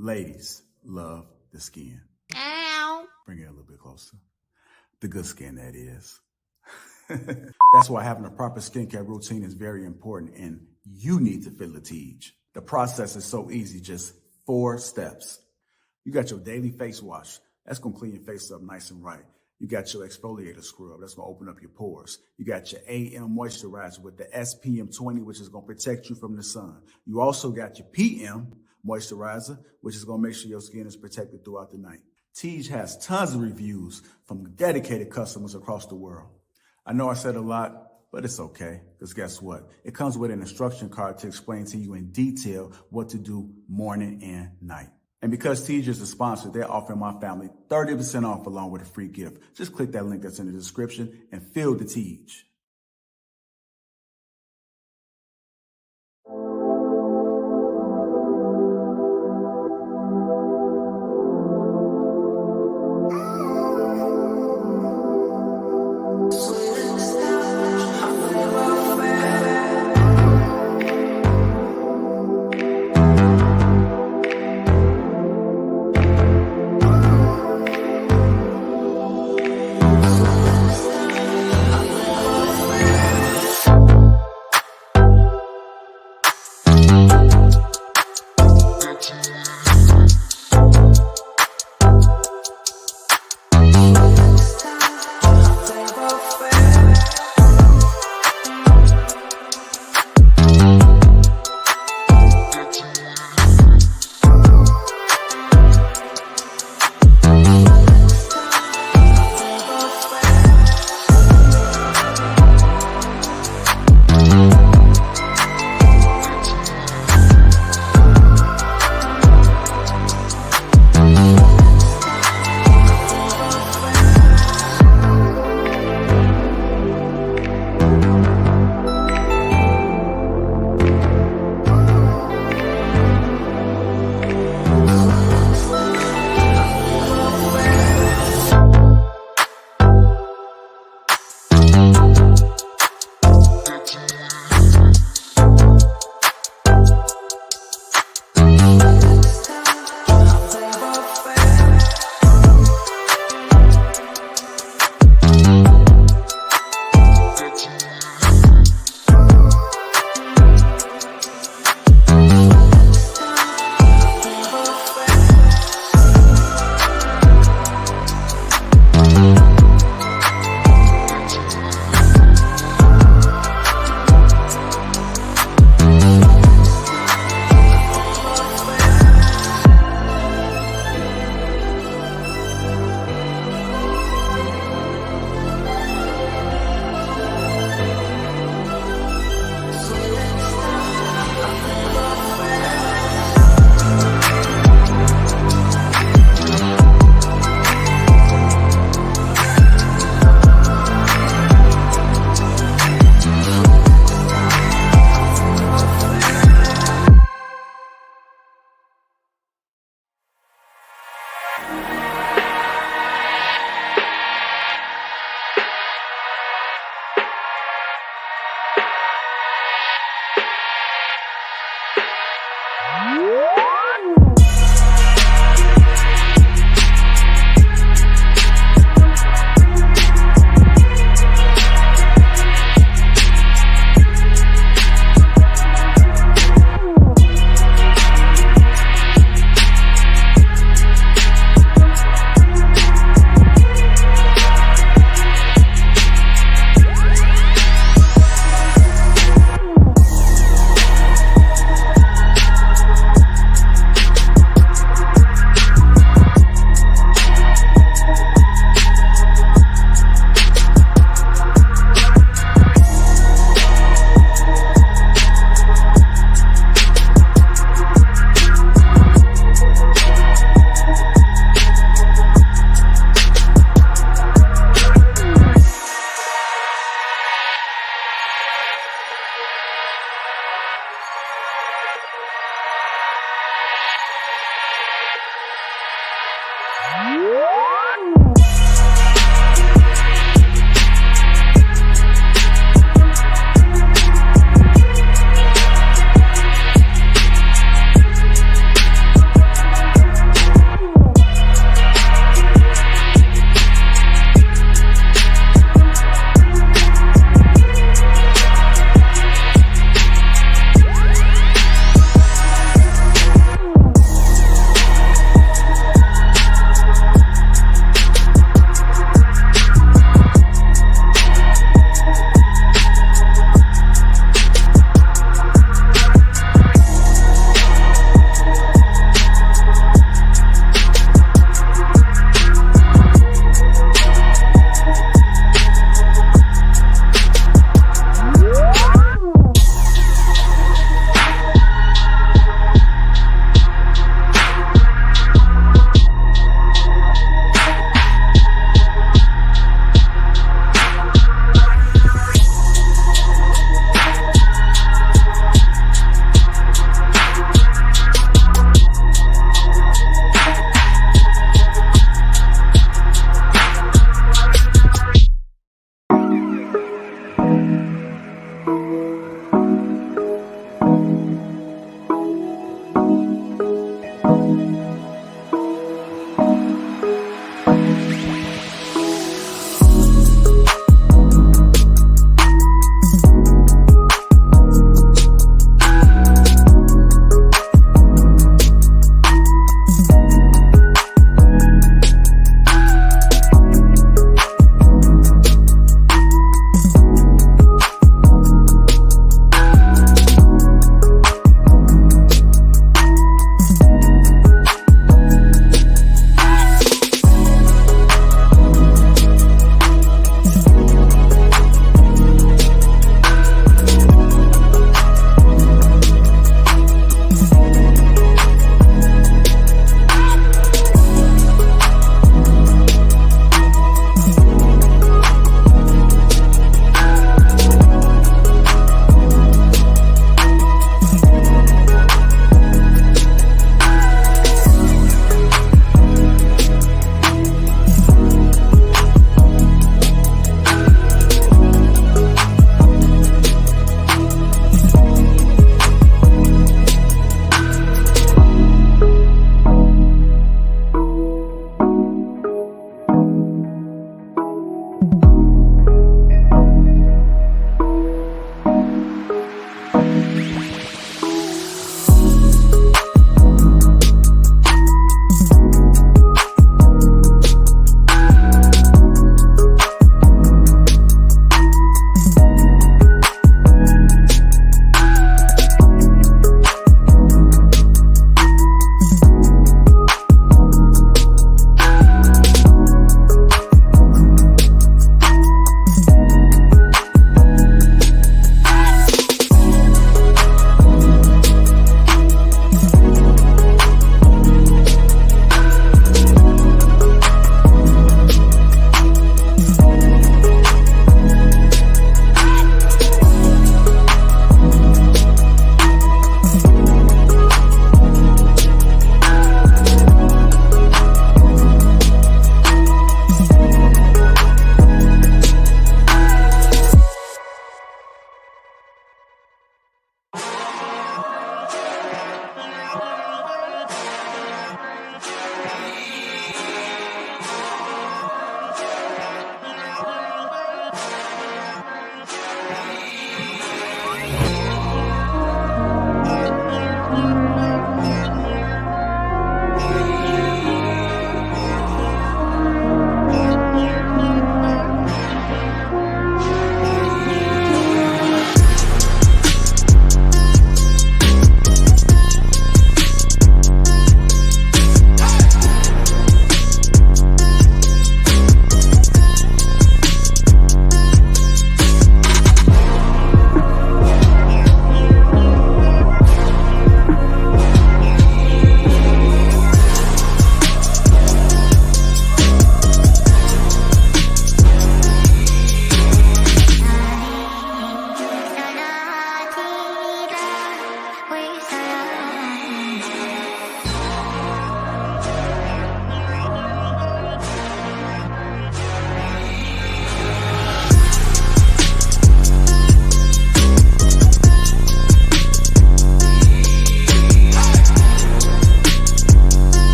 Ladies love the skin. Ow. Bring it a little bit closer. The good skin, that is. That's why having a proper skincare routine is very important, and you need to feel the teach. The process is so easy, just 4 steps. You got your daily face wash. That's going to clean your face up nice and right. You got your exfoliator scrub. That's going to open up your pores. You got your AM moisturizer with the SPM 20, which is going to protect you from the sun. You also got your PM moisturizer, which is going to make sure your skin is protected throughout the night. Tej has tons of reviews from dedicated customers across the world. I know I said a lot, but it's okay, because guess what? It comes with an instruction card to explain to you in detail what to do morning and night. And because Tej is a sponsor, they're offering my family 30% off along with a free gift. Just click that link that's in the description and feel the Tej.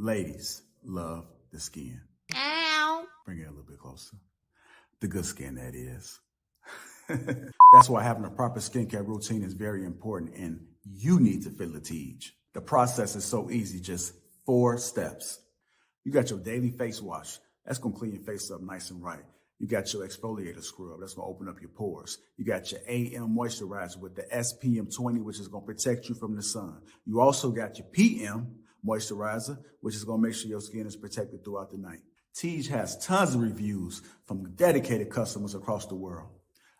Ladies love the skin. Ow. Bring it a little bit closer. The good skin, that is. That's why having a proper skincare routine is very important, and you need to fatality. The process is so easy, just 4 steps. You got your daily face wash. That's going to clean your face up nice and right. You got your exfoliator scrub. That's going to open up your pores. You got your AM moisturizer with the SPM 20, which is going to protect you from the sun. You also got your PM moisturizer, which is going to make sure your skin is protected throughout the night. Tej has tons of reviews from dedicated customers across the world.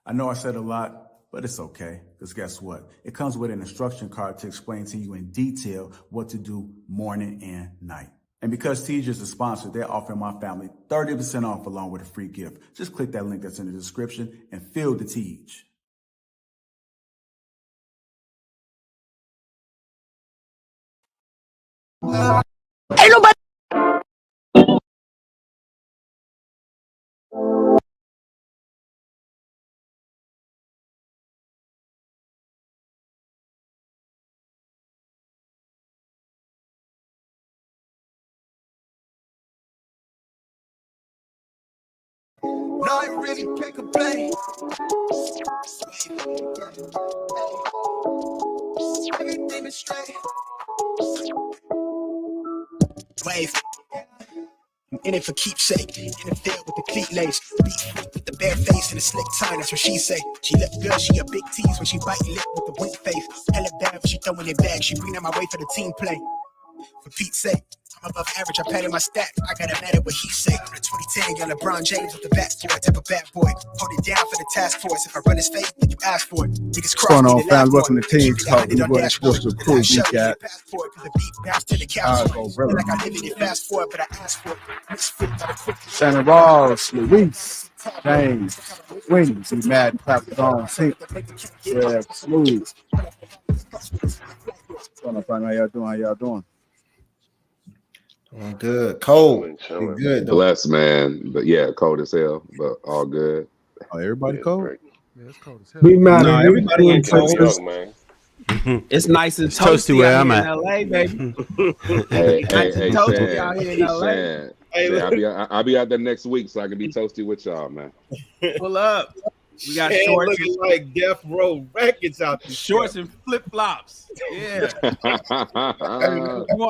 I know I said a lot, but it's okay, because guess what? It comes with an instruction card to explain to you in detail what to do morning and night. And because Tej is a sponsor, they're offering my family 30% off along with a free gift. Just click that link that's in the description and feel the Tej. Ain't nobody. No, I really can't complain. Everything is straight. Wave. I'm in it for keepsake. In the field with the cleat lace. Beat with the bare face and the slick tie. That's what she say. She look good. She a big tease when she bite lip with the wink face. Hella bad when she throwing it back. She bring out my way for the team play. For Pete's sake, I'm above average, I padded my stat. I gotta matter what he say. The 2010, young LeBron James with the bat for it, type of bad boy. Hold it down for the task force. If I run his face, then you ask for it. Niggas cross me, fans? Welcome to Team's Talk. We're going to explore the crew we got. Like I live it fast forward, but I ask for it. Shannon Ross, Luis, James, Winnie, be mad, clap on, sink. Yeah, smooth. How y'all doing? How y'all doing? Doing good. Cold. Good though. Blessed, man. But yeah, cold as hell, but all good. Oh, everybody cold? Yeah, it's cold as hell. No, everybody ain't cold. Man. It's nice and toasty where I'm at. LA, baby. Hey, Toasty out here in LA. I'll be out there next week so I can be toasty with y'all, man. Pull up. We got Man, shorts, looking like Death Row Records out there. shorts and flip flops. Yeah.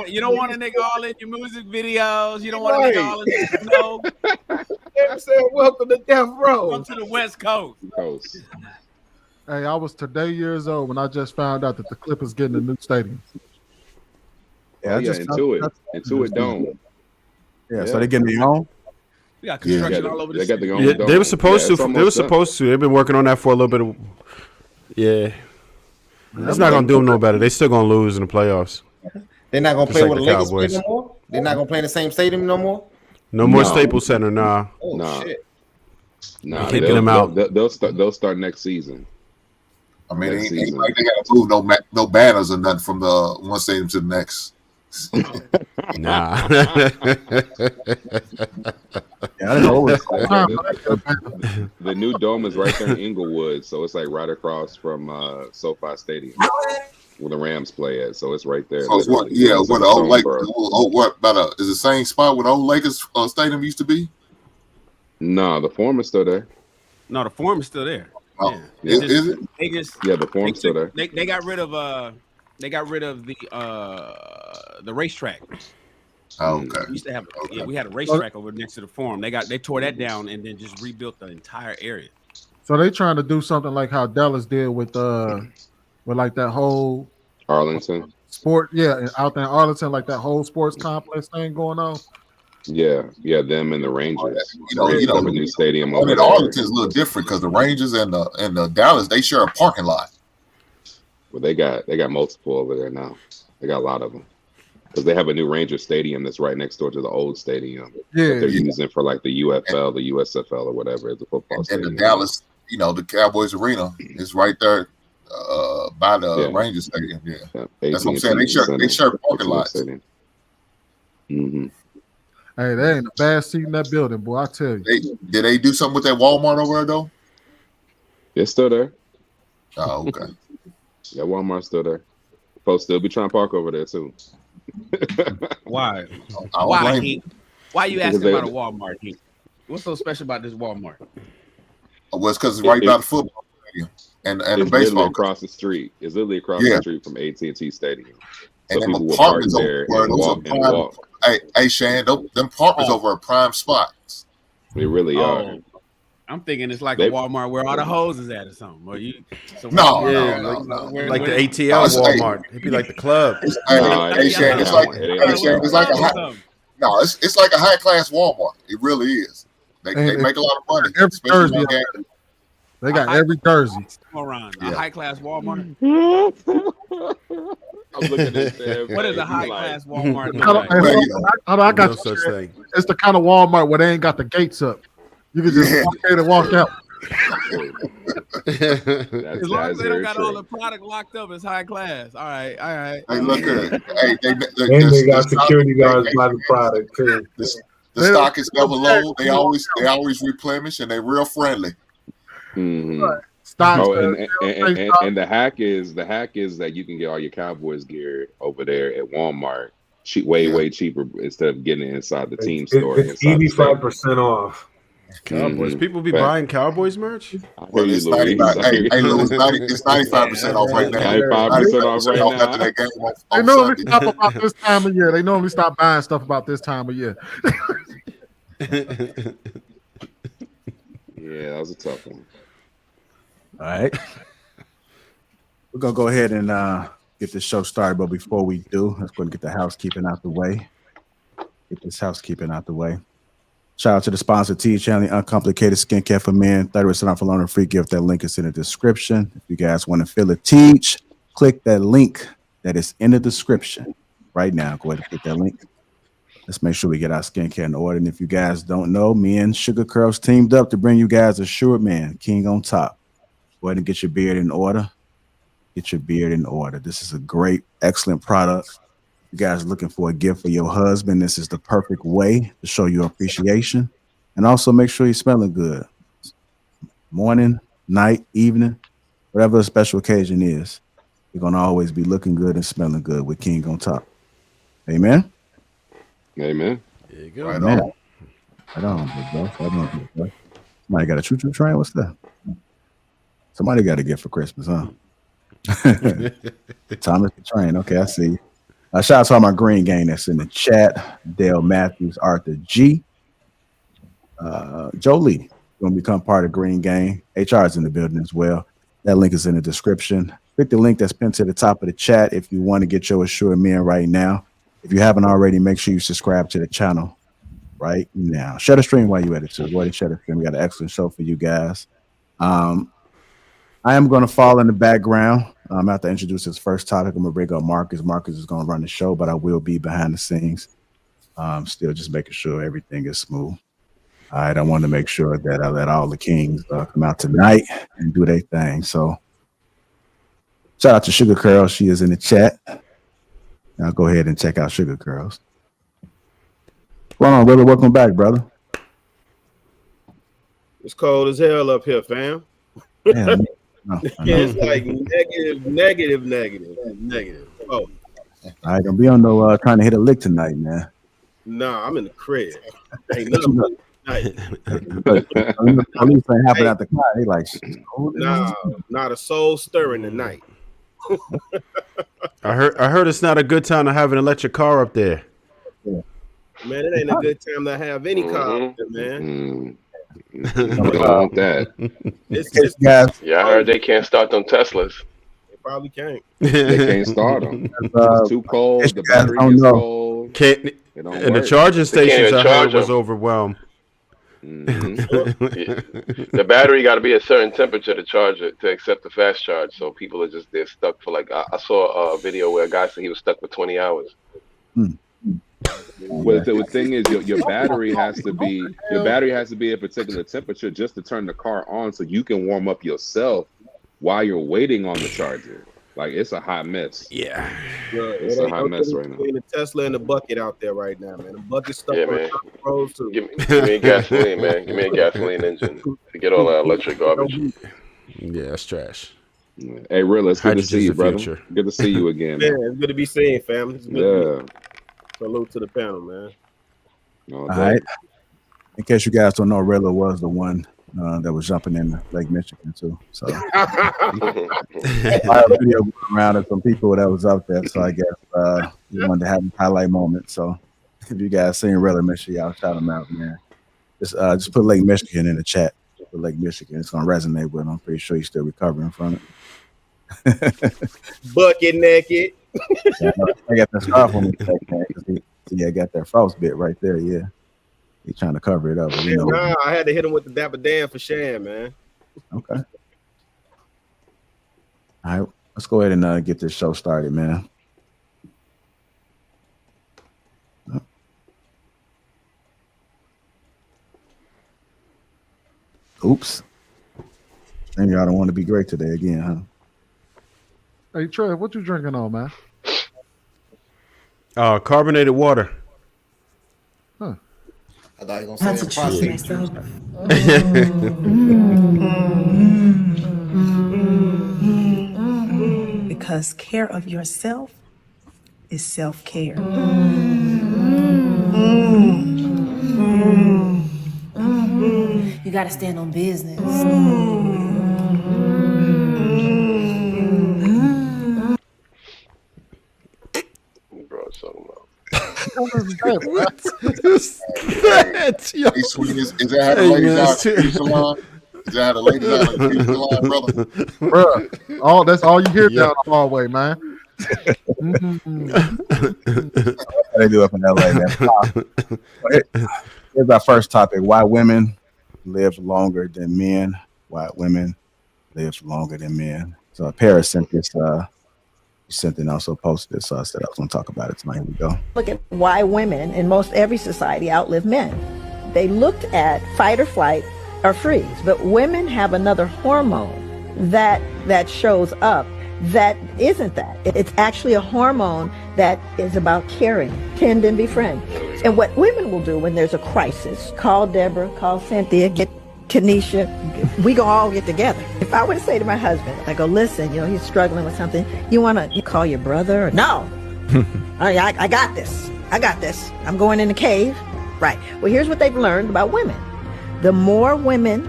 You don't want a nigga all in your music videos. You don't want a nigga all in the snow. I'm saying, welcome to Death Row. Come to the West Coast. Hey, I was today years old when I just found out that the Clippers getting a new stadium. Yeah, Intuit Dome. Yeah, so they getting me home. We got construction all over the city. Yeah, they were supposed to. They were supposed to. They've been working on that for a little bit. Yeah, it's not gonna do them no better. They still gonna lose in the playoffs. They're not gonna Just play like with the the Lakers Cowboys. no more. They're not gonna play in the same stadium no more. No more No. Staples Center. Nah. Oh Nah. shit! Nah, Kicking them out. They'll start next season. I mean, Next it ain't season. like they got to move no banners or nothing from the one stadium to the next. Nah. Yeah, I know. The new dome is right there in Inglewood, so it's like right across from SoFi Stadium where the Rams play at. So it's right there. So it's what? literally. Yeah, It's where on the old Lake, Stoneborough. what about is the same spot where the old Lakers stadium used to be? No, the form is still there. No, the form is still there. Oh, Yeah. is it? They just Yeah, the form's still there. They got rid of the racetrack. Oh, okay. We used to have we had a racetrack over next to the forum. They tore that down and then just rebuilt the entire area. So they trying to do something like how Dallas did with like that whole Arlington. sport, yeah, out there in Arlington, like that whole sports complex thing going on. Yeah, them and the Rangers. You know, They have a new stadium I over mean, there. Arlington's a little different because the Rangers and the Dallas, they share a parking lot. Well, they got multiple over there now. They got a lot of them because they have a new Ranger stadium that's right next door to the old stadium. Yeah, They're using for like the UFL, the USFL, or whatever. It's a football And stadium. the Dallas, you know, the Cowboys Arena is right there by the Rangers stadium. Yeah, that's what I'm saying. They share parking lots. Mm-hmm. Hey, they ain't a bad seat in that building, boy. I tell you. Did they do something with that Walmart over there though? It's still there. Oh, okay. Yeah, Walmart's still there. Folks still be trying to park over there too. Why? Why? Why you asking about a Walmart? Heat? What's so special about this Walmart? Well, it's because it's right by the football stadium and the it's baseball across the street. It's literally across the street from AT&T Stadium. So and them people will park apartments there over and walk. Hey, Shan, them apartments over at prime spots. They really are. I'm thinking it's like a Walmart where all the hoses at or something. Or you, no. Like the ATL Walmart. It'd be like the club. It's like a high class Walmart. It really is. They make a lot of money. Every Thursday, they got every Thursday. A high class Walmart. I'm looking at this. What is a high class Walmart? I got no such thing. It's the kind of Walmart where they ain't got the gates up. You can just walk in and walk out. As long as they don't got all the product locked up, it's high class. All right. Hey, look at it. Hey, they got security guards by the product too. The stock is never low. They always replenish, and they're real friendly. Mm-hmm. And the hack is that you can get all your Cowboys gear over there at Walmart, way cheaper instead of getting it inside the team store. It's 85% off. Cowboys. People be buying Cowboys merch. Well, it's 95%. It's 95% off right now. 95% off right now. They normally stop about this time of year. They normally stop buying stuff about this time of year. Yeah, that was a tough one. All right. We're going to go ahead and get this show started. But before we do, let's go and get the housekeeping out the way. Shout out to the sponsor, T Channel, Uncomplicated Skincare for Men. 30% off alone, a free gift. That link is in the description. If you guys want to feel a teach, click that link that is in the description right now. Go ahead and click that link. Let's make sure we get our skincare in order. And if you guys don't know, me and Sugar Curls teamed up to bring you guys Assured Man, King on Top. Go ahead and get your beard in order. This is a great, excellent product. You guys are looking for a gift for your husband, this is the perfect way to show your appreciation. And also make sure you're smelling good. Morning, night, evening, whatever the special occasion is, you're going to always be looking good and smelling good with King on Top. Amen? Amen. There you go. Right on, big bro. Somebody got a choo-choo train? What's that? Somebody got a gift for Christmas, huh? Thomas the Train. Okay, I see. Shout out to all my green gang that's in the chat. Dale Matthews, Arthur G. Jolie, going to become part of Green Gang. HR is in the building as well. That link is in the description. Click the link that's pinned to the top of the chat if you want to get your Assured Men right now. If you haven't already, make sure you subscribe to the channel right now. Share the stream while you're at it, too. Go ahead and share the stream. We got an excellent show for you guys. I am going to fall in the background. I'm about to introduce this first topic. I'm going to bring up Marcus. Marcus is going to run the show, but I will be behind the scenes. Still just making sure everything is smooth. All right, I want to make sure that I let all the kings come out tonight and do their thing. So shout out to Sugar Curls. She is in the chat. Now go ahead and check out Sugar Curls. What's going on, brother? Welcome back, brother. It's cold as hell up here, fam. Yeah, it's like negative. Oh, I ain't gonna be on no trying to hit a lick tonight, man. Nah, I'm in the crib. Ain't nothing tonight. Police ain't happen out the car. They like, nah, not a soul stirring tonight. I heard it's not a good time to have an electric car up there. Man, it ain't a good time to have any car up there, man. Want that. It's I heard they can't start them Teslas. They probably can't. They can't start them. It's too cold. The battery is cold. And the charging stations I heard was overwhelmed. Mm-hmm. The battery got to be a certain temperature to charge it to accept the fast charge. So people are they're stuck for I saw a video where a guy said he was stuck for 20 hours. Well, the thing is, your battery has to be a particular temperature just to turn the car on, so you can warm up yourself while you're waiting on the charger. Like, it's a hot mess. Yeah, it's a hot mess right now. The Tesla and the bucket out there right now, man. The bucket stuck on the top of the road too. Give me a gasoline, man. Give me a gasoline engine to get all that electric garbage. Yeah, that's trash. Hey, Real, it's good to see Hydrogen's you, the brother. future. Good to see you again. Yeah, Man. it's good to be seen, family. It's good to Yeah. salute to the panel, man. All All right. In case you guys don't know, Rilla was the one that was jumping in Lake Michigan too. So I have a video going around of some people that was out there. So I guess we wanted to have a highlight moment. So if you guys seen Rilla, make sure y'all shout him out, man. Just put Lake Michigan in the chat. Put Lake Michigan. It's gonna resonate with him. I'm pretty sure he's still recovering from it. Bucket naked. Yeah, I got that scarf on his neck, man. I got that frostbite right there. Yeah. He's trying to cover it up. But, Nah, I had to hit him with the Dapper Dan for Shan, man. Okay. All right. Let's go ahead and get this show started, man. Oops. And y'all don't want to be great today again, huh? Hey, Trey, what you drinking on, man? Carbonated water. Huh. I thought you were going to say prostate. Because care of yourself is self-care. You gotta stand on business. Bro, something about. Hey, sweet, is that how the ladies are at the beauty salon? Is that how the ladies are at the beauty salon, brother? Bruh, that's all you hear down the hallway, man. They do up in LA, man. Here's our first topic: why women live longer than men. Why women live longer than men. So Paris sent this. Sent and also posted this. So I said I was going to talk about it tonight. Here we go. Look at why women in most every society outlive men. They looked at fight or flight or freeze, but women have another hormone that shows up that isn't that. It's actually a hormone that is about caring, tend and befriend. And what women will do when there's a crisis, call Deborah, call Cynthia, get Tanisha, we gonna all get together. If I were to say to my husband, I go, listen, he's struggling with something, you want to call your brother? No. I got this. I'm going in the cave. Right. Well, here's what they've learned about women. The more women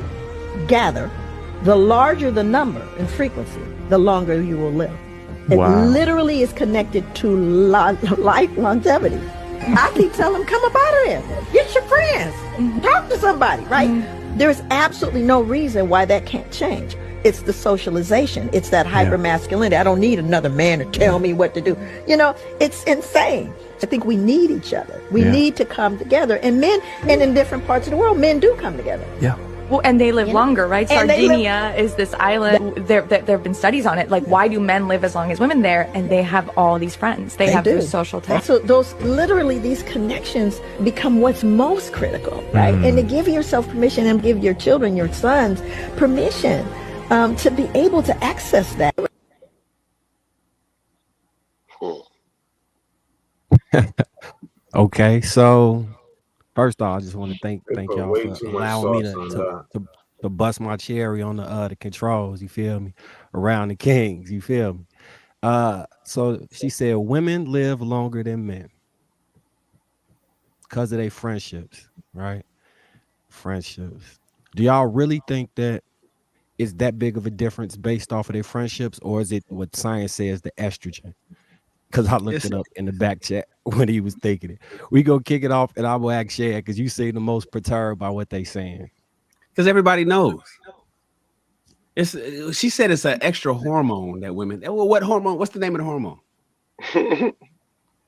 gather, the larger the number and frequency, the longer you will live. It literally is connected to life longevity. I keep telling them, come up out of there. Get your friends. Talk to somebody, right? There's absolutely no reason why that can't change. It's the socialization. It's that hyper masculinity. I don't need another man to tell me what to do. It's insane. I think we need each other. We need to come together. And men, and in different parts of the world, men do come together. Yeah. Well, and they live longer, right? Sardinia is this island. There have been studies on it. Like, why do men live as long as women there? And they have all these friends. They have those social ties. So these connections become what's most critical, right? And to give yourself permission and give your children, your sons, permission to be able to access that. Okay, so first off, I just want to thank y'all for allowing me to bust my cherry on the controls. You feel me? Around the kings. You feel me? So she said women live longer than men because of their friendships, right? Friendships. Do y'all really think that it's that big of a difference based off of their friendships, or is it what science says, the estrogen? Because I looked it up in the back chat when he was thinking it. We go kick it off, and I will ask Shad because you seem the most perturbed by what they saying. Because everybody knows. She said it's an extra hormone that women. Well, what hormone? What's the name of the hormone?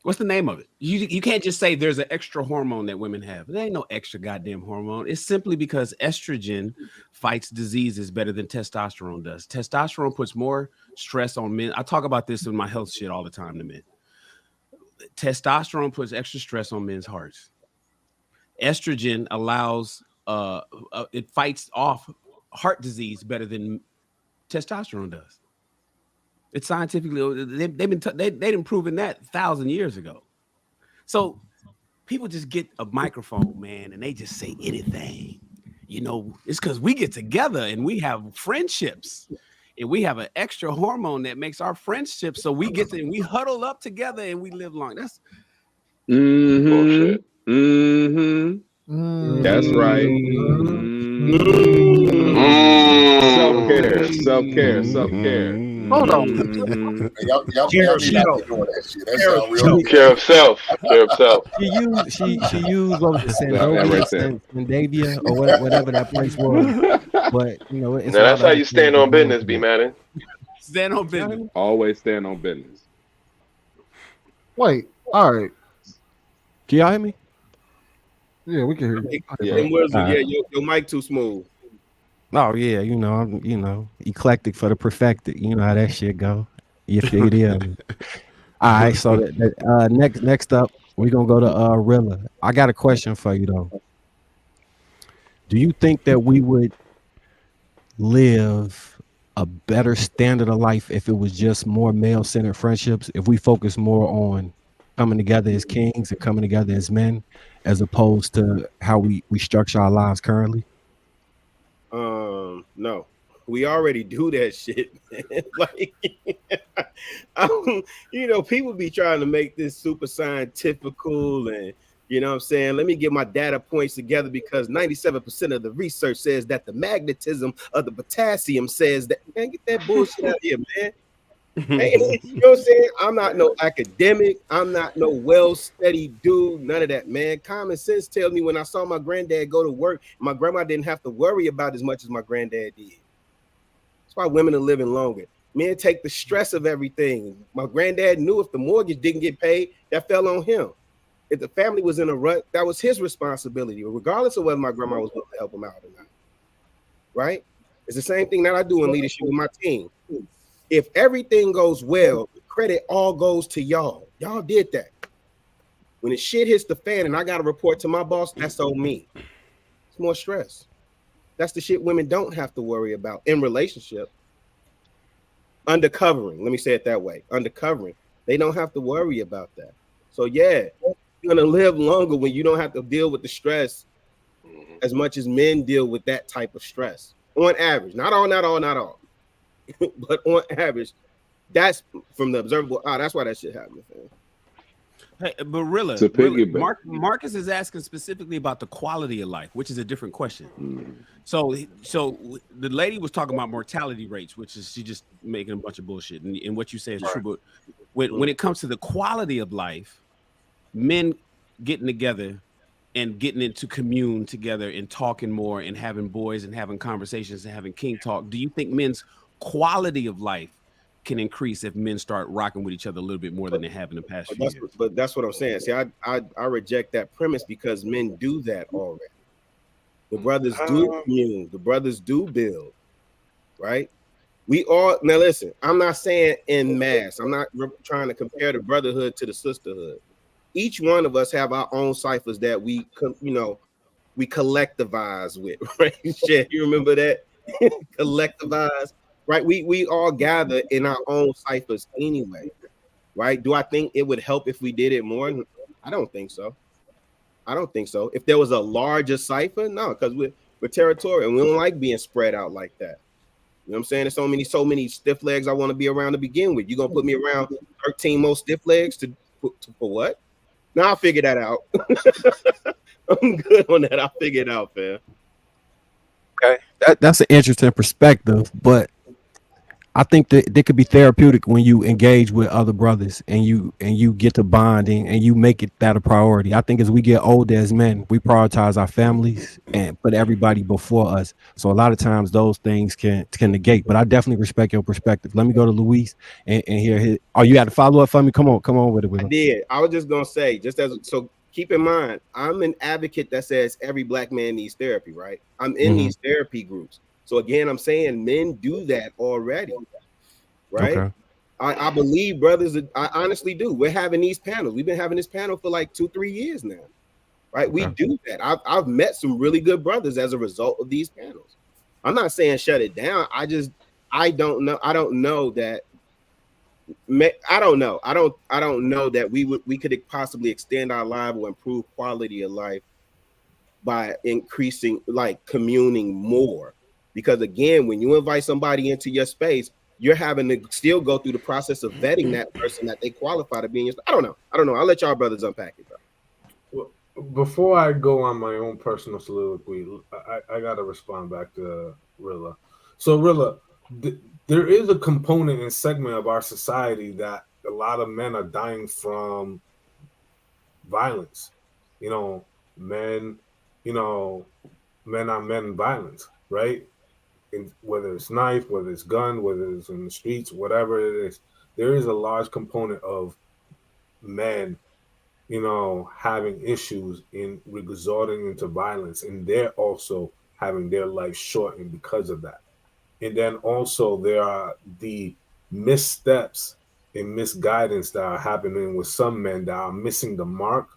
What's the name of it? You can't just say there's an extra hormone that women have. There ain't no extra goddamn hormone. It's simply because estrogen fights diseases better than testosterone does. Testosterone puts more stress on men. I talk about this in my health shit all the time to men. Testosterone puts extra stress on men's hearts. Estrogen allows it fights off heart disease better than testosterone does. It's scientifically they've been proven that 1,000 years ago. So people just get a microphone, man, and they just say anything. It's because we get together and we have friendships, and we have an extra hormone that makes our friendship. So we huddle up together and we live long. That's bullshit. That's right. Self-care. Hold on. Y'all need not be doing that shit. That sounds real. Care of self. She used what was it, Sandavia or whatever that place was. But it's now that's how you stand on business, B Madden. Stand on business. Always stand on business. Wait, all right. Can y'all hear me? Yeah, we can hear you. Your mic too smooth. Oh yeah, I'm eclectic for the perfected. You know how that shit go. You feel it? All right, so next up, we're gonna go to Rilla. I got a question for you though. Do you think that we would live a better standard of life if it was just more male-centered friendships? If we focus more on coming together as kings and coming together as men, as opposed to how we structure our lives currently? No, we already do that shit, man. Like, people be trying to make this super scientifical and, you know what I'm saying? Let me get my data points together because 97% of the research says that the magnetism of the potassium says that. Man, get that bullshit out of here, man. Hey, you know what I'm saying? I'm not no academic. I'm not no well-studied dude. None of that, man. Common sense tells me when I saw my granddad go to work, my grandma didn't have to worry about as much as my granddad did. That's why women are living longer. Men take the stress of everything. My granddad knew if the mortgage didn't get paid, that fell on him. If the family was in a rut, that was his responsibility, regardless of whether my grandma was willing to help him out or not. Right? It's the same thing that I do in leadership with my team. If everything goes well, the credit all goes to y'all. Y'all did that. When the shit hits the fan and I got to report to my boss, that's on me. It's more stress. That's the shit women don't have to worry about in relationship. Undercovering, let me say it that way. Undercovering, they don't have to worry about that. So yeah, you're gonna live longer when you don't have to deal with the stress as much as men deal with that type of stress. On average, not all. But on average, that's from the observable. That's why that shit happens. Hey, but Rilla, Marcus is asking specifically about the quality of life, which is a different question. So the lady was talking about mortality rates, which is she just making a bunch of bullshit. And what you say is true. But when it comes to the quality of life, men getting together and getting into commune together and talking more and having boys and having conversations and having king talk, do you think men's quality of life can increase if men start rocking with each other a little bit more than they have in the past few years? But that's what I'm saying. See, I reject that premise because men do that already. The brothers do commune. The brothers do build, right? We all, now listen, I'm not saying en masse. I'm not trying to compare the brotherhood to the sisterhood. Each one of us have our own ciphers that we collectivize with, right? Shit, you remember that? Collectivize. Right, we all gather in our own ciphers anyway, right? Do I think it would help if we did it more? I don't think so. If there was a larger cipher, no, because we're territorial and we don't like being spread out like that. You know what I'm saying? There's so many stiff legs I want to be around to begin with. You're gonna put me around 13 more stiff legs for what? Now I'll figure that out. I'm good on that. I'll figure it out, fam. Okay, that's an interesting perspective, but I think that it could be therapeutic when you engage with other brothers and you get to bonding and you make it that a priority. I think as we get older as men, we prioritize our families and put everybody before us. So a lot of times those things can negate. But I definitely respect your perspective. Let me go to Luis and hear his. Oh, you had to follow up for me? Come on with it. I did. I was just gonna say, so keep in mind, I'm an advocate that says every black man needs therapy, right? I'm in these therapy groups. So again, I'm saying men do that already, right? Okay. I believe brothers, I honestly do. We're having these panels. We've been having this panel for like 2-3 years now, right? We do that. I've met some really good brothers as a result of these panels. I'm not saying shut it down. I don't know. I don't know that we could possibly extend our life or improve quality of life by increasing, like, communing more. Because again, when you invite somebody into your space, you're having to still go through the process of vetting that person that they qualify to be in your space. I don't know. I'll let y'all brothers unpack it, bro. Before I go on my own personal soliloquy, I got to respond back to Rilla. So, Rilla, there is a component and segment of our society that a lot of men are dying from violence. Men on men violence, right? Whether it's knife, whether it's gun, whether it's in the streets, whatever it is, there is a large component of men having issues in resorting into violence, and they're also having their life shortened because of that. And then also there are the missteps and misguidance that are happening with some men that are missing the mark,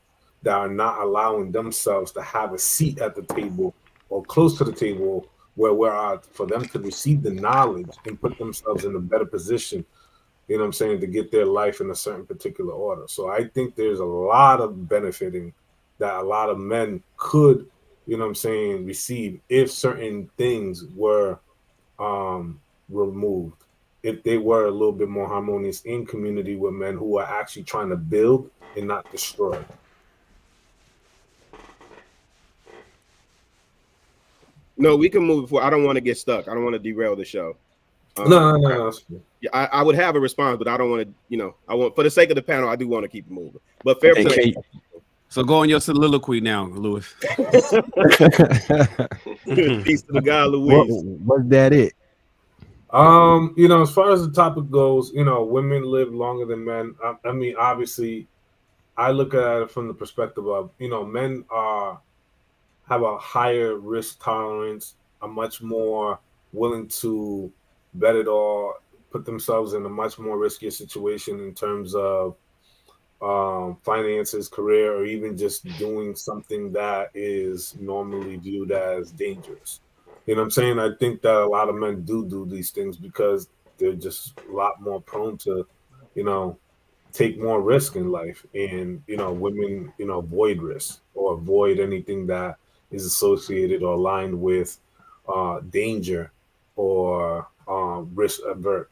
that are not allowing themselves to have a seat at the table or close to the table where for them to receive the knowledge and put themselves in a better position, to get their life in a certain particular order. So I think there's a lot of benefiting that a lot of men could, receive if certain things were removed. If they were a little bit more harmonious in community with men who are actually trying to build and not destroy. No, we can move forward. I don't want to get stuck. I don't want to derail the show. No. Yeah, I would have a response, but I don't want to, I want, for the sake of the panel, I do want to keep it moving. But fair play. So go on your soliloquy now, Louis. Peace to the guy, Louis. Was that it? As far as the topic goes, women live longer than men. I mean, obviously, I look at it from the perspective of, men have a higher risk tolerance, are much more willing to bet it all, put themselves in a much more riskier situation in terms of finances, career, or even just doing something that is normally viewed as dangerous. You know what I'm saying? I think that a lot of men do these things because they're just a lot more prone to, take more risk in life. And, women, avoid risk or avoid anything that is associated or aligned with danger or risk avert.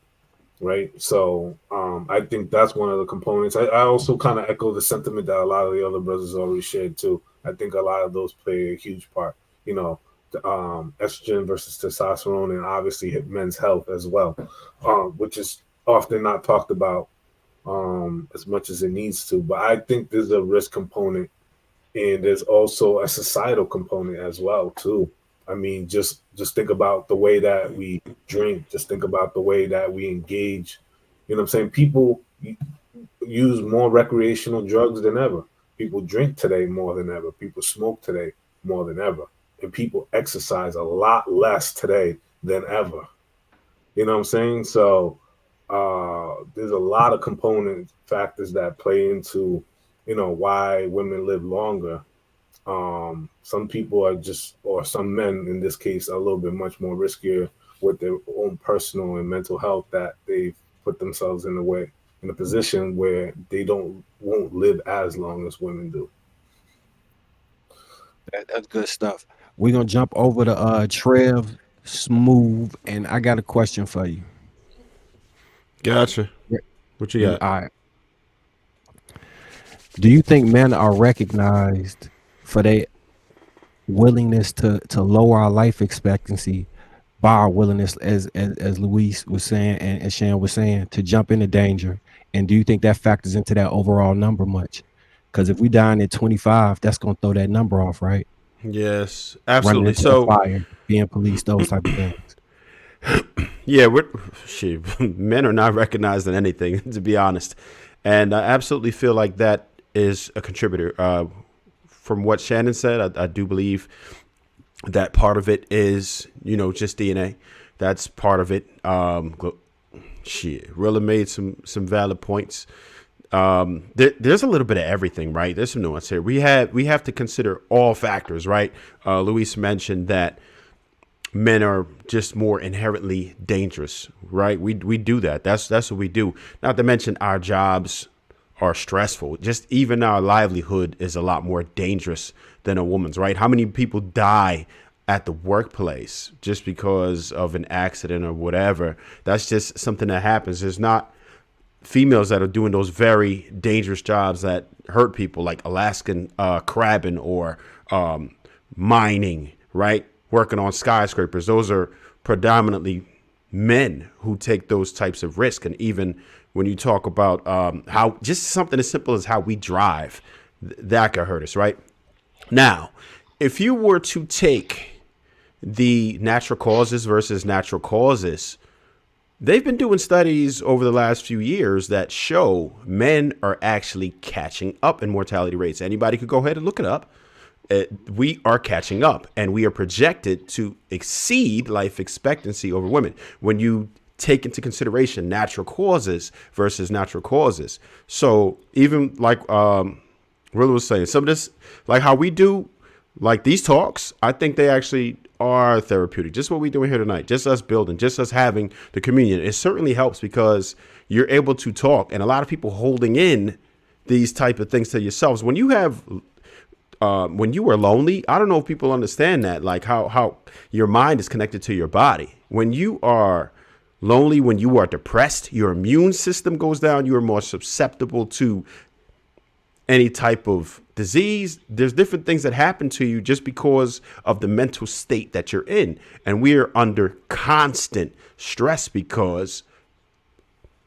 Right. So I think that's one of the components. I also kind of echo the sentiment that a lot of the other brothers already shared too. I think a lot of those play a huge part, estrogen versus testosterone, and obviously men's health as well, which is often not talked about as much as it needs to. But I think there's a risk component, and there's also a societal component as well too. I mean, just think about the way that we drink. Just think about the way that we engage. You know what I'm saying? People use more recreational drugs than ever. People drink today more than ever. People smoke today more than ever. And people exercise a lot less today than ever. You know what I'm saying? So there's a lot of component factors that play into, why women live longer. Some people are or some men in this case, are a little bit much more riskier with their own personal and mental health, that they've put themselves in a position where they won't live as long as women do. That's good stuff. We're gonna jump over to Trev Smooth, and I got a question for you. Gotcha. What you got? All right. Do you think men are recognized for their willingness to lower our life expectancy by our willingness, as Luis was saying and Shan was saying, to jump into danger? And do you think that factors into that overall number much? Because if we dying at 25, that's going to throw that number off, right? Yes, absolutely. So fire, being police, those type of things. Yeah, men are not recognized in anything, to be honest. And I absolutely feel like that is a contributor. From what Shannon said, I do believe that part of it is, just DNA. That's part of it. Rilla made some valid points. There's a little bit of everything, right? There's some nuance here. We have to consider all factors, right? Luis mentioned that men are just more inherently dangerous, right? We do that. That's what we do. Not to mention our jobs are stressful. Just even our livelihood is a lot more dangerous than a woman's, right? How many people die at the workplace just because of an accident or whatever. That's just something that happens. There's not females that are doing those very dangerous jobs that hurt people, like Alaskan crabbing or mining, right? Working on skyscrapers. Those are predominantly men who take those types of risks. And even when you talk about how just something as simple as how we drive, that could hurt us, right? Now, if you were to take the natural causes versus natural causes, they've been doing studies over the last few years that show men are actually catching up in mortality rates. Anybody could go ahead and look it up. We are catching up, and we are projected to exceed life expectancy over women when you take into consideration natural causes versus natural causes. So even like Rilla was saying, some of this, like how we do like these talks, I think they actually are therapeutic. Just what we're doing here tonight, just us building, just us having the communion. It certainly helps because you're able to talk, and a lot of people holding in these type of things to yourselves. When you have when you are lonely, I don't know if people understand that, like how your mind is connected to your body. When you are lonely, when you are depressed, your immune system goes down. You are more susceptible to any type of disease. There's different things that happen to you just because of the mental state that you're in. And we are under constant stress because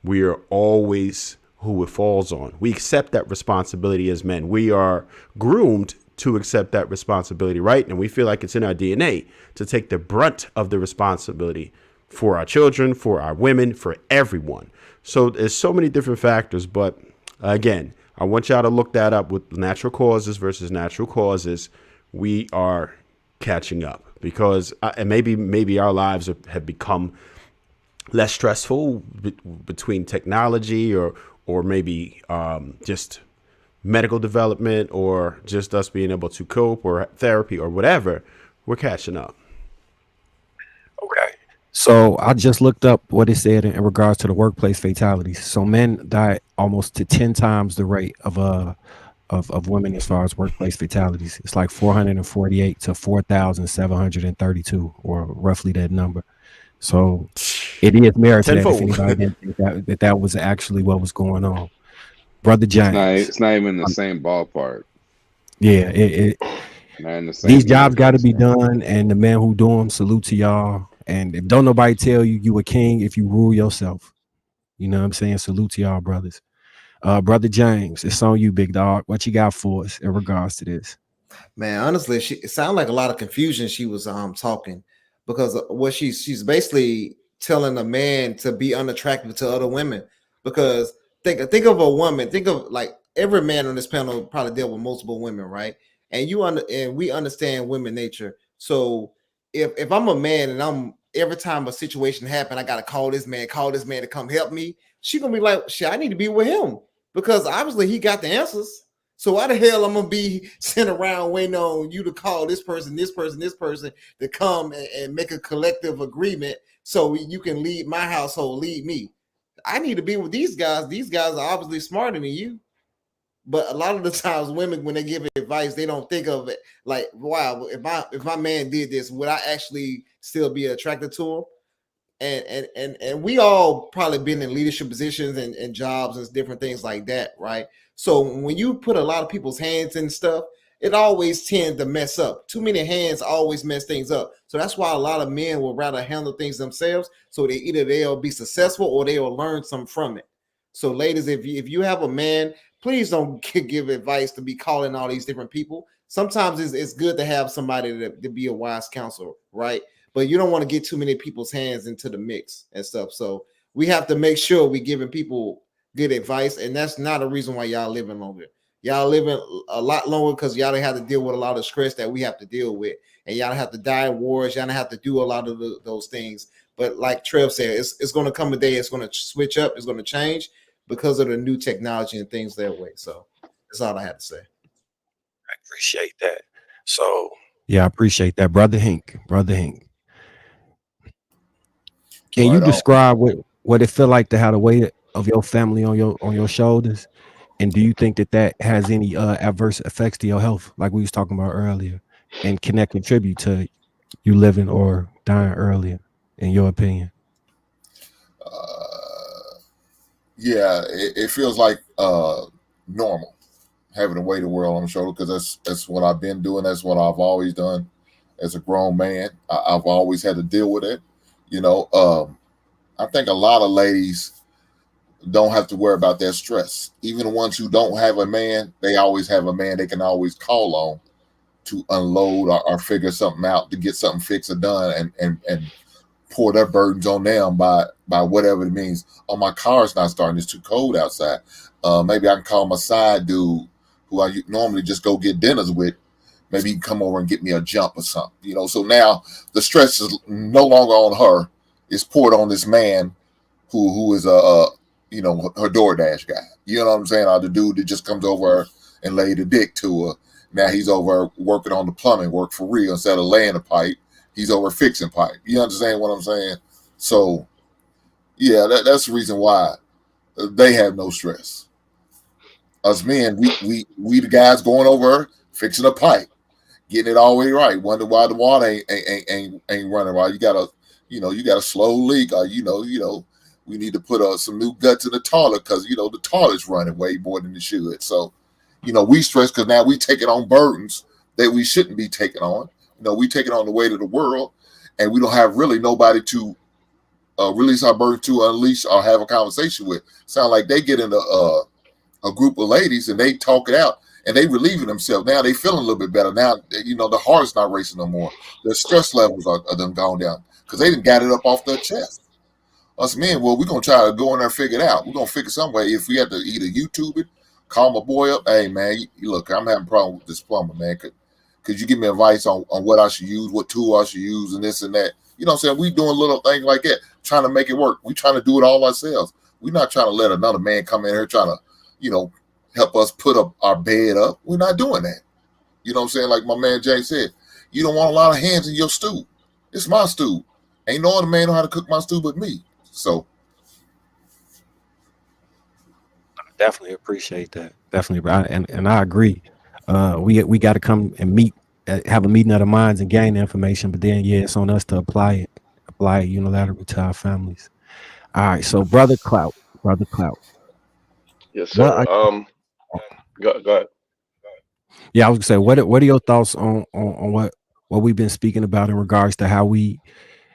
we are always who it falls on. We accept that responsibility as men. We are groomed to accept that responsibility, right? And we feel like it's in our DNA to take the brunt of the responsibility for our children, for our women, for everyone. So there's so many different factors. But again, I want y'all to look that up with natural causes versus natural causes. We are catching up because and maybe our lives have become less stressful between technology or maybe just medical development or just us being able to cope or therapy or whatever. We're catching up. Okay. So I just looked up what it said in regards to the workplace fatalities. So men die almost to 10 times the rate of women as far as workplace fatalities. It's like 448 to 4,732, or roughly that number. So it is merited that if anybody didn't think that was actually what was going on. Brother James. It's not even the same ballpark. Yeah, these jobs got to be done, and the men who do them, salute to y'all. And if don't nobody tell you a king if you rule yourself. You know what I'm saying? Salute to y'all, brothers. Brother James, it's on you, big dog. What you got for us in regards to this? Man, honestly, it sounded like a lot of confusion she was talking, because what she's basically telling a man to be unattractive to other women. Because think of a woman, think of like every man on this panel probably dealt with multiple women, right? And we understand women nature. So if I'm a man and every time a situation happens, I gotta call this man to come help me, she gonna be like, shit, I need to be with him because obviously he got the answers. So why the hell I'm gonna be sitting around waiting on you to call this person to come and make a collective agreement so you can lead my household, lead me? I need to be with these guys. These guys are obviously smarter than you. But a lot of the times women, when they give advice, they don't think of it like, wow, if my man did this, would I actually still be attracted to him? And we all probably been in leadership positions and jobs and different things like that, right? So when you put a lot of people's hands in stuff, it always tends to mess up. Too many hands always mess things up. So that's why a lot of men will rather handle things themselves. So they'll be successful or they'll learn something from it. So ladies, if you have a man, please don't give advice to be calling all these different people. Sometimes it's good to have somebody to be a wise counselor, right? But you don't want to get too many people's hands into the mix and stuff. So we have to make sure we're giving people good advice. And that's not a reason why y'all living longer. Y'all living a lot longer because y'all don't have to deal with a lot of stress that we have to deal with. And y'all don't have to die in wars. Y'all don't have to do a lot of those things. But like Trev said, it's going to come a day. It's going to switch up. It's going to change because of the new technology and things that way. So that's all I had to say. I appreciate that. So yeah, I appreciate that, Brother Hink. Can you describe what it feel like to have the weight of your family on your shoulders? And do you think that has any adverse effects to your health, like we was talking about earlier, and can that contribute to you living or dying earlier, in your opinion? Yeah, it feels like normal having to weigh the world on the shoulder, because that's what I've been doing. That's what I've always done as a grown man. I've always had to deal with it. I think a lot of ladies don't have to worry about their stress. Even the ones who don't have a man, they always have a man they can always call on to unload or figure something out, to get something fixed or done, and pour their burdens on them by whatever it means. Oh, my car's not starting. It's too cold outside. Maybe I can call my side dude who I normally just go get dinners with. Maybe he can come over and get me a jump or something. So now the stress is no longer on her. It's poured on this man who is her DoorDash guy. You know what I'm saying? Or the dude that just comes over and lay the dick to her. Now he's over working on the plumbing work for real. Instead of laying a pipe, he's over fixing pipe. You understand what I'm saying? So, yeah, that's the reason why they have no stress. Us men, we the guys going over fixing a pipe, getting it all the way right. Wonder why the water ain't running right. You got a slow leak, or we need to put some new guts in the toilet because the toilet's running way more than it should. So, we stress because now we taking on burdens that we shouldn't be taking on. We taking on the weight of the world, and we don't have really nobody to release our burden to, unleash, or have a conversation with. Sound like they get into a group of ladies and they talk it out and they relieving themselves. Now they feeling a little bit better. Now, the heart's not racing no more. Their stress levels are them gone down because they didn't got it up off their chest. Us men, well, we're going to try to go in there and figure it out. We're going to figure some way. If we have to either YouTube it, call my boy up. Hey, man, look, I'm having a problem with this plumber, man. Could you give me advice on what I should use, what tool I should use, and this and that? You know what I'm saying? We doing little things like that, trying to make it work. We trying to do it all ourselves. We're not trying to let another man come in here trying to, help us put up our bed up. We're not doing that. You know what I'm saying? Like my man Jay said, you don't want a lot of hands in your stew. It's my stew. Ain't no other man know how to cook my stew but me. So Definitely appreciate that. Definitely, and I agree. We got to come and meet, have a meeting of the minds and gain the information. But then, yeah, it's on us to apply it unilaterally to our families. All right, so brother Clout. Yes, sir. Go ahead. Yeah, I was gonna say, what are your thoughts on what we've been speaking about in regards to how we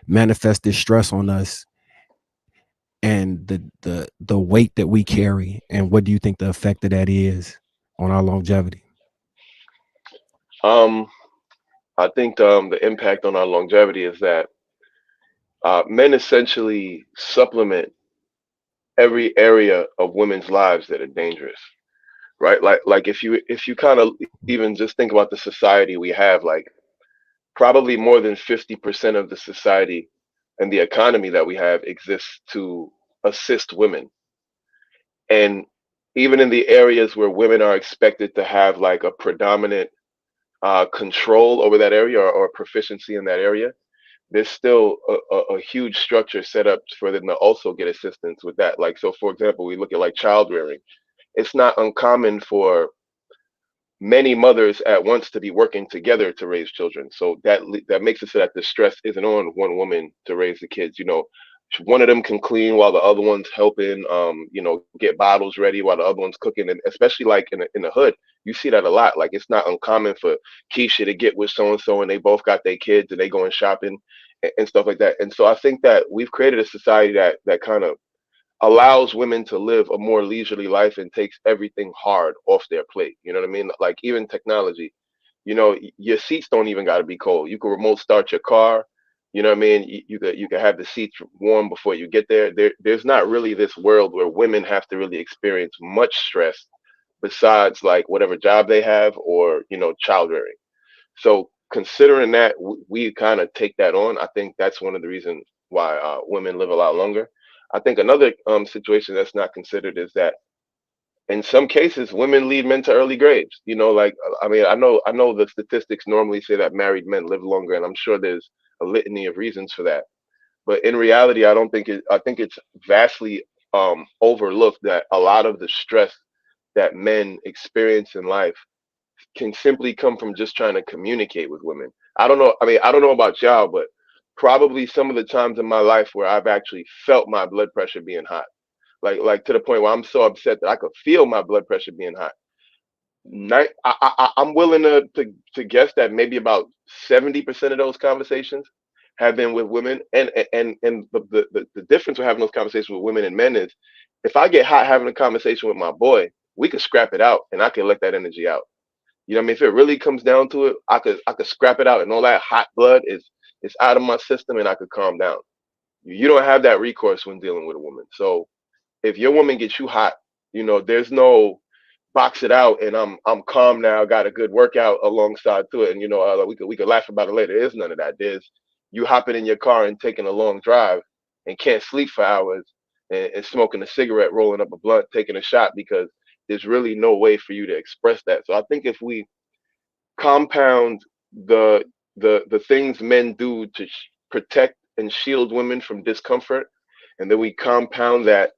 manifest this stress on us, and the weight that we carry, and what do you think the effect of that is on our longevity? I think the impact on our longevity is that men essentially supplement every area of women's lives that are dangerous, right? Like if you kind of even just think about the society we have, like probably more than 50% of the society and the economy that we have exists to assist women. And even in the areas where women are expected to have like a predominant control over that area, or proficiency in that area, there's still a huge structure set up for them to also get assistance with that. Like, so for example, we look at like child rearing. It's not uncommon for many mothers at once to be working together to raise children. So that makes it so that the stress isn't on one woman to raise the kids. One of them can clean while the other one's helping, get bottles ready while the other one's cooking. And especially like in the hood, you see that a lot. Like, it's not uncommon for Keisha to get with so-and-so and they both got their kids and they going shopping and stuff like that. And so I think that we've created a society that kind of allows women to live a more leisurely life and takes everything hard off their plate. You know what I mean? Like, even technology, your seats don't even got to be cold. You can remote start your car. You know what I mean? You could have the seats warm before you get there. There's not really this world where women have to really experience much stress besides like whatever job they have, or, child rearing. So considering that we kind of take that on, I think that's one of the reasons why women live a lot longer. I think another situation that's not considered is that in some cases women lead men to early graves. Like, I mean, I know the statistics normally say that married men live longer, and I'm sure there's a litany of reasons for that. But in reality, I think it's vastly overlooked that a lot of the stress that men experience in life can simply come from just trying to communicate with women. I don't know. I mean, I don't know about y'all, but probably some of the times in my life where I've actually felt my blood pressure being hot, like to the point where I'm so upset that I could feel my blood pressure being hot. I'm willing to guess that maybe about 70% of those conversations have been with women, and the difference with having those conversations with women and men is, if I get hot having a conversation with my boy, we could scrap it out, and I can let that energy out. You know what I mean? If it really comes down to it, I could scrap it out, and all that hot blood is out of my system, and I could calm down. You don't have that recourse when dealing with a woman. So if your woman gets you hot, there's no box it out and I'm calm now, got a good workout alongside to it, and we could laugh about it later. There's none of that. There's you hopping in your car and taking a long drive and can't sleep for hours, and smoking a cigarette, rolling up a blunt, taking a shot, because there's really no way for you to express that. So I think if we compound the the things men do to protect and shield women from discomfort, and then we compound that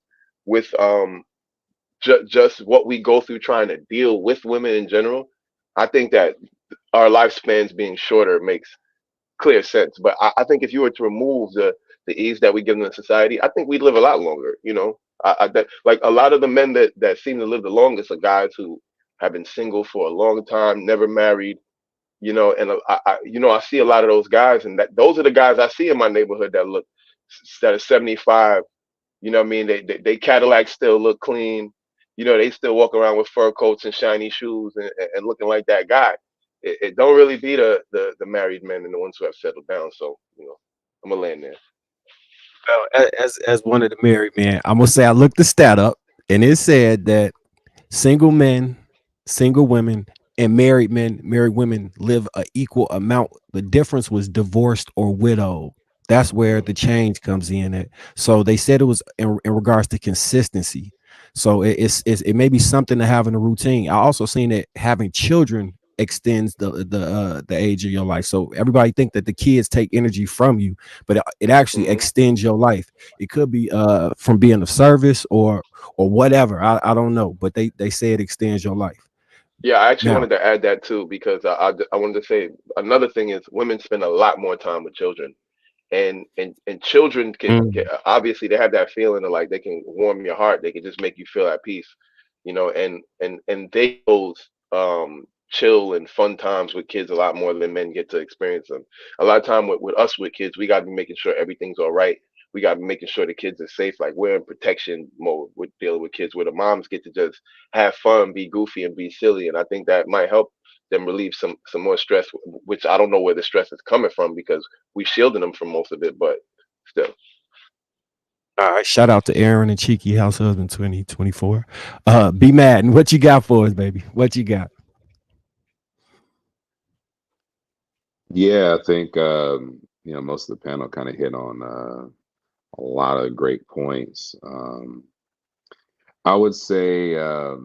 with just what we go through trying to deal with women in general, I think that our lifespans being shorter makes clear sense. But I think if you were to remove the ease that we give in the society, I think we'd live a lot longer. Like a lot of the men that seem to live the longest are guys who have been single for a long time, never married. And I see a lot of those guys, and those are the guys I see in my neighborhood that are 75. You know what I mean? They Cadillacs still look clean. They still walk around with fur coats and shiny shoes, and looking like that guy. It don't really be the married men and the ones who have settled down. So, I'm gonna land there. Well, as one of the married men, I'm gonna say I looked the stat up, and it said that single men, single women, and married men, married women live a equal amount. The difference was divorced or widowed. That's where the change comes in at. So they said it was in regards to consistency. So it may be something to have in a routine. I also seen that having children extends the age of your life. So everybody think that the kids take energy from you, but it actually extends your life. It could be from being of service or whatever. I don't know, but they say it extends your life. Yeah, I actually Now, wanted to add that too, because I wanted to say another thing is women spend a lot more time with children, and children can obviously they have that feeling of like they can warm your heart, they can just make you feel at peace, and they those chill and fun times with kids a lot more than men get to experience them. A lot of time with us with kids, we got to be making sure everything's all right. We got to be making sure the kids are safe. Like, we're in protection mode with dealing with kids, where the moms get to just have fun, be goofy, and be silly. And I think that might help them relieve some more stress, which I don't know where the stress is coming from, because we shielding them from most of it, but still. all right, shout out to Aaron and Cheeky House Husband 2024. Be Madden, what you got for us, baby? What you got? Yeah, I think most of the panel kind of hit on a lot of great points. I would say, well,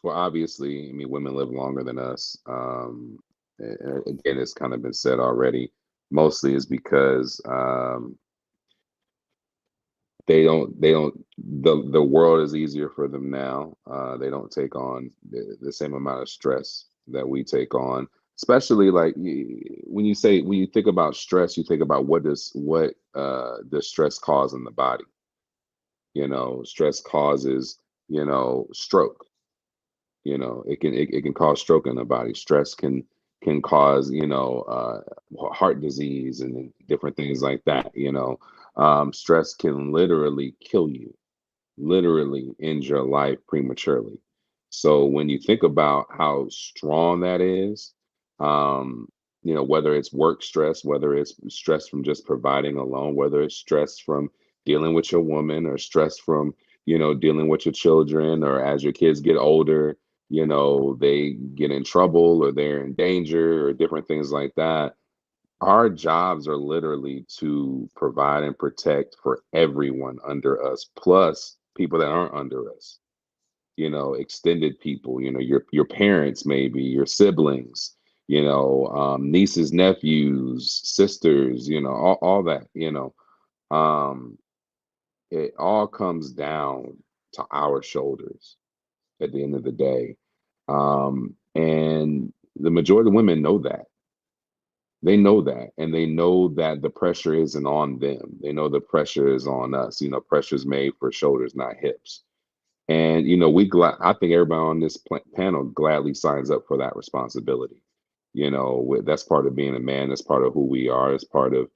obviously, I mean, women live longer than us. And again, it's kind of been said already. Mostly is because the world is easier for them now. They don't take on the same amount of stress that we take on. Especially like when you think about stress, you think about what does stress cause in the body. Stress causes stroke. It can cause stroke in the body. Stress can cause heart disease and different things like that. Stress can literally kill you, literally end your life prematurely. So when you think about how strong that is, whether it's work stress, whether it's stress from just providing alone, whether it's stress from dealing with your woman, or stress from, dealing with your children, or as your kids get older, they get in trouble or they're in danger or different things like that. Our jobs are literally to provide and protect for everyone under us, plus people that aren't under us, extended people, your parents, maybe your siblings, nieces, nephews, sisters, all that, it all comes down to our shoulders at the end of the day. And the majority of women know that. They know that, and they know that the pressure isn't on them. They know the pressure is on us. You know, pressure is made for shoulders, not hips. And you know, I think everybody on this panel gladly signs up for that responsibility. You know, that's part of being a man. That's part of who we are. It's part of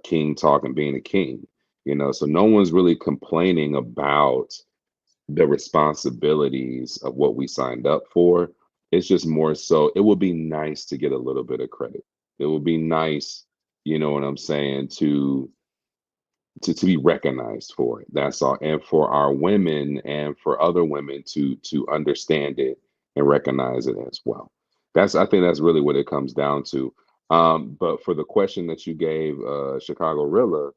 king talk and being a king. You know, so no one's really complaining about the responsibilities of what we signed up for. It's just more so, it would be nice to get a little bit of credit. It would be nice, you know what I'm saying, to be recognized for it. That's all. And for our women and for other women to understand it and recognize it as well. I think that's really what it comes down to. But for the question that you gave, Chicago Rilla,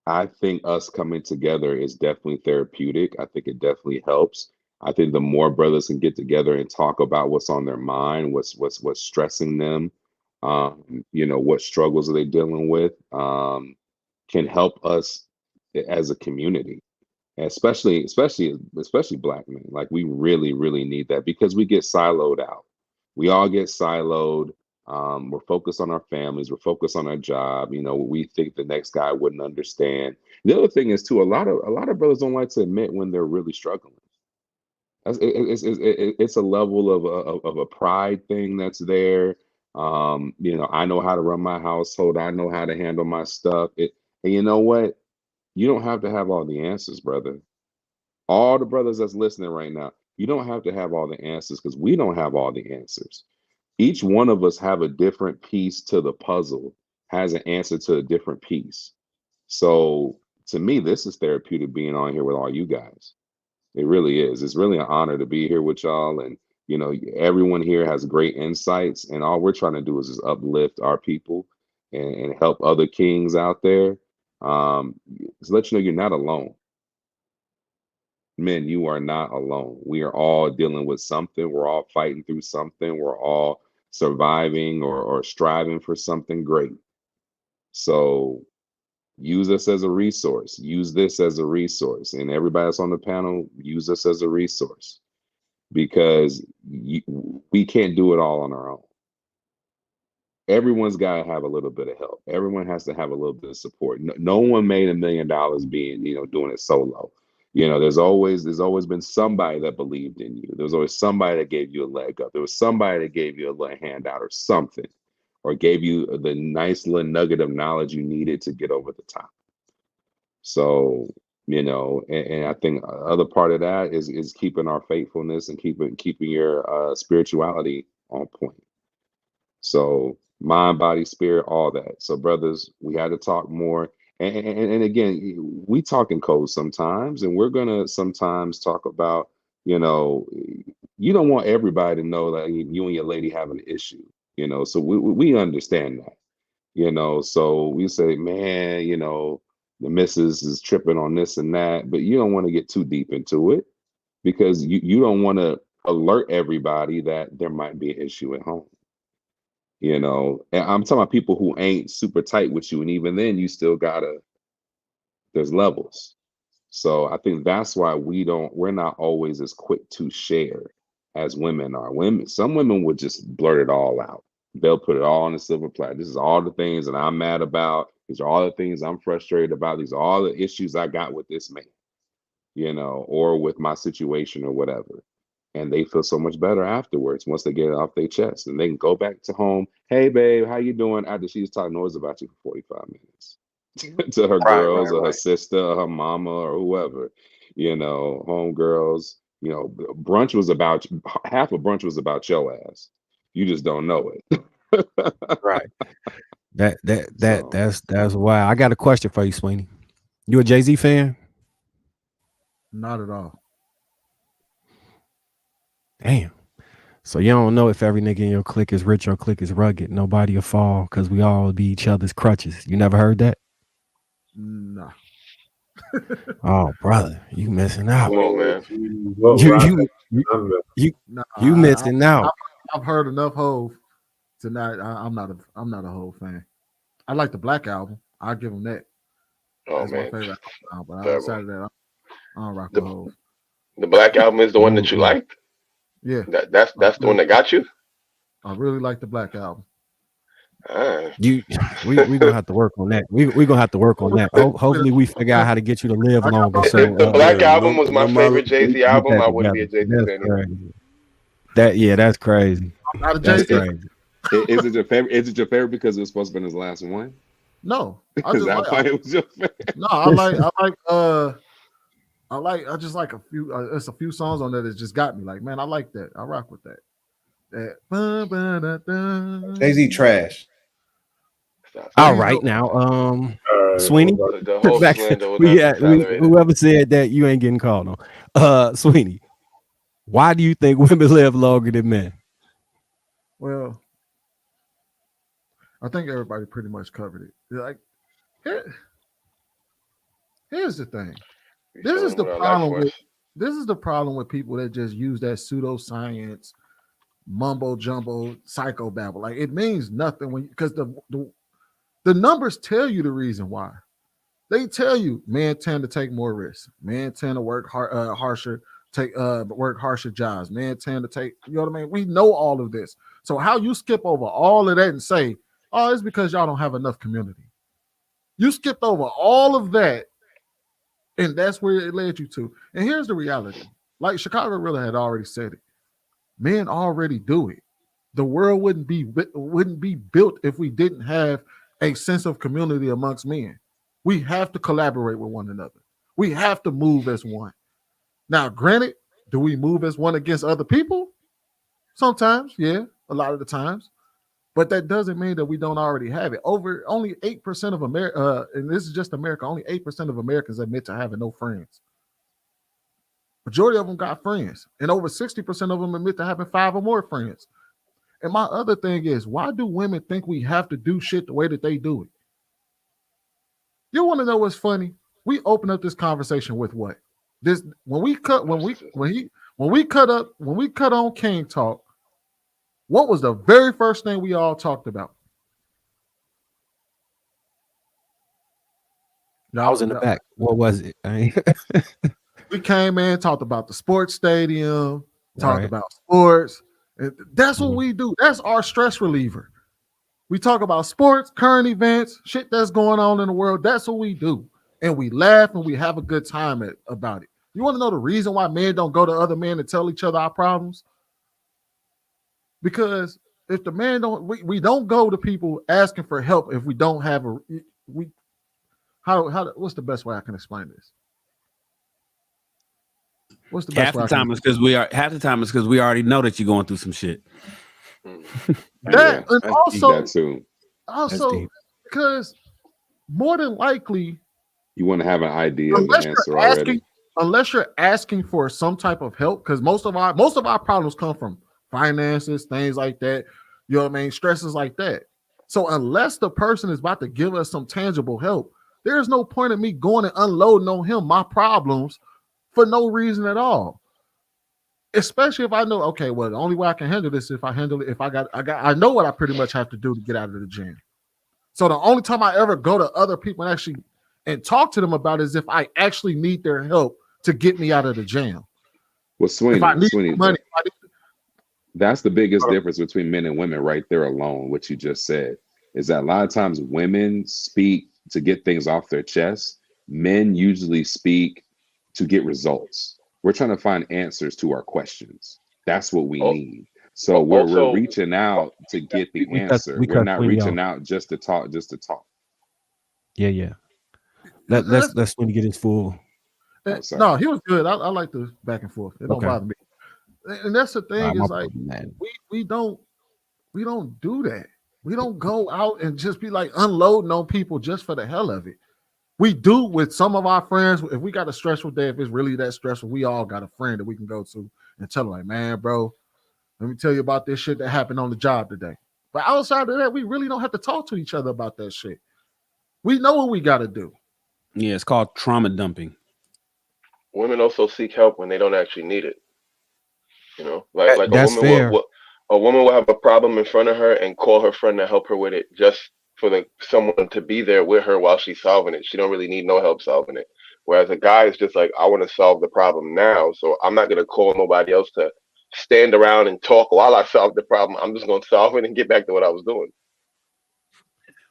I think us coming together is definitely therapeutic. I think it definitely helps. I think the more brothers can get together and talk about what's on their mind, what's stressing them, you know, what struggles are they dealing with, can help us as a community, especially Black men. Like, we really, really need that, because we get siloed out. We all get siloed. We're focused on our families. We're focused on our job. You know, we think the next guy wouldn't understand. The other thing is too, a lot of brothers don't like to admit when they're really struggling. It's a level of a pride thing that's there. You know, I know how to run my household. I know how to handle my stuff. And you know what? You don't have to have all the answers, brother. All the brothers that's listening right now, you don't have to have all the answers, because we don't have all the answers. Each one of us have a different piece to the puzzle, has an answer to a different piece. So to me, this is therapeutic being on here with all you guys. It really is. It's really an honor to be here with y'all. And, you know, everyone here has great insights. And all we're trying to do is just uplift our people and help other kings out there. To let you know, you're not alone. Men, you are not alone. We are all dealing with something. We're all fighting through something. We're all surviving or striving for something great. So use us as a resource. Use this as a resource. And everybody that's on the panel, use us as a resource, because we can't do it all on our own. Everyone's got to have a little bit of help. Everyone has to have a little bit of support. No one made $1 million being, you know, doing it solo. You know, there's always been somebody that believed in you. There's always somebody that gave you a leg up. There was somebody that gave you a little handout or something, or gave you the nice little nugget of knowledge you needed to get over the top. So, you know, and I think other part of that is keeping our faithfulness and keeping your spirituality on point. So mind, body, spirit, all that. So brothers, we had to talk more. And again, we talk in code sometimes, and we're gonna sometimes talk about, you know, you don't want everybody to know that you and your lady have an issue, you know. So we understand that, you know. So we say, man, you know, the missus is tripping on this and that, but you don't want to get too deep into it, because you don't want to alert everybody that there might be an issue at home. You know, and I'm talking about people who ain't super tight with you, and even then, you still there's levels. So I think that's why we're not always as quick to share as women are. Some women would just blurt it all out. They'll put it all on the silver platter. This is all the things that I'm mad about. These are all the things I'm frustrated about. These are all the issues I got with this man, you know, or with my situation or whatever. And they feel so much better afterwards once they get it off their chest, and they can go back to home. Hey, babe, how you doing? After she's talking noise about you for 45 minutes to her girls or her sister or her mama or whoever, you know, homegirls. You know, half of brunch was about your ass. You just don't know it. Right. That's why I got a question for you, Sweeney. You a Jay-Z fan? Not at all. Damn. So you don't know if every nigga in your clique is rich or clique is rugged. Nobody will fall because we all be each other's crutches. You never heard that? Nah. Oh, brother, you missing out. Come on, man. You missing out. I've heard enough Hove tonight. I'm not a Hove fan. I like the Black album. I'll give him that. Oh, that's man. my favorite album. But outside of that, I don't rock with Hove. The Black album is the one that you liked? Yeah. That's the one that got you? I really like the Black album. We gonna have to work on that. We gonna have to work on that. Hopefully, we figure out how to get you to live longer. So If the Black Album was my favorite we Jay-Z can get album, that I wouldn't be a together. Jay-Z That's fan either. crazy. That's crazy. Not a That's Jay-Z. crazy. Is it your favorite? Is it your favorite because it was supposed to be his last one? No, I Is just that why like. it was your favorite? No, I just like a few. There's a few songs on there that just got me. Like, man, I like that. I rock with that. Jay-Z trash. All right, now, Sweeney, The whole back slander was unaccelerated. whoever said that, you ain't getting called on. Sweeney, why do you think women live longer than men? Well, I think everybody pretty much covered it. Like, here's the thing. This is the problem with people that just use that pseudoscience, mumbo jumbo, psychobabble. Like, it means nothing because the numbers tell you the reason why. They tell you men tend to take more risks. Men tend to work harsher, work harsher jobs. Men tend to take, you know what I mean? We know all of this. So how you skip over all of that and say, oh, it's because y'all don't have enough community. You skipped over all of that, and that's where it led you to. And here's the reality. Like Chicago really had already said it. Men already do it. The world wouldn't be built if we didn't have a sense of community amongst men. We have to collaborate with one another. We have to move as one. Now, granted, do we move as one against other people? Sometimes, yeah, a lot of the times. But that doesn't mean that we don't already have it. Only 8% of America, and this is just America, only 8% of Americans admit to having no friends. Majority of them got friends. And over 60% of them admit to having 5 or more friends. And my other thing is, why do women think we have to do shit the way that they do it? You want to know what's funny? We open up this conversation with what? This when we cut on King Talk, what was the very first thing we all talked about? I was in the back. What was it? We came in, talked about the sports stadium, talked about sports. That's what we do. That's our stress reliever. We talk about sports, current events, shit that's going on in the world. That's what we do. And we laugh and we have a good time about it. You want to know the reason why men don't go to other men and tell each other our problems? Because if the man we don't go to people asking for help if we don't have what's the best way I can explain this? What's the best half the time is because we already know that you're going through some shit. That and also because more than likely you want to have an idea of the answer already. Unless you're asking for some type of help, because most of our problems come from finances, things like that. You know what I mean? Stresses like that. So unless the person is about to give us some tangible help, there's no point in me going and unloading on him my problems for no reason at all. Especially if I know, okay, well, the only way I can handle this if I know what I pretty much have to do to get out of the gym. So the only time I ever go to other people and talk to them about it is if I actually need their help to get me out of the jam. Well, Sweeney, money, that's the biggest difference between men and women right there alone. What you just said is that a lot of times women speak to get things off their chest. Men usually speak to get results. We're trying to find answers to our questions. That's what we need. So we're reaching out to get the answer. We're not reaching out just to talk. Yeah. Let's when he get his full. No, he was good. I like the back and forth. It don't bother me. And that's the thing is like we don't do that. We don't go out and just be like unloading on people just for the hell of it. We do with some of our friends. If we got a stressful day, if it's really that stressful, we all got a friend that we can go to and tell them like, man, bro, let me tell you about this shit that happened on the job today. But outside of that, we really don't have to talk to each other about that shit. We know what we got to do. Yeah, it's called trauma dumping. Women also seek help when they don't actually need it. You know, like that's fair. A woman will have a problem in front of her and call her friend to help her with it just for someone to be there with her while she's solving it. She don't really need no help solving it. Whereas a guy is just like, I want to solve the problem now, so I'm not going to call nobody else to stand around and talk while I solve the problem. I'm just going to solve it and get back to what I was doing.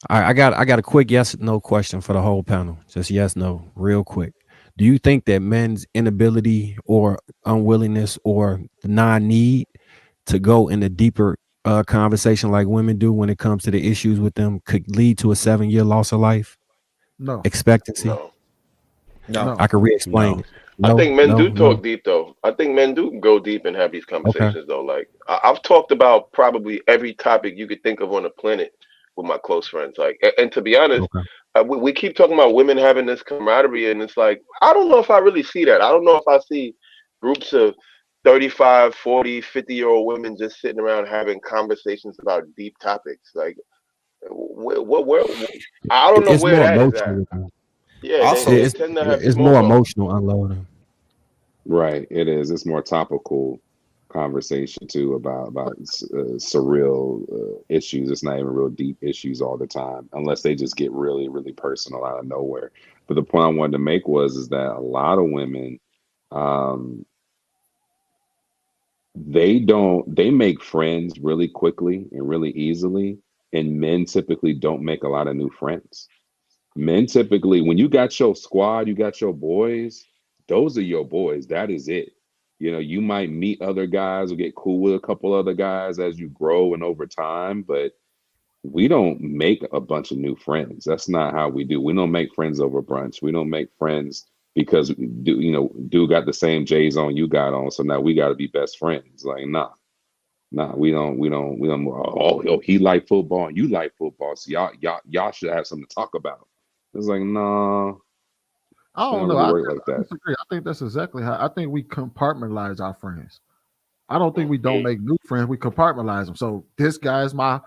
All right, I got a quick yes no question for the whole panel. Just yes no, real quick. Do you think that men's inability or unwillingness or non-need to go in a deeper conversation like women do when it comes to the issues with them could lead to a 7-year loss of life No, expectancy? No. No. I can re-explain No. it. I No, think men no, do no. talk deep though. I think men do go deep and have these Okay. conversations though. Like I've talked about probably every topic you could think of on the planet with my close friends. Like, and to be honest, Okay. we keep talking about women having this camaraderie, and it's like I don't know if I really see that. I don't know if I see groups of 35, 40, 50-year-old women just sitting around having conversations about deep topics. Like, where I don't know It's where more that is at. emotional with them. Yeah, Also, they It's tend to have it's small more talk. emotional unloading. Right, it is. It's more topical conversation too about surreal issues. It's not even real deep issues all the time, unless they just get really, really personal out of nowhere. But the point I wanted to make was is that a lot of women, um, they make friends really quickly and really easily, and men typically don't make a lot of new friends. Men typically, when you got your squad, you got your boys, those are your boys. That is it. You know, you might meet other guys or get cool with a couple other guys as you grow and over time, but we don't make a bunch of new friends. That's not how we do. We don't make friends over brunch. We don't make friends because dude got the same J's on you got on, so now we got to be best friends. Like, nah, we don't. Oh, he like football and you like football, so y'all should have something to talk about. It's like, nah, it I don't don't know. really I work like that. disagree. I think that's exactly how I think we compartmentalize our friends. I don't think we don't make new friends. We compartmentalize them. So this guy's my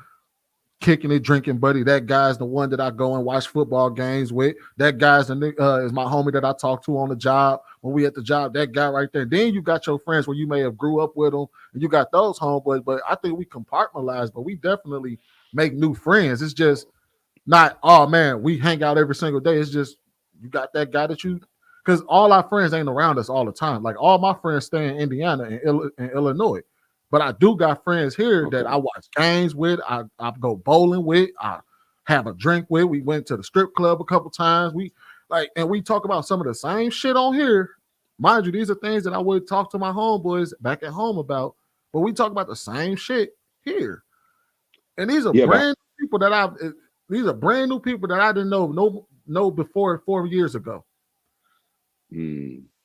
kicking it, drinking buddy. That guy's the one that I go and watch football games with. That guy's is my homie that I talk to on the job when we at the job. That guy right there. Then you got your friends where you may have grew up with them, and you got those homeboys. But I think we compartmentalize, but we definitely make new friends. It's just not, oh man, we hang out every single day. It's just you got that guy that you, because all our friends ain't around us all the time. Like all my friends stay in Indiana and Illinois. But I do got friends here that I watch games with. I go bowling with. I have a drink with. We went to the strip club a couple times. And we talk about some of the same shit on here. Mind you, these are things that I would talk to my homeboys back at home about. But we talk about the same shit here. And these are brand new people that I didn't know before 4 years ago.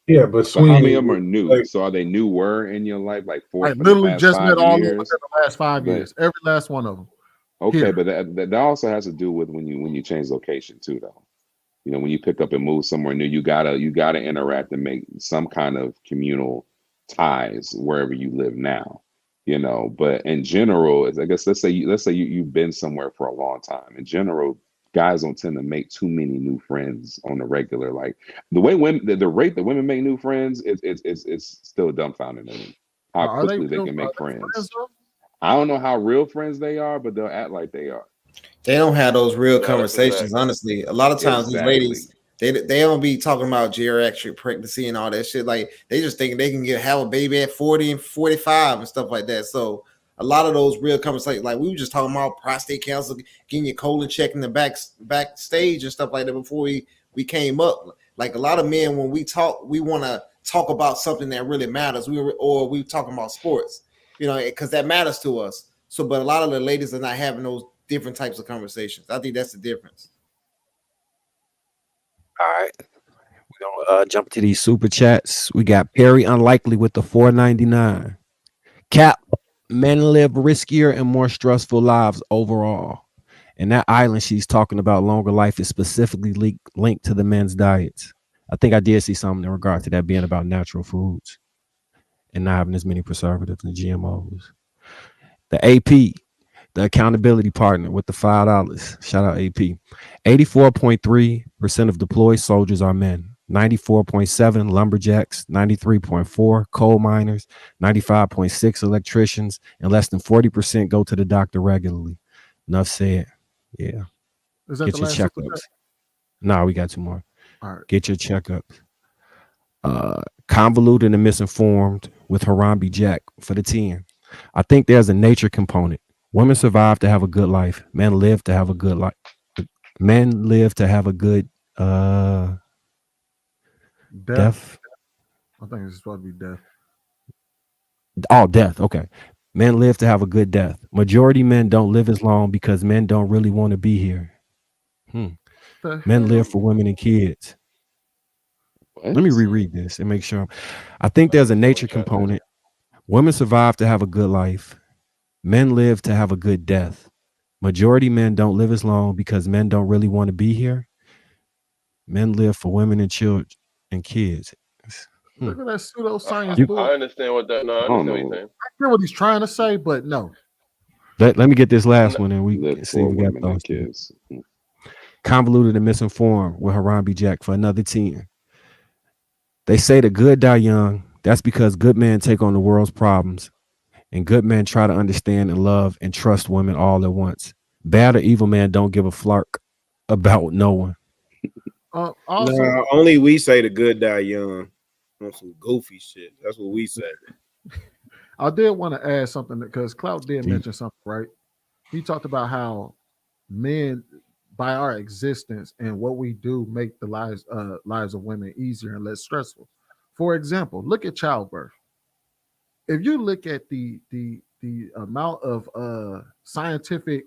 Yeah, but so how many of them are new? So are they newer in your life, like for the literally past just 5 met all of them years? in the last 5 years. Every last one of them. Okay, here. but that also has to do with when you change location too, though. You know, when you pick up and move somewhere new, you gotta interact and make some kind of communal ties wherever you live now. You know, but in general, I guess let's say you've been somewhere for a long time. In general, guys don't tend to make too many new friends on the regular. Like the way the rate that women make new friends, it's still dumbfounding to me how Are they quickly they real? can make Are they friends. friends though? I don't know how real friends they are, but they'll act like they are. They don't have those real No, that's a conversations, fact. honestly. A lot of times these Exactly. ladies, they don't be talking about geriatric pregnancy and all that shit. Like they just think they can have a baby at 40 and 45 and stuff like that. So a lot of those real conversations, like we were just talking about prostate cancer, getting your colon checked in the backstage and stuff like that before we came up. Like a lot of men, when we talk, we want to talk about something that really matters. We talking about sports, you know, because that matters to us. So, but a lot of the ladies are not having those different types of conversations. I think that's the difference. All right. We're gonna jump to these super chats. We got Perry Unlikely with the $4.99. Cap, men live riskier and more stressful lives overall. And that island she's talking about, longer life, is specifically linked to the men's diets. I think I did see something in regard to that being about natural foods and not having as many preservatives and GMOs. The AP, the accountability partner with the $5. Shout out AP. 84.3% of deployed soldiers are men. 94.7 lumberjacks, 93.4 coal miners, 95.6 electricians, and less than 40% go to the doctor regularly. Enough said. Yeah. Is that Get the your last super checkups. chat? No, we got 2 more. All right. Get your checkups. Convoluted and misinformed with Harambe Jack for the 10. I think there's a nature component. Women survive to have a good life. Men live to have a good life. Men live to have a good death. I think it's supposed to be death. Oh, death. Okay. Men live to have a good death. Majority men don't live as long because men don't really want to be here. Men live for women and kids. Let me reread this and make sure. I think there's a nature component. Women survive to have a good life. Men live to have a good death. Majority men don't live as long because men don't really want to be here. Men live for women and children and kids. Look at that pseudoscience. I understand what that. No, I understand what you're saying. I hear what he's trying to say, but no. Let me get this last one and we see if we got those kids. Convoluted and misinformed with Harambe Jack for another 10. They say the good die young. That's because good men take on the world's problems, and good men try to understand and love and trust women all at once. Bad or evil men don't give a flark about no one. Also, no, only we say the good die young. On some goofy shit. That's what we say. I did want to add something because Clout did mention something, right? He talked about how men, by our existence and what we do, make the lives of women easier and less stressful. For example, look at childbirth. If you look at the amount of scientific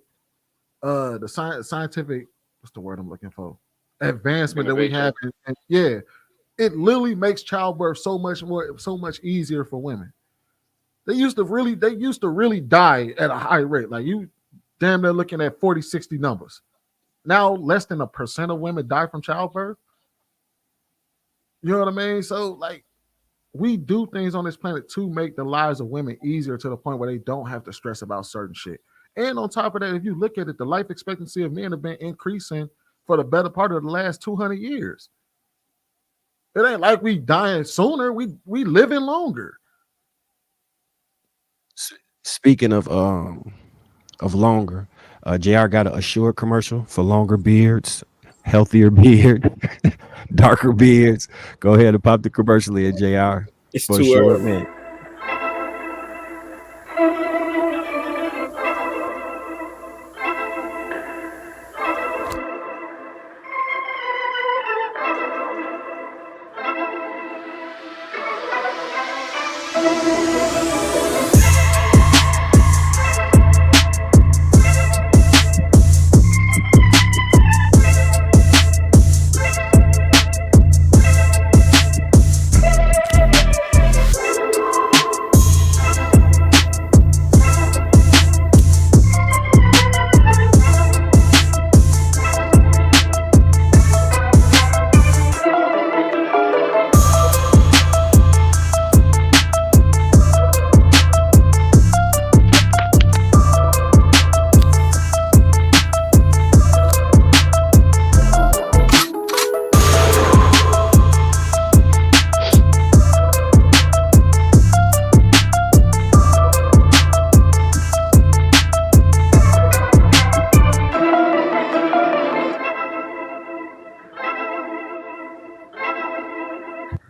scientific, what's the word I'm looking for? Advancement innovation that we have, and it literally makes childbirth so much easier for women. They used to really die at a high rate. Like you damn near looking at 40, 60 numbers. Now less than 1% of women die from childbirth. You know what I mean? So like we do things on this planet to make the lives of women easier to the point where they don't have to stress about certain shit. And on top of that, if you look at it, the life expectancy of men have been increasing for the better part of the last 200 years. It ain't like we dying sooner. We living longer. Speaking of longer, JR got a Assured commercial for longer beards, healthier beard, darker beards. Go ahead and pop the commercial in, JR. It's for too Assured early. Man.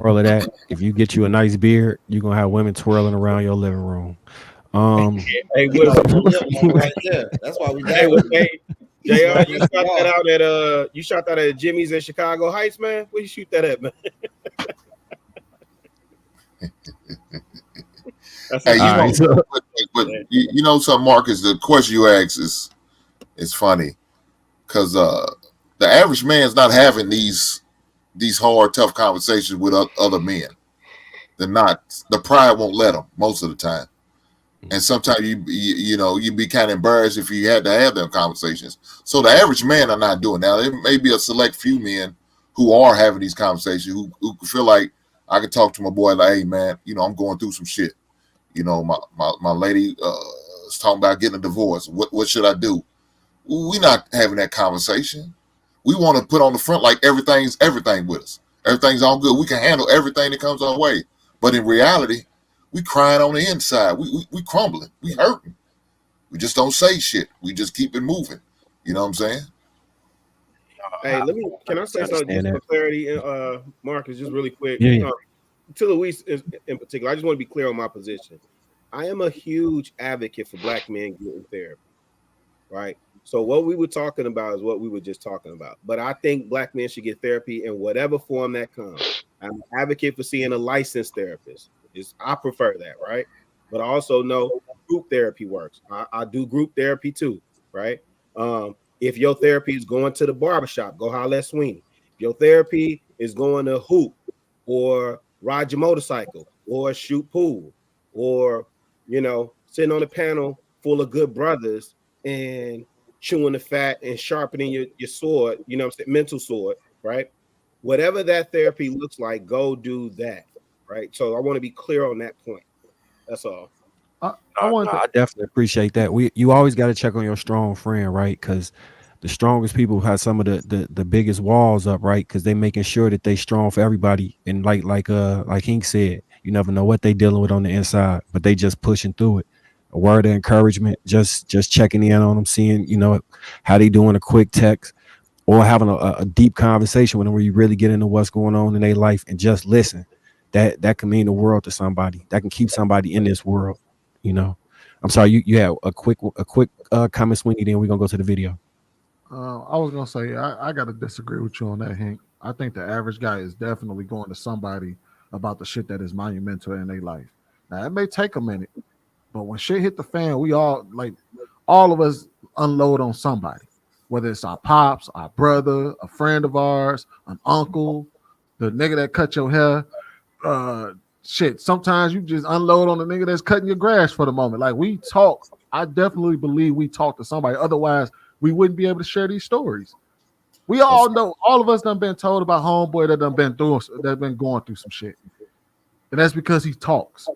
All of that. If you get you a nice beard, you're gonna have women twirling around your living room. Hey, Will, right there. That's why we got hey, JR, you shot that at Jimmy's in Chicago Heights, man. Where you shoot that at, man? Hey, you know something, Marcus? The question you asked is funny because the average man's not having these hard, tough conversations with other men. They're not. The pride won't let them most of the time, and sometimes you'd be kind of embarrassed if you had to have them conversations. So the average man are not doing that. There may be a select few men who are having these conversations who feel like I can talk to my boy like, hey man, I'm going through some shit. My lady is talking about getting a divorce. What should I do? We're not having that conversation. We want to put on the front like everything's everything with us. Everything's all good. We can handle everything that comes our way. But in reality, we crying on the inside. We crumbling. We hurting. We just don't say shit. We just keep it moving. You know what I'm saying? Hey, can I say something just for clarity, Marcus, just really quick? Yeah. To Luis in particular, I just want to be clear on my position. I am a huge advocate for black men getting therapy, right? So what we were talking about is what we were just talking about. But I think black men should get therapy in whatever form that comes. I'm an advocate for seeing a licensed therapist. I prefer that, right? But I also know group therapy works. I do group therapy too, right? If your therapy is going to the barbershop, go holler at Sweeney. If your therapy is going to hoop or ride your motorcycle or shoot pool or, sitting on a panel full of good brothers and chewing the fat and sharpening your sword, mental sword, right? Whatever that therapy looks like, go do that, right? So I want to be clear on that point. That's all. I definitely appreciate that. You always got to check on your strong friend, right? Because the strongest people have some of the biggest walls up, right? Because they making sure that they strong for everybody. And like Hink said, you never know what they dealing with on the inside, but they just pushing through it. A word of encouragement, just checking in on them, seeing how they doing, a quick text, or having a deep conversation with them where you really get into what's going on in their life and just listen. That can mean the world to somebody. That can keep somebody in this world. I'm sorry, you had a quick comment, Sweeney, then we're gonna go to the video. I was gonna say I gotta disagree with you on that, Hank. I think the average guy is definitely going to somebody about the shit that is monumental in their life. Now it may take a minute, but when shit hit the fan, we all of us unload on somebody, whether it's our pops, our brother, a friend of ours, an uncle, the nigga that cut your hair. Shit, sometimes you just unload on the nigga that's cutting your grass for the moment. Like, we talk. I definitely believe we talk to somebody. Otherwise, we wouldn't be able to share these stories. We all know, all of us done been told about homeboy that been going through some shit. And that's because he talks.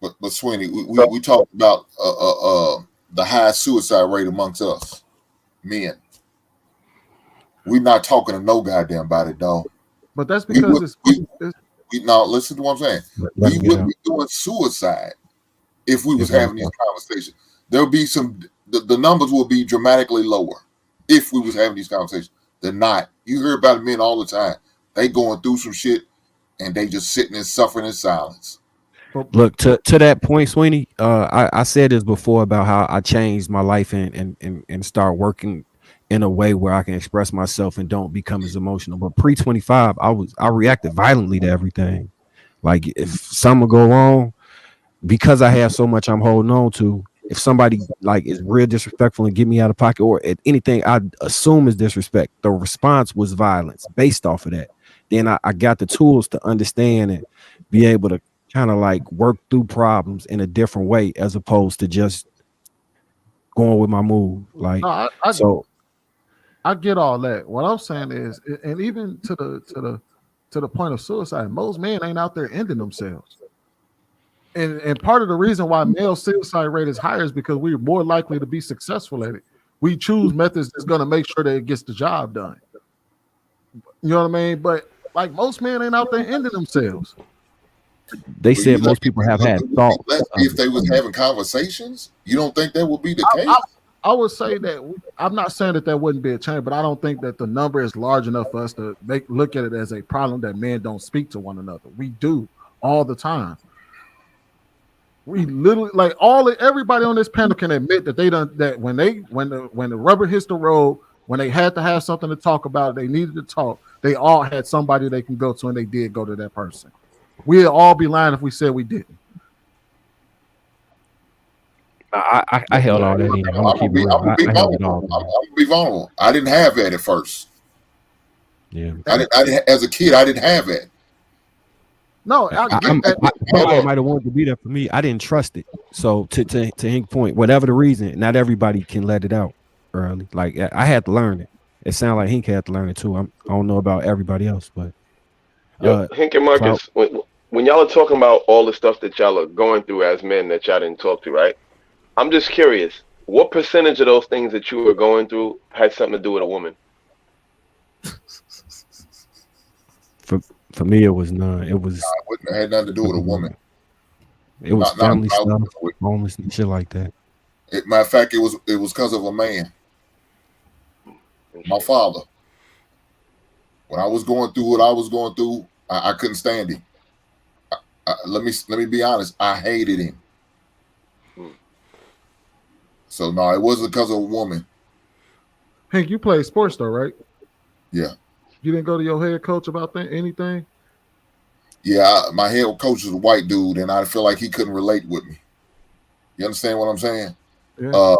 But Sweeney, we talked about the high suicide rate amongst us men. We're not talking to no goddamn body, dog. But that's because now listen to what I'm saying. We wouldn't be doing suicide if we was having these conversations. There'll be the numbers will be dramatically lower if we was having these conversations. They're not. You hear about men all the time. They going through some shit and they just sitting and suffering in silence. Look, to that point, Sweeney, I said this before about how I changed my life and start working in a way where I can express myself and don't become as emotional. But pre-25, I reacted violently to everything. Like, if something go wrong, because I have so much I'm holding on to, if somebody is real disrespectful and get me out of pocket or at anything I assume is disrespect, the response was violence based off of that. Then I got the tools to understand and be able to kind of work through problems in a different way as opposed to just going with my move. I get all that. What I'm saying is, and even to the point of suicide, most men ain't out there ending themselves. And part of the reason why male suicide rate is higher is because we're more likely to be successful at it. We choose methods that's going to make sure that it gets the job done. You know what I mean? But most men ain't out there ending themselves. They said most people have had thoughts. If they was having conversations, you don't think that would be the case? I would say that I'm not saying that wouldn't be a change, but I don't think that the number is large enough for us to look at it as a problem that men don't speak to one another. We do all the time. We literally everybody on this panel can admit that they done that when the rubber hits the road, when they had to have something to talk about, they needed to talk. They all had somebody they can go to, and they did go to that person. We'd all be lying if we said we didn't. I held all that in. I'm gonna be vulnerable. I didn't have that at first. Yeah, I didn't, as a kid, I didn't have that. No, I might have wanted to be there for me. I didn't trust it. So to Hink's point, whatever the reason, not everybody can let it out early. I had to learn it. It sounded like Hink had to learn it too. I don't know about everybody else, but Hink and Marcus, when y'all are talking about all the stuff that y'all are going through as men that y'all didn't talk to, right? I'm just curious, what percentage of those things that you were going through had something to do with a woman? For me, it was none. It had nothing to do with a woman. It was family stuff, homeless and shit like that. Matter of fact, it was because of a man. My father. When I was going through what I was going through, I couldn't stand him. Let me be honest. I hated him. So no, it wasn't because of a woman. Hank, you play sports though, right? Yeah. You didn't go to your head coach about anything? Yeah, my head coach is a white dude, and I feel like he couldn't relate with me. You understand what I'm saying? Yeah.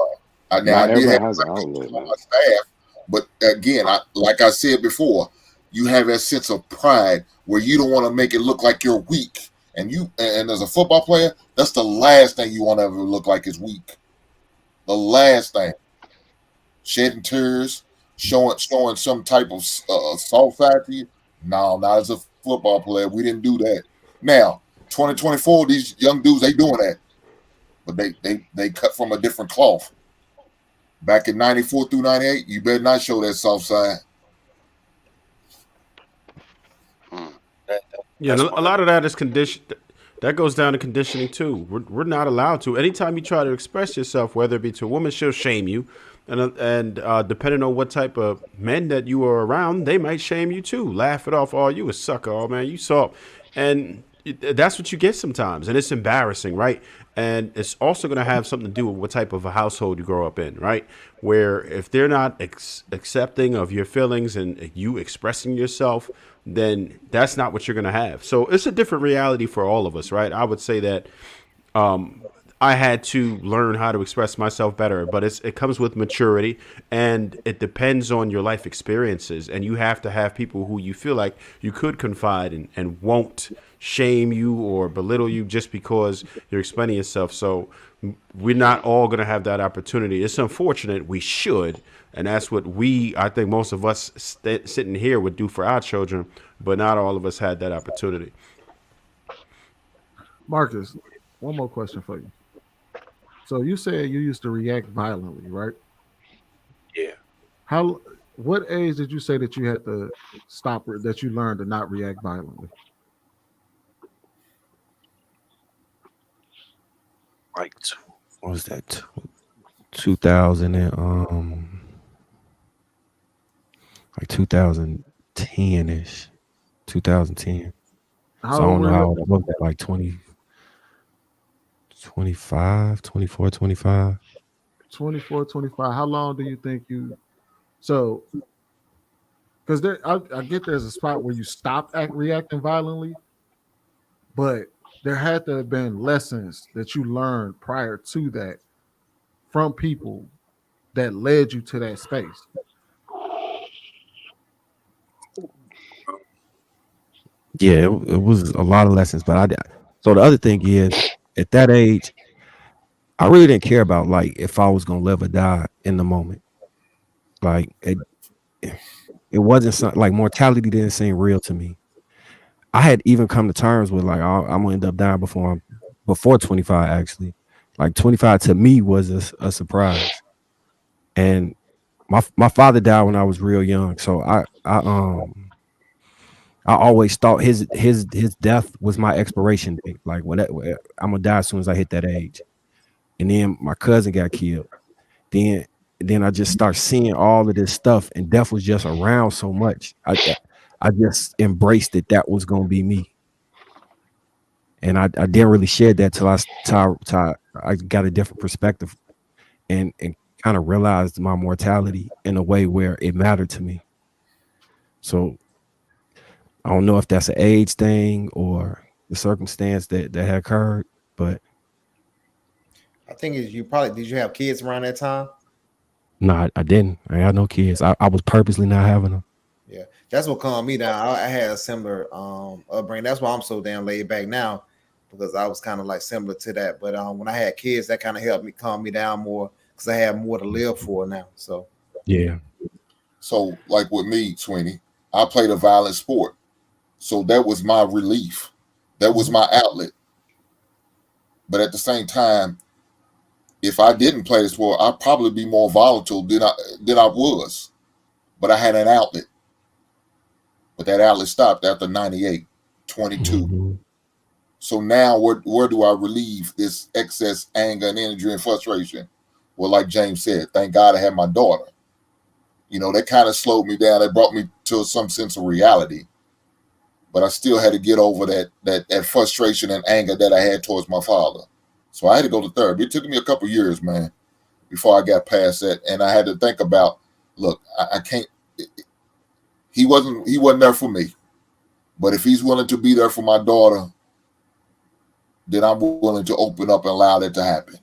I did have an outlet on my staff, but again, like I said before, you have that sense of pride where you don't want to make it look like you're weak. And as a football player, that's the last thing you want to ever look like is weak. The last thing. Shedding tears, showing some type of soft side to you. No, not as a football player. We didn't do that. Now, 2024, these young dudes, they doing that. But they cut from a different cloth. Back in 94 through 98, you better not show that soft side. Yeah, and a lot of that is conditioned. That goes down to conditioning too. We're not allowed to. Anytime you try to express yourself, whether it be to a woman, she'll shame you, and depending on what type of men that you are around, they might shame you too. Laugh it off. Oh, you a sucker. Oh man, you soft. And that's what you get sometimes, and it's embarrassing, right? And it's also going to have something to do with what type of a household you grow up in, right? Where if they're not accepting of your feelings and you expressing yourself, then that's not what you're going to have. So it's a different reality for all of us, right? I would say that I had to learn how to express myself better, but it comes with maturity, and it depends on your life experiences. And you have to have people who you feel like you could confide in and won't shame you or belittle you just because you're explaining yourself. So we're not all going to have that opportunity. It's unfortunate. We should. And that's what I think most of us sitting here would do for our children, but not all of us had that opportunity. Marcus, one more question for you. So you said you used to react violently, right? Yeah. What age did you say that you had to stop, that you learned to not react violently? Like, what was that? 2000 and like 2010-ish, 2010. So I don't know how old I was, like 20, 25, 24, 25. 24, 25. How long do you think so because I get there's a spot where you stop reacting violently, but there had to have been lessons that you learned prior to that from people that led you to that space. Yeah, it was a lot of lessons, but so the other thing is, at that age, I really didn't care about like if I was gonna live or die in the moment. Like it wasn't something like mortality didn't seem real to me. I had even come to terms with like I'm gonna end up dying before 25 actually. Like 25 to me was a surprise. And my father died when I was real young, so I always thought his death was my expiration date. Like I'm gonna die as soon as I hit that age. And then my cousin got killed. Then I just start seeing all of this stuff, and death was just around so much. I just embraced that was gonna be me. And I didn't really share that till I got a different perspective and kind of realized my mortality in a way where it mattered to me. So I don't know if that's an age thing or the circumstance that had occurred, but I think did you have kids around that time? No, I didn't. I had no kids. I was purposely not having them. Yeah, that's what calmed me down. I had a similar upbringing. That's why I'm so damn laid back now, because I was kind of like similar to that. But when I had kids, that kind of helped me calm me down more because I had more to live for now. So yeah. So like with me, Sweeney, I played a violent sport, so that was my relief. That was my outlet. But at the same time, if I didn't play the sport, I'd probably be more volatile than I was. But I had an outlet. But that outlet stopped after 98, 22. Mm-hmm. So now where do I relieve this excess anger and energy and frustration? Well, like James said, thank God I had my daughter. You know, that kind of slowed me down. That brought me to some sense of reality. But I still had to get over that frustration and anger that I had towards my father. So I had to go to therapy. It took me a couple years, man, before I got past that. And I had to think about look, I can't. He wasn't there for me, but if he's willing to be there for my daughter, then I'm willing to open up and allow that to happen.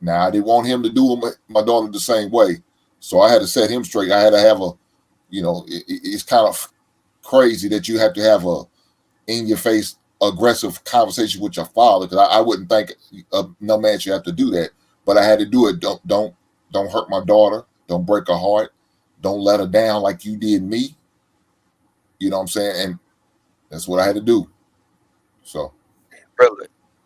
Now, I didn't want him to do my daughter the same way, so I had to set him straight. I had to have it's kind of crazy that you have to have a in-your-face aggressive conversation with your father, because I wouldn't think no man should have to do that, but I had to do it. Don't hurt my daughter. Don't break her heart. Don't let her down like you did me. You know what I'm saying? And that's what I had to do. So,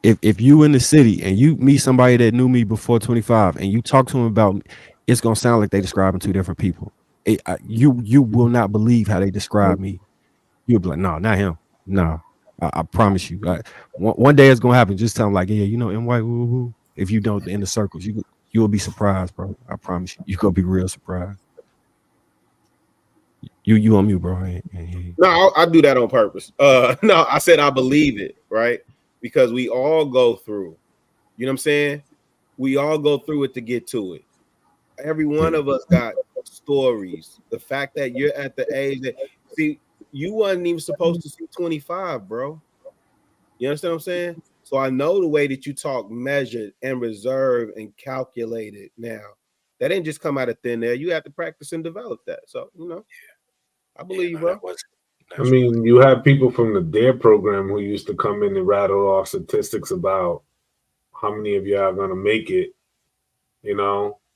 if you in the city and you meet somebody that knew me before 25 and you talk to them about me, it's gonna sound like they describing two different people. You will not believe how they describe me. You'll be like, no, not him. No, I promise you. One day it's gonna happen. Just tell them like, yeah, NY, woo, woo. If you don't in the circles, you will be surprised, bro. I promise you. You're gonna be real surprised. You on mute, bro. No, I do that on purpose. No, I said I believe it, right? Because we all go through, you know what I'm saying? We all go through it to get to it. Every one of us got stories. The fact that you're at the age that, see, you wasn't even supposed to see 25, bro. You understand what I'm saying? So I know the way that you talk measured and reserved and calculated now. That didn't just come out of thin air. You have to practice and develop that. So, I believe you, bro. I mean, you have people from the DARE program who used to come in and rattle off statistics about how many of you are going to make it,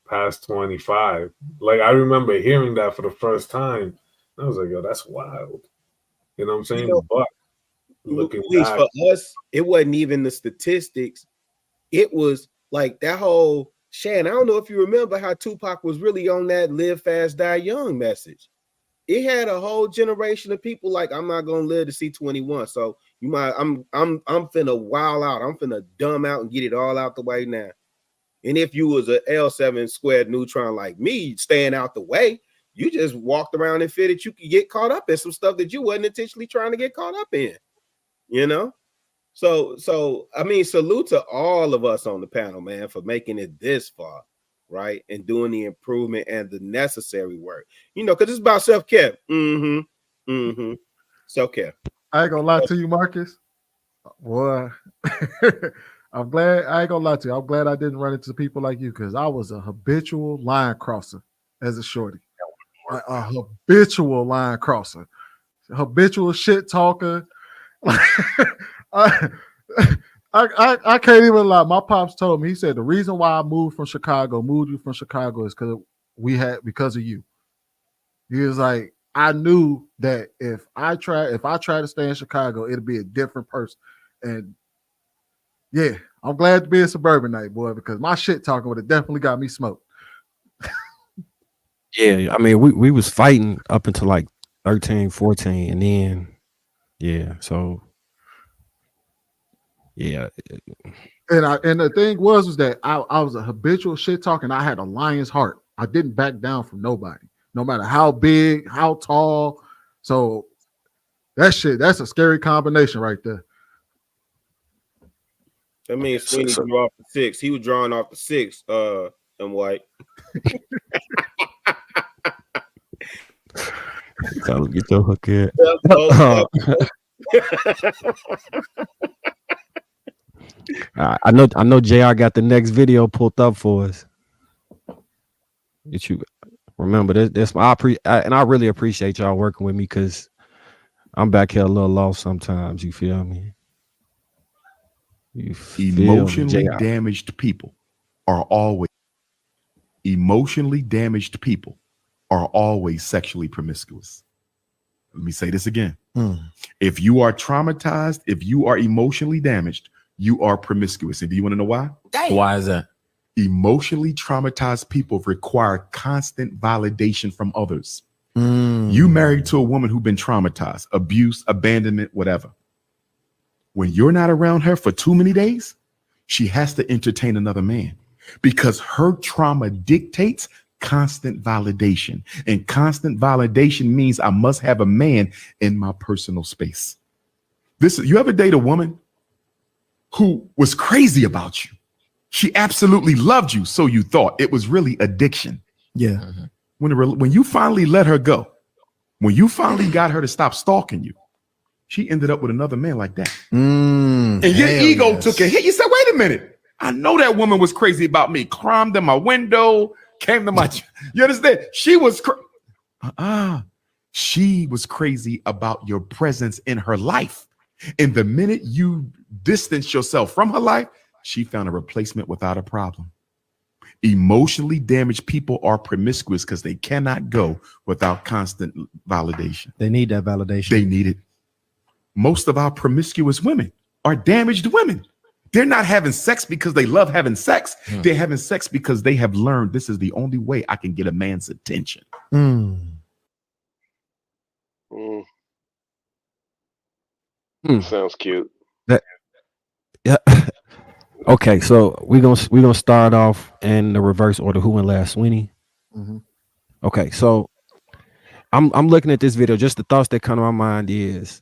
past 25. Like, I remember hearing that for the first time. I was like, yo, that's wild. You know what I'm saying? But looking back, for us, it wasn't even the statistics. It was like that whole Shan. I don't know if you remember how Tupac was really on that live fast, die young message. It had a whole generation of people like, I'm not gonna live to see 21. So I'm finna wild out. I'm finna dumb out and get it all out the way now. And if you was a L7 squared neutron like me, staying out the way, you just walked around and figured you could get caught up in some stuff that you wasn't intentionally trying to get caught up in. So I mean, salute to all of us on the panel, man, for making it this far, right? And doing the improvement and the necessary work, because it's about self-care. Self-care. I ain't gonna lie to you, Marcus. Boy, I'm glad. I ain't gonna lie to you. I'm glad I didn't run into people like you, because I was a habitual line crosser as a shorty. A habitual line crosser, habitual shit talker. I can't even lie. My pops told me, he said, the reason why I moved you from Chicago is because of you. He was like, I knew that if I try to stay in Chicago, it'll be a different person. And yeah, I'm glad to be a suburbanite, boy, because my shit talking would have definitely got me smoked. Yeah, I mean, we was fighting up until like 13, 14, and then so yeah. And the thing was that I was a habitual shit talking. I had a lion's heart. I didn't back down from nobody, no matter how big, how tall. So that's a scary combination right there. That means Sweeney drew off the 6. He was drawing off the 6, and white. Tell him, get your hook in. I know JR got the next video pulled up for us. Get you remember this. And I really appreciate y'all working with me, because I'm back here a little lost sometimes. You feel me? Emotionally damaged people are always sexually promiscuous. Let me say this again. If you are traumatized, if you are emotionally damaged, you are promiscuous. And do you want to know why? Why is that? Emotionally traumatized people require constant validation from others. You married to a woman who's been traumatized, abuse, abandonment, whatever. When you're not around her for too many days, she has to entertain another man, because her trauma dictates constant validation. And constant validation means I must have a man in my personal space. You ever date a woman who was crazy about you? She absolutely loved you, so you thought. It was really addiction. Yeah. When you finally let her go, when you finally got her to stop stalking you, she ended up with another man like that. And your ego took a hit. You said, wait a minute. I know that woman was crazy about me. Climbed in my window, came to my... You understand? She was... She was crazy about your presence in her life. And the minute you distance yourself from her life, she found a replacement without a problem. Emotionally damaged people are promiscuous because they cannot go without constant validation. They need that validation. They need it. Most of our promiscuous women are damaged women. They're not having sex because they love having sex. They're having sex because they have learned this is the only way I can get a man's attention. Sounds cute. Yeah. Okay, so we're gonna start off in the reverse order. Who went last, Sweeney? Okay, so I'm looking at this video. Just the thoughts that come to my mind is,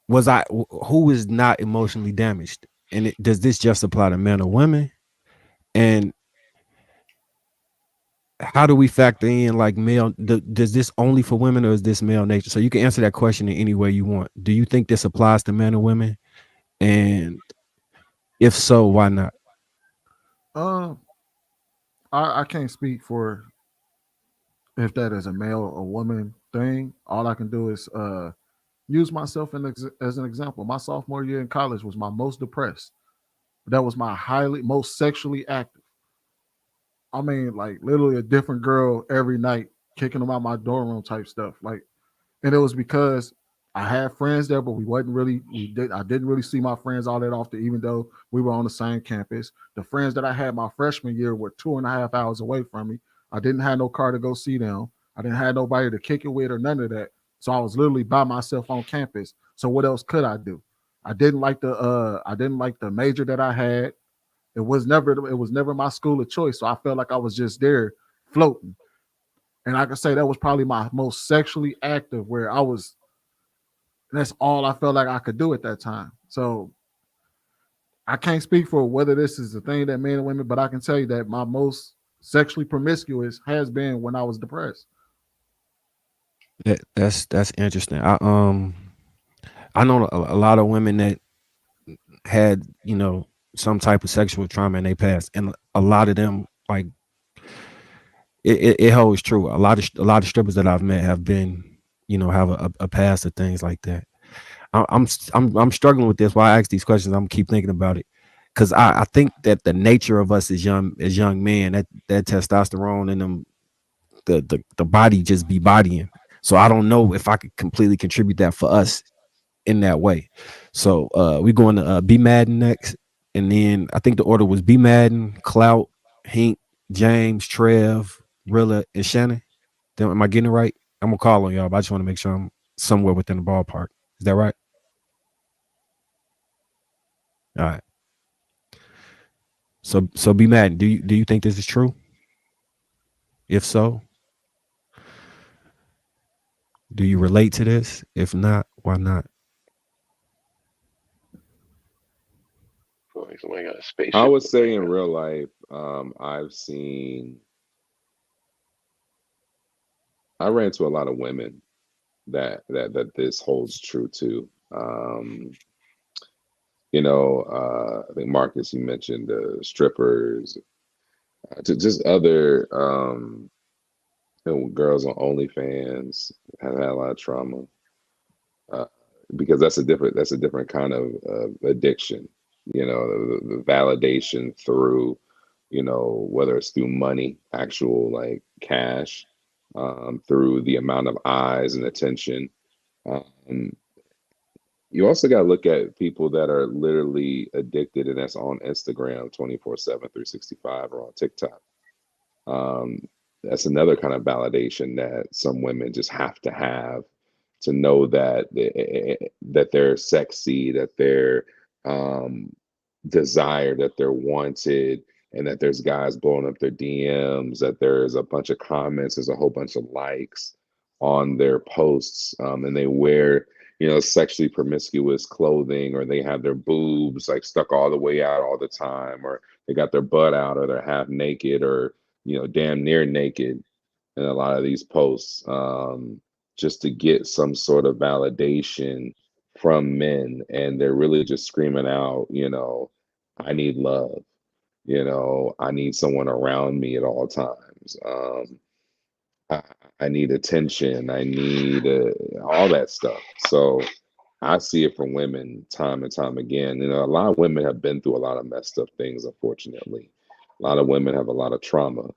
who is not emotionally damaged, and does this just apply to men or women? And how do we factor in like male? Does this only for women, or is this male nature? So you can answer that question in any way you want. Do you think this applies to men or women? And if so, why not? I can't speak for if that is a male or woman thing. All I can do is use myself as an example. My sophomore year in college was my most depressed. That was my most sexually active. I mean, like literally a different girl every night, kicking them out my dorm room type stuff. Like, and it was because I had friends there, but I didn't really see my friends all that often, even though we were on the same campus. The friends that I had my freshman year were 2.5 hours away from me. I didn't have no car to go see them. I didn't have nobody to kick it with or none of that. So I was literally by myself on campus. So what else could I do? I didn't like the major that I had. It was never my school of choice. So I felt like I was just there floating. And I could say that was probably my most sexually active, where that's all I felt like I could do at that time. So I can't speak for whether this is the thing that men and women, but I can tell you that my most sexually promiscuous has been when I was depressed. That's interesting. I know a lot of women that had, some type of sexual trauma in their past, and a lot of them, like, it holds true. A lot of strippers that I've met have been, have a past of things like that. I'm struggling with this. While I ask these questions, I'm keep thinking about it, because I think that the nature of us as young men, that testosterone in them, the body just be bodying. So I don't know if I could completely contribute that for us in that way. So we're going to B Madden next, and then I think the order was B Madden, Clout, Hink, James, Trev, Rilla, and Shannon. Then am I getting it right? I'm gonna call on y'all, but I just want to make sure I'm somewhere within the ballpark. Is that right? All right. So B Madden, do you think this is true? If so, do you relate to this? If not, why not? Somebody got a spaceship. I would say in real life, I ran into a lot of women that this holds true to. I think Marcus, you mentioned strippers, just other girls on OnlyFans have had a lot of trauma, because that's a different kind of addiction. The validation through, whether it's through money, actual like cash, through the amount of eyes and attention. You also got to look at people that are literally addicted, and that's on Instagram 24/7, 365, or on TikTok. That's another kind of validation that some women just have to know that they're sexy, that they're desired, that they're wanted, and that there's guys blowing up their DMs, that there's a bunch of comments, there's a whole bunch of likes on their posts, and they wear sexually promiscuous clothing, or they have their boobs like stuck all the way out all the time, or they got their butt out, or they're half naked, or damn near naked in a lot of these posts, just to get some sort of validation from men. And they're really just screaming out, I need love, I need someone around me at all times. I need attention. I need all that stuff. So I see it from women time and time again. A lot of women have been through a lot of messed up things, unfortunately. A lot of women have a lot of trauma.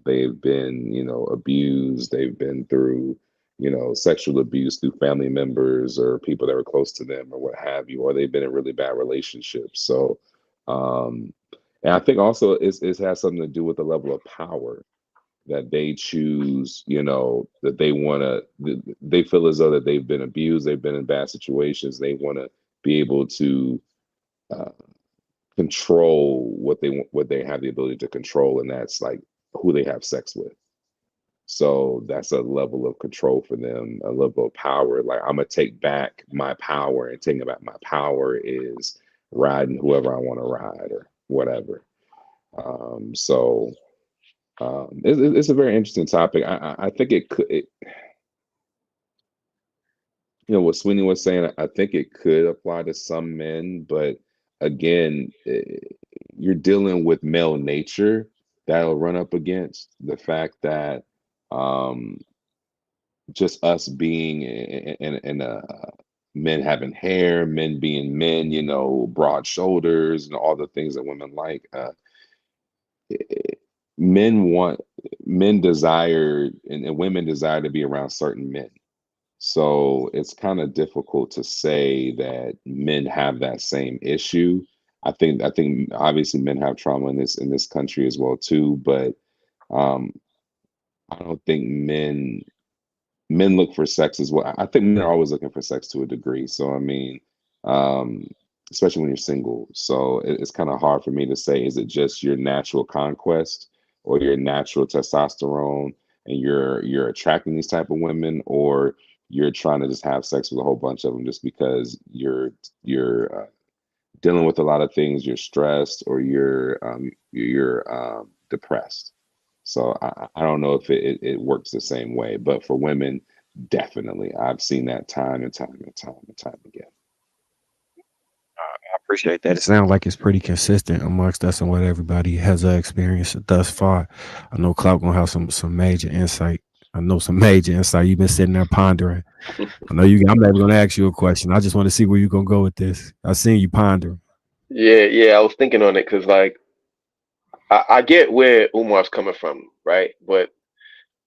They've been, abused. They've been through, sexual abuse through family members or people that were close to them or what have you, or they've been in really bad relationships. So, and I think also it has something to do with the level of power that they choose, that they want to, they feel as though that they've been abused, they've been in bad situations. They want to be able to control what they have the ability to control, and that's like who they have sex with. So that's a level of control for them, a level of power. Like, I'm gonna take back my power, and taking back my power is riding whoever I want to ride or whatever. It's a very interesting topic. I think it could, what Sweeney was saying, I think it could apply to some men, but again, you're dealing with male nature that'll run up against the fact that just us being in men having hair, men being men, broad shoulders, and all the things that women like. Men desire and women desire to be around certain men. So it's kind of difficult to say that men have that same issue. I think obviously men have trauma in this country as well too, but I don't think men look for sex as well. I think men are always looking for sex to a degree. So I mean, especially when you're single. So it's kind of hard for me to say, is it just your natural conquest or your natural testosterone and you're attracting these type of women, or you're trying to just have sex with a whole bunch of them just because you're dealing with a lot of things, you're stressed, or you're depressed. So I don't know if it works the same way, but for women, definitely, I've seen that time and time and time and time again. I appreciate that. It sounds like it's pretty consistent amongst us and what everybody has experienced thus far. I know Cloud gonna have some major insight. I know some major insight. You've been sitting there pondering. I know you. I'm never gonna ask you a question. I just want to see where you're gonna go with this. I seen you pondering. Yeah, I was thinking on it because, like, I get where Umar's coming from, right? But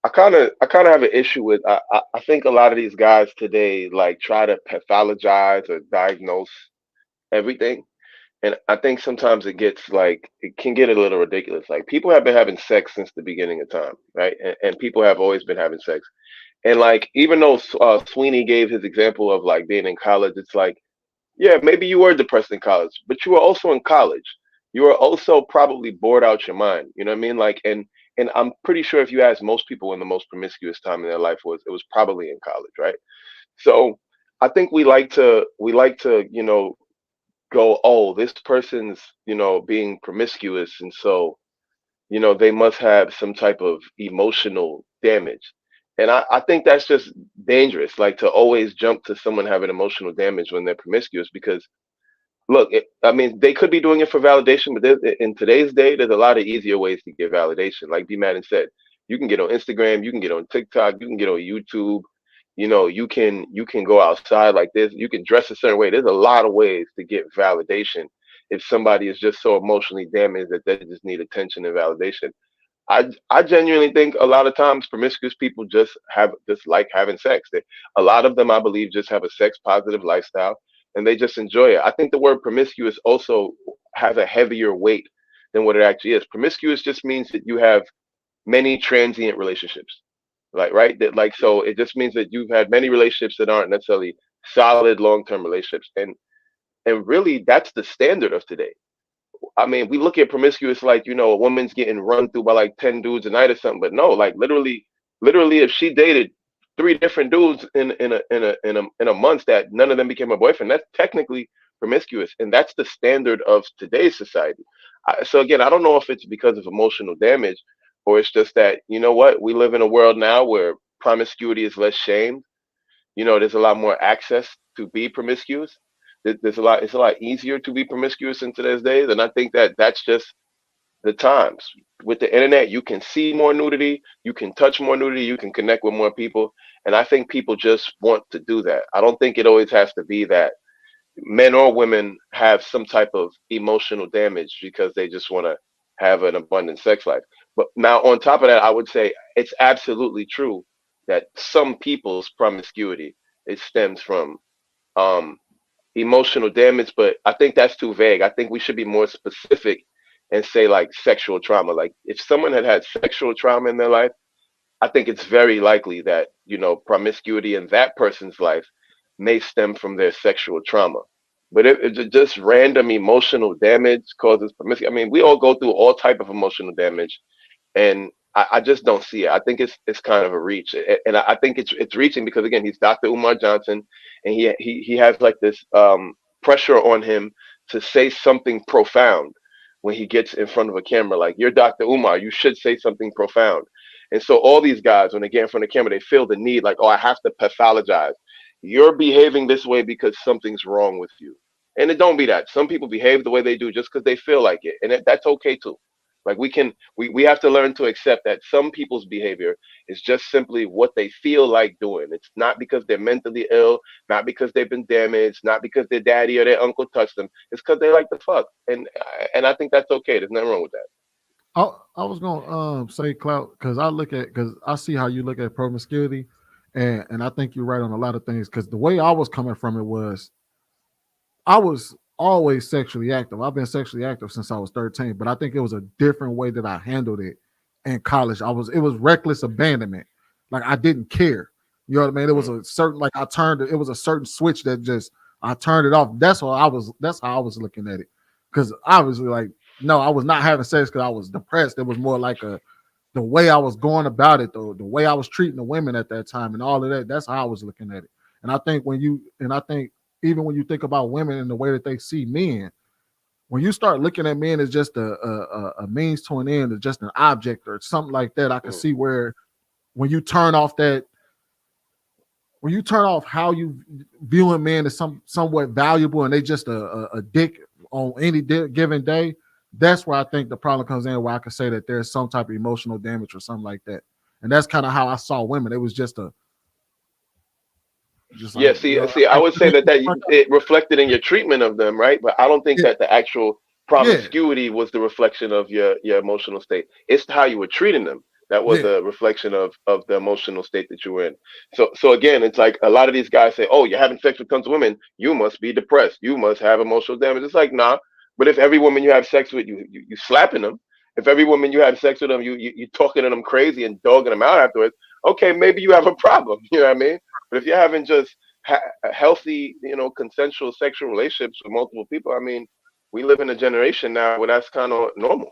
I kind of have an issue with. I think a lot of these guys today like try to pathologize or diagnose everything, and I think sometimes it can get a little ridiculous. Like, people have been having sex since the beginning of time, right? And people have always been having sex. And like, even though Sweeney gave his example of like being in college, it's like, yeah, maybe you were depressed in college, but you were also in college. You were also probably bored out your mind. You know what I mean? Like, and I'm pretty sure if you ask most people when the most promiscuous time in their life was, it was probably in college, right? So I think we like to go, oh, this person's being promiscuous, and so they must have some type of emotional damage. And I think that's just dangerous, like to always jump to someone having emotional damage when they're promiscuous, because look, I mean, they could be doing it for validation, but in today's day, there's a lot of easier ways to get validation. Like B Madden said, you can get on Instagram, you can get on TikTok, you can get on YouTube. You can go outside like this. You can dress a certain way. There's a lot of ways to get validation if somebody is just so emotionally damaged that they just need attention and validation. I genuinely think a lot of times promiscuous people just like having sex. A lot of them, I believe, just have a sex positive lifestyle and they just enjoy it. I think the word promiscuous also has a heavier weight than what it actually is. Promiscuous just means that you have many transient relationships, like, right? That, like, so it just means that you've had many relationships that aren't necessarily solid long-term relationships, and really that's the standard of today. I mean, we look at promiscuous like, a woman's getting run through by like 10 dudes a night or something, but no, like literally, if she dated 3 different dudes in a month that none of them became her boyfriend, that's technically promiscuous, and that's the standard of today's society. So again, I don't know if it's because of emotional damage, or it's just that, you know what, we live in a world now where promiscuity is less shamed. There's a lot more access to be promiscuous. There's a lot. It's a lot easier to be promiscuous in today's days, and I think that that's just the times. With the internet, you can see more nudity, you can touch more nudity, you can connect with more people, and I think people just want to do that. I don't think it always has to be that men or women have some type of emotional damage because they just want to have an abundant sex life. But now, on top of that, I would say it's absolutely true that some people's promiscuity, it stems from um, emotional damage, but I think that's too vague. I think we should be more specific and say like sexual trauma. Like if someone had sexual trauma in their life, I think it's very likely that, promiscuity in that person's life may stem from their sexual trauma. But if it just random emotional damage causes promiscuity, I mean, we all go through all type of emotional damage, and I just don't see it. I think it's kind of a reach, and I think it's reaching because again, he's Dr. Umar Johnson, and he has like this pressure on him to say something profound when he gets in front of a camera. Like, you're Dr. Umar, you should say something profound. And so all these guys, when they get in front of the camera, they feel the need, like, oh, I have to pathologize. You're behaving this way because something's wrong with you. And it don't be that. Some people behave the way they do just because they feel like it, and that's okay too. Like we have to learn to accept that some people's behavior is just simply what they feel like doing. It's not because they're mentally ill, not because they've been damaged, not because their daddy or their uncle touched them. It's because they like to fuck, and I think that's okay. There's nothing wrong with that. I was gonna say clout because I see how you look at promiscuity, and I think you're right on a lot of things. Because the way I was coming from it was, I was always sexually active. I've been sexually active since I was 13, but I think it was a different way that I handled it in college. It was reckless abandonment. Like, I didn't care. You know what I mean? It was a certain, like, it was a certain switch that just, I turned it off. That's how I was looking at it. Because obviously, like, no, I was not having sex because I was depressed. It was more like the way I was going about it, though, the way I was treating the women at that time and all of that. That's how I was looking at it. And I think even when you think about women and the way that they see men, when you start looking at men as just a means to an end, or just an object or something like that, I can see where when you turn off how you viewing men as somewhat valuable and they just a dick on any given day, that's where I think the problem comes in, where I can say that there's some type of emotional damage or something like that. And that's kind of how I saw women. It was just I would say that it reflected in your treatment of them, right? But I don't think that the actual promiscuity was the reflection of your emotional state. It's how you were treating them that was a reflection of the emotional state that you were in. So again, it's like a lot of these guys say, "Oh, you're having sex with tons of women, you must be depressed. You must have emotional damage." It's like, nah. But if every woman you have sex with, you slapping them. If every woman you have sex with them, you talking to them crazy and dogging them out afterwards. Okay, maybe you have a problem. You know what I mean? But if you're having just healthy, consensual sexual relationships with multiple people, I mean, we live in a generation now where that's kind of normal.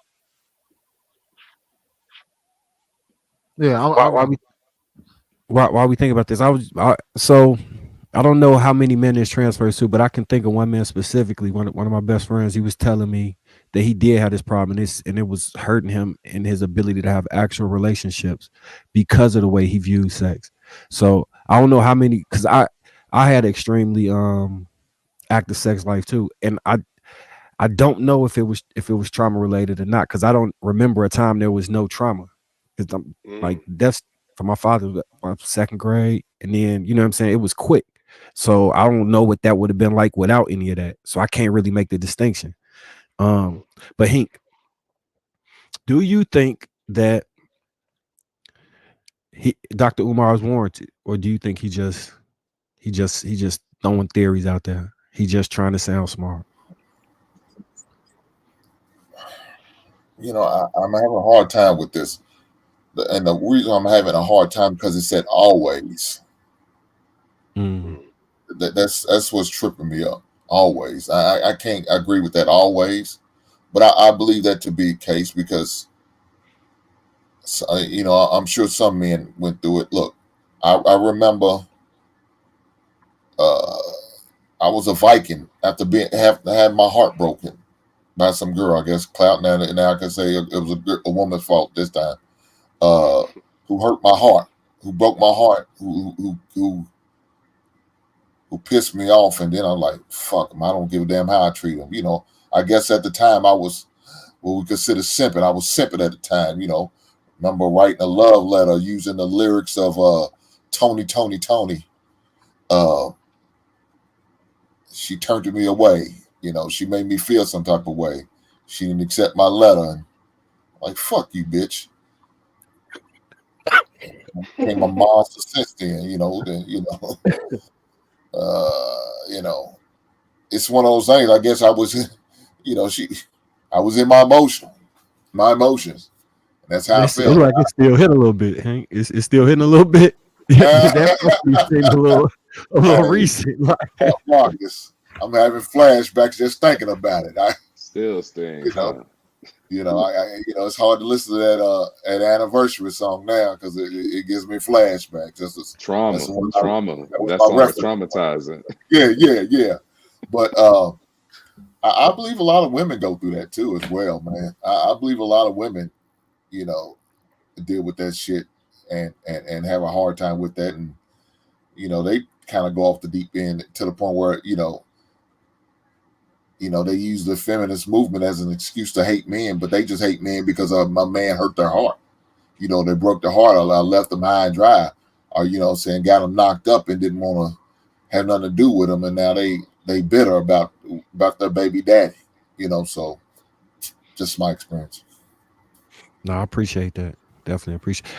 Yeah. Why we think about this? So I don't know how many men this transfers to, but I can think of one man specifically. One of my best friends, he was telling me that he did have this problem, and it was hurting him in his ability to have actual relationships because of the way he viewed sex. So I don't know how many, because I had extremely active sex life too, and I don't know if it was trauma related or not, because I don't remember a time there was no trauma. Because I'm like, that's for my father, my second grade, and then you know what I'm saying, it was quick. So I don't know what that would have been like without any of that. So I can't really make the distinction. But Hink, do you think that Dr. Umar is warranted, or do you think he just throwing theories out there? He just trying to sound smart. I'm having a hard time with this, and the reason I'm having a hard time because it said always. That's what's tripping me up. Always, I can't agree with that always, but I believe that to be the case because I'm sure some men went through it. Look, I remember I was a Viking after had my heart broken by some girl. I guess clout now I can say it was a woman's fault this time. Who hurt my heart, who broke my heart, who pissed me off, and then I'm like, fuck him. I don't give a damn how I treat him. You know, I guess at the time I was what we consider simping. I was simping at the time. You know, remember writing a love letter using the lyrics of Tony. She turned me away. You know, she made me feel some type of way. She didn't accept my letter. And like, fuck you, bitch. Became a monster since then, you know. You know, it's one of those things. I guess I was, you know, I was in my emotions. That's how I feel. It's like it's still hitting a little bit, Hank. It's still hitting a little bit. That must be a little recent. Like. Marcus, I'm having flashbacks just thinking about it. I still staying. You know, it's hard to listen to that anniversary song now because it gives me flashbacks. That's trauma. That's traumatizing. Yeah. But I believe a lot of women go through that too as well, man. I believe a lot of women, you know, deal with that shit and have a hard time with that, and you know, they kind of go off the deep end to the point where you know, they use the feminist movement as an excuse to hate men, but they just hate men because my man hurt their heart. You know, they broke their heart. I left them high and dry, or got them knocked up and didn't want to have nothing to do with them, and now they bitter about their baby daddy. You know, so just my experience. No, I appreciate that. Definitely appreciate.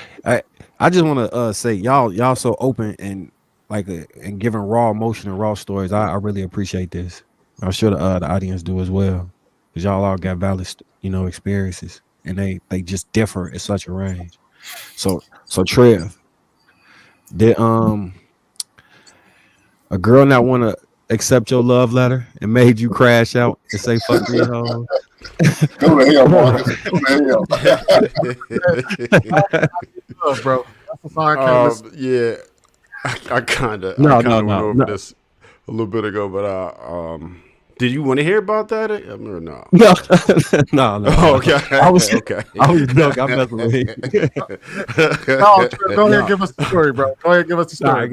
I just want to say y'all so open and and giving raw emotion and raw stories. I really appreciate this. I'm sure the audience do as well, because y'all all got valid experiences, and they just differ at such a range. So Trev, did a girl not want to accept your love letter and made you crash out and say fuck me, hoes? Go to hell, Marcus. Go to hell. Bro. That's a song yeah. I kind of went over this a little bit ago, but did you want to hear about that or no? No. Oh, okay. I was joking. I'm messing with you. No, go ahead and give us the story, bro. Go ahead and give us the story. I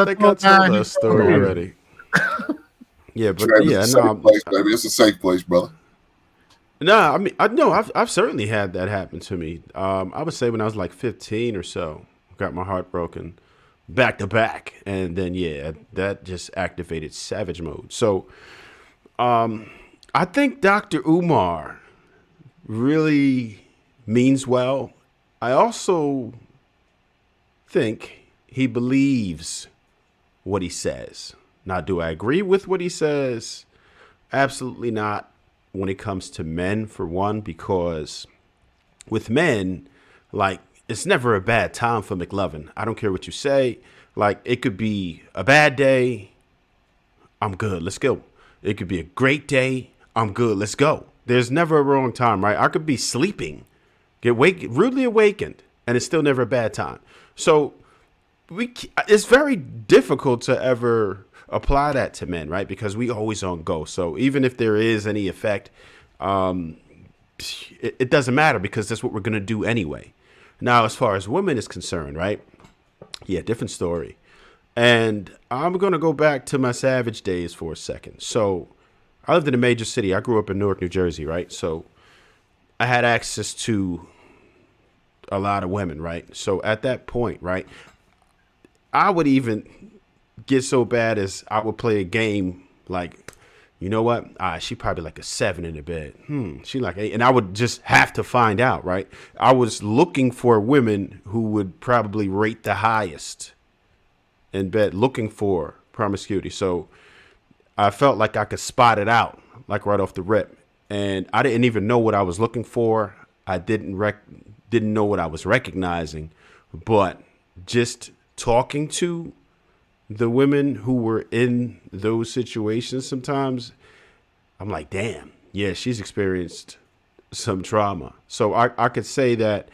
think I told that story already. Yeah, but it's a safe place, baby. It's a safe place, brother. No, I mean, I've certainly had that happen to me. I would say when I was like 15 or so, got my heart broken back to back, and then that just activated savage mode. So, I think Dr. Umar really means well. I also think he believes what he says. Now, do I agree with what he says? Absolutely not. When it comes to men, for one, because with men, like, it's never a bad time for McLovin. I don't care what you say. Like, it could be a bad day. I'm good. Let's go. It could be a great day. I'm good. Let's go. There's never a wrong time, right? I could be sleeping, rudely awakened, and it's still never a bad time. So it's very difficult to ever apply that to men, right? Because we always on go. So even if there is any effect, it doesn't matter, because that's what we're going to do anyway. Now, as far as women is concerned, right? Yeah, different story. And I'm going to go back to my savage days for a second. So I lived in a major city. I grew up in Newark, New Jersey, right? So I had access to a lot of women, right? So at that point, right, I would even get so bad as I would play a game like, you know what? She probably like a 7 in the bed. She like 8. And I would just have to find out, right? I was looking for women who would probably rate the highest in bed, looking for promiscuity. So I felt like I could spot it out, like right off the rip. And I didn't even know what I was looking for. I didn't know what I was recognizing. But just talking to the women who were in those situations, sometimes I'm like, damn, yeah, she's experienced some trauma. So I could say that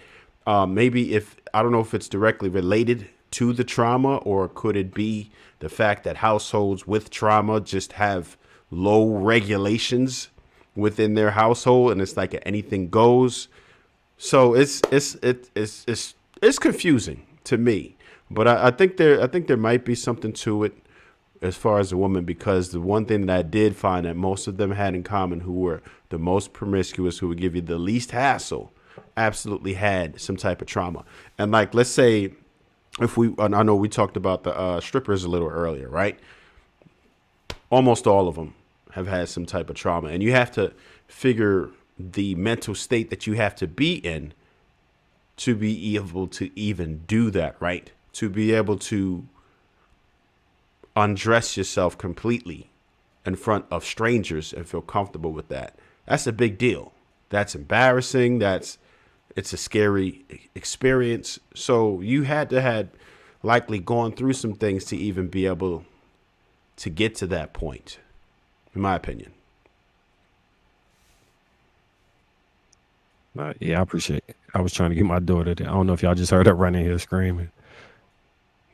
maybe I don't know if it's directly related to the trauma, or could it be the fact that households with trauma just have low regulations within their household, and it's like anything goes? So it's confusing to me, but I think there might be something to it as far as a woman, because the one thing that I did find that most of them had in common, who were the most promiscuous, who would give you the least hassle, absolutely had some type of trauma. And like, let's say I know we talked about the strippers a little earlier, right? Almost all of them have had some type of trauma, and you have to figure the mental state that you have to be in to be able to even do that, right? To be able to undress yourself completely in front of strangers and feel comfortable with that. That's a big deal. That's embarrassing. It's a scary experience. So you had to have likely gone through some things to even be able to get to that point, in my opinion. Yeah, I appreciate it. I was trying to get my daughter there. I don't know if y'all just heard her running here screaming.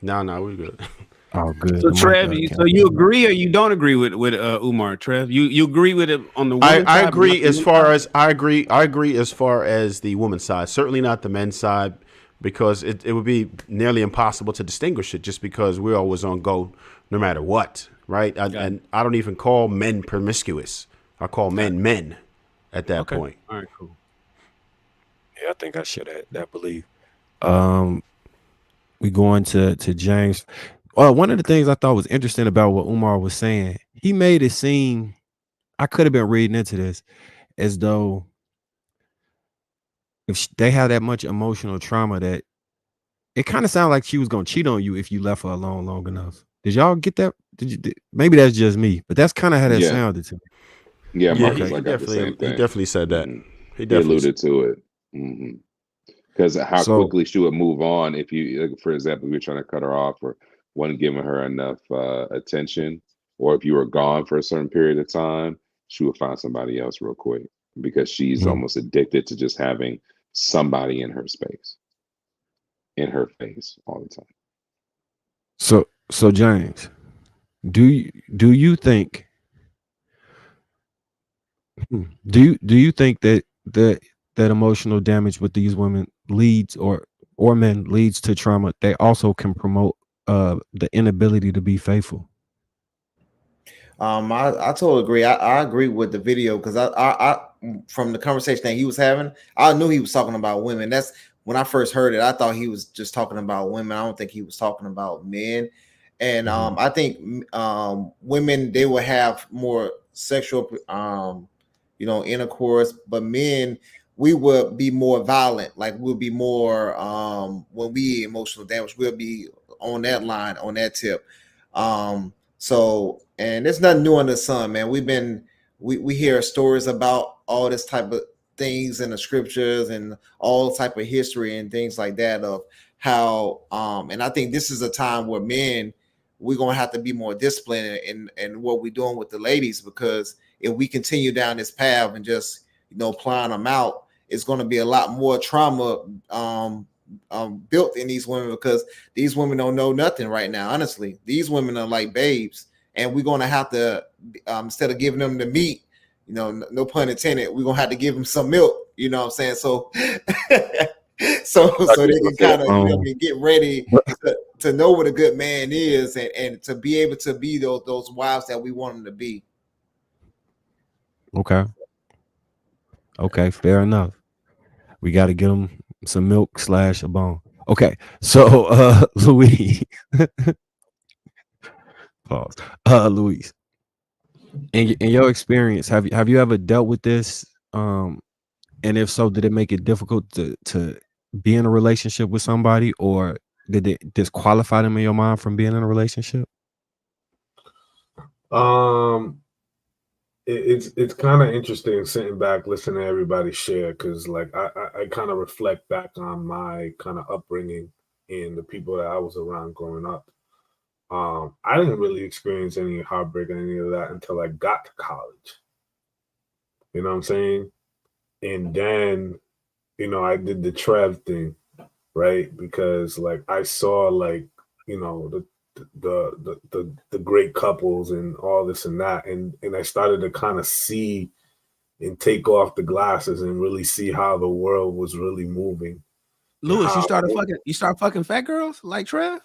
No, we're good. Oh, good. So Trev, so you agree or you don't agree with Umar? Trev, you agree with it on the woman's I side? agree as far as I agree as far as the woman's side. Certainly not the men's side, because it would be nearly impossible to distinguish it, just because we're always on go no matter what, right? And I don't even call men promiscuous. I call men at that point. All right, cool. Yeah, I think I should have that belief. We going to James. One of the things I thought was interesting about what Umar was saying, he made it seem, I could have been reading into this as though if they have that much emotional trauma, that it kind of sounded like she was going to cheat on you if you left her alone long enough. Did y'all get that? Maybe that's just me, but that's kind of how that sounded to me. Yeah, Marcus, he I got the same thing. He definitely said that. He alluded to it. Because how quickly she would move on if you, like, for example, you were trying to cut her off or wasn't giving her enough attention, or if you were gone for a certain period of time, she would find somebody else real quick, because she's almost addicted to just having somebody in her space, in her face all the time. So James, do you think that emotional damage with these women leads or men leads to trauma? They also can promote the inability to be faithful. I totally agree. I agree with the video, because I from the conversation that he was having, I knew he was talking about women. That's when I first heard it. I thought he was just talking about women. I don't think he was talking about men. And I think women, they will have more sexual intercourse, but men, we will be more violent. Like, we'll be more when we emotional damage, we'll be on that line, on that tip. So, and there's nothing new under the sun, man. We hear stories about all this type of things in the scriptures and all type of history and things like that, of how and I think this is a time where men, we're gonna have to be more disciplined in what we're doing with the ladies, because if we continue down this path and just plowing them out, it's going to be a lot more trauma built in these women, because these women don't know nothing right now. Honestly, these women are like babes, and we're going to have to, instead of giving them the meat, no pun intended, we're going to have to give them some milk. You know what I'm saying? So so they can kind of get ready to know what a good man is, and to be able to be those wives that we want them to be. Okay, fair enough. We got to get them some milk / a bone. Okay, so Louise, pause. Louise, in your experience, have you ever dealt with this? And if so, did it make it difficult to be in a relationship with somebody, or did it disqualify them in your mind from being in a relationship? It's kind of interesting sitting back, listening to everybody share, because like I kind of reflect back on my kind of upbringing and the people that I was around growing up. I didn't really experience any heartbreak or any of that until I got to college. You know what I'm saying? And then, I did the Trev thing, right? Because like I saw like, you know, the great couples and all this and that, and I started to kind of see and take off the glasses and really see how the world was really moving. Lewis, you start fucking fat girls like Trev?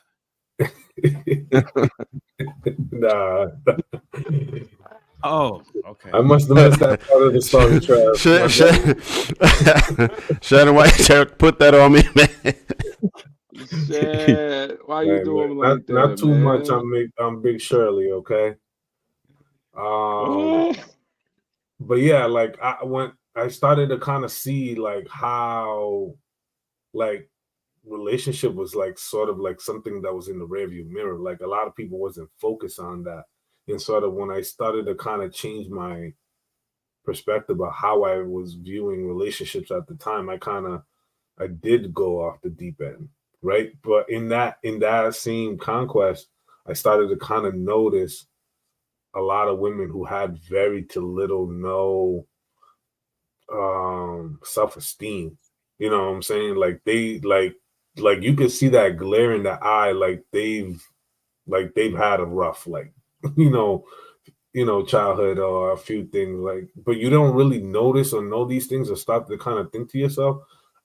Nah. Oh, okay. I must have missed that part of the story, Trev. Shannon, why you put that on me, man? Shit, why you doing like that? Not too man? much. I'm Big Shirley, okay. But yeah, like I started to kind of see like how like relationship was like sort of like something that was in the rearview mirror. Like a lot of people wasn't focused on that. And sort of when I started to kind of change my perspective of how I was viewing relationships at the time, I did go off the deep end, right? But in that same conquest, I started to kind of notice a lot of women who had very to little no self-esteem. You know what I'm saying? Like they like you could see that glare in the eye, like they've had a rough, like you know, childhood or a few things, like, but you don't really notice or know these things or stop to kind of think to yourself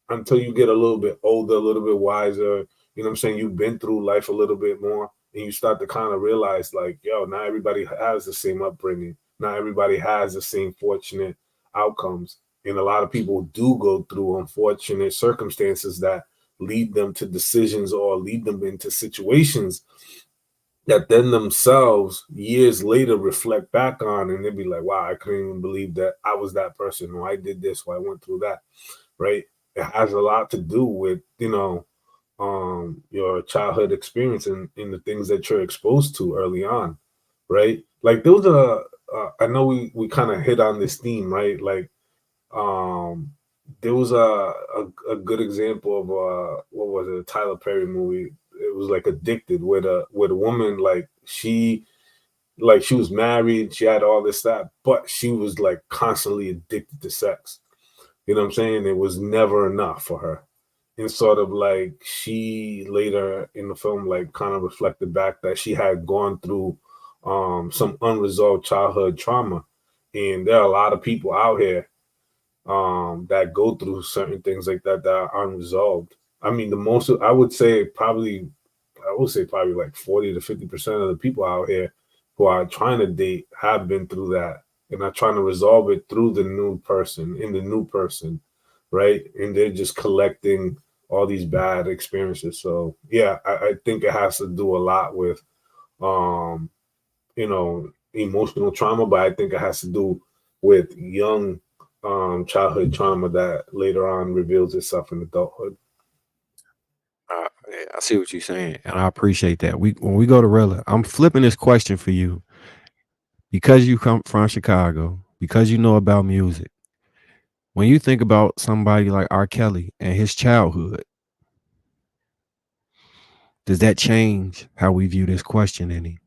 until you get a little bit older, a little bit wiser. You know what I'm saying? You've been through life a little bit more, and you start to kind of realize, like, yo, not everybody has the same upbringing. Not everybody has the same fortunate outcomes. And a lot of people do go through unfortunate circumstances that lead them to decisions or lead them into situations that then themselves years later reflect back on, and they'd be like, wow, I couldn't even believe that I was that person, or I did this, or I went through that, right? It has a lot to do with, you know, your childhood experience and the things that you're exposed to early on, right? Like those are, I know we kind of hit on this theme, right? Like, there was a good example of what was it, a Tyler Perry movie. It was like Addicted, where the woman, like she was married, she had all this stuff, but she was like constantly addicted to sex. You know what I'm saying? It was never enough for her. And sort of like she later in the film like kind of reflected back that she had gone through some unresolved childhood trauma. And there are a lot of people out here that go through certain things like that are unresolved. I mean, I would say probably like 40 to 50% of the people out here who are trying to date have been through that and are trying to resolve it through the new person, right? And they're just collecting all these bad experiences. So yeah, I think it has to do a lot with you know, emotional trauma, but I think it has to do with young childhood trauma that later on reveals itself in adulthood. Yeah, I see what you're saying, and I appreciate that. When we go to Rilla, I'm flipping this question for you because you come from Chicago, because you know about music. When you think about somebody like R. Kelly and his childhood, does that change how we view this question any?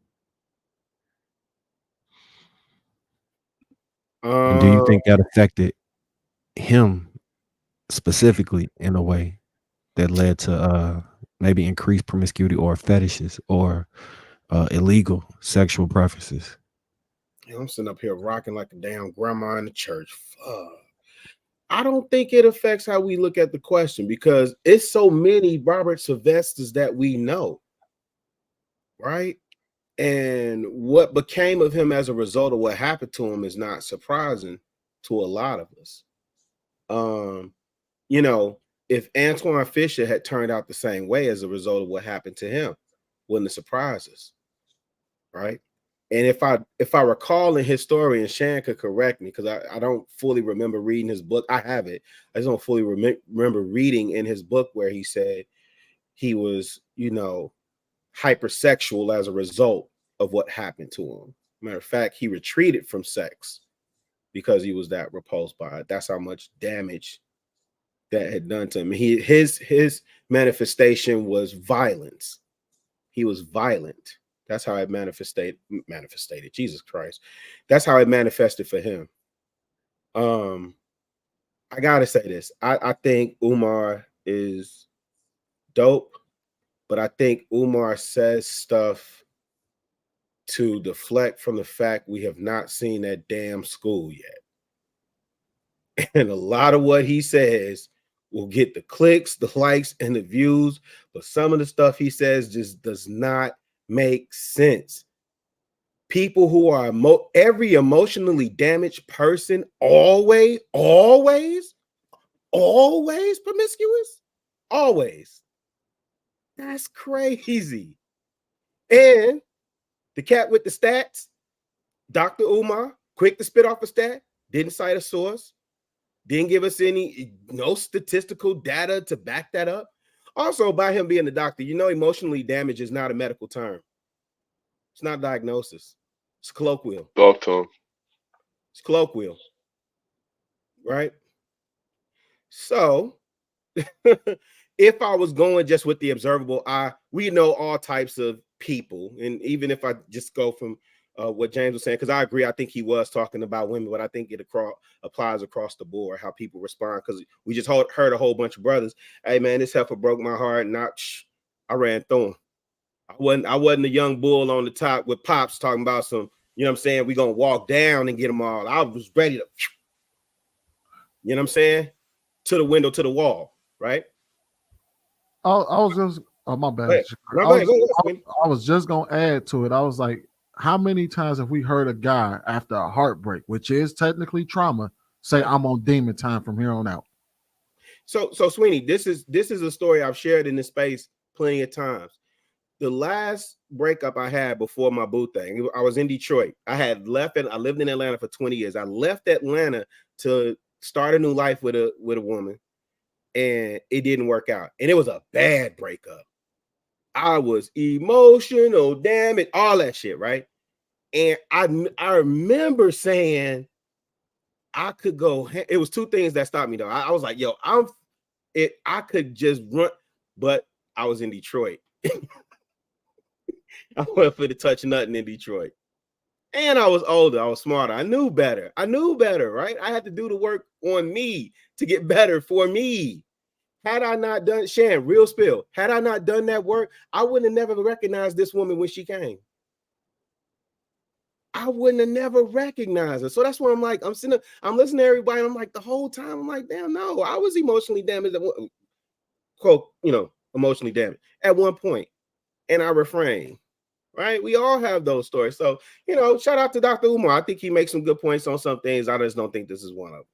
And do you think that affected him specifically in a way that led to maybe increased promiscuity or fetishes or illegal sexual preferences? You know, I'm sitting up here rocking like a damn grandma in the church. Fuck. I don't think it affects how we look at the question because it's so many Robert Sylvesters that we know, right? And what became of him as a result of what happened to him is not surprising to a lot of us. You know, if Antoine Fisher had turned out the same way as a result of what happened to him, wouldn't it surprise us, right? And if I recall, in historian Shan could correct me because I don't fully remember reading his book. I have it. I just don't fully remember reading in his book where he said he was, you know, hypersexual as a result of what happened to him. Matter of fact, he retreated from sex because he was that repulsed by it. That's how much damage that had done to him. His manifestation was violence. He was violent. That's how it manifested. Jesus Christ. That's how it manifested for him. I gotta say this. I think Umar is dope, but I think Umar says stuff to deflect from the fact we have not seen that damn school yet. And a lot of what he says will get the clicks, the likes, and the views, but some of the stuff he says just does not make sense. People who are every emotionally damaged person always promiscuous? Always. That's crazy. And the cat with the stats, Dr. Umar, quick to spit off a stat, didn't cite a source, didn't give us no statistical data to back that up. Also, by him being a doctor, emotionally damaged is not a medical term. It's not diagnosis. It's colloquial. Talk to him. It's colloquial. Right? So, if I was going just with the observable eye, we know all types of people. And even if I just go from what James was saying, because I agree, I think he was talking about women, but I think it applies across the board, how people respond. Because we just heard a whole bunch of brothers, hey man, this heifer broke my heart. I ran through him. I wasn't a young bull on the top with pops talking about some, you know what I'm saying, we gonna walk down and get them all. I was ready to, you know what I'm saying, to the window, to the wall, right? I was just, oh my bad. I was just gonna add to it. I was like, how many times have we heard a guy after a heartbreak, which is technically trauma, say I'm on demon time from here on out? So Sweeney, this is a story I've shared in this space plenty of times. The last breakup I had before my boo thing, I was in Detroit. I had left and I lived in Atlanta for 20 years. I left Atlanta to start a new life with a woman, and it didn't work out. And it was a bad breakup. I was emotional, damn it, all that shit, right? And I remember saying I could go. It was two things that stopped me though. I was like, yo, I could just run, but I was in Detroit. I wasn't for to touch nothing in Detroit. And I was older. I was smarter. I knew better, right? I had to do the work on me to get better for me. Had I not done, Shan, real spill, had I not done that work, I wouldn't have never recognized this woman when she came. I wouldn't have never recognized her. So that's why I'm like, I'm listening to everybody. And I'm like, the whole time, I'm like, damn, no, I was emotionally damaged. Quote, emotionally damaged at one point. And I refrained. Right? We all have those stories. So, shout out to Dr. Umar. I think he makes some good points on some things. I just don't think this is one of them.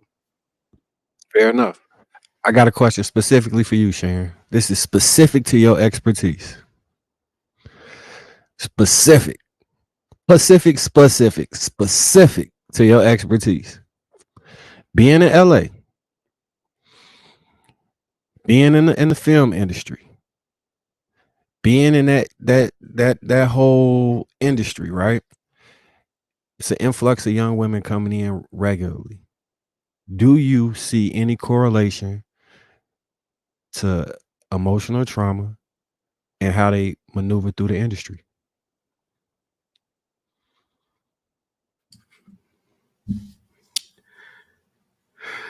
Fair enough. I got a question specifically for you, Sharon. This is specific to your expertise. Specific to your expertise. Being in LA, being in the film industry, being in that whole industry, right? It's an influx of young women coming in regularly. Do you see any correlation to emotional trauma and how they maneuver through the industry?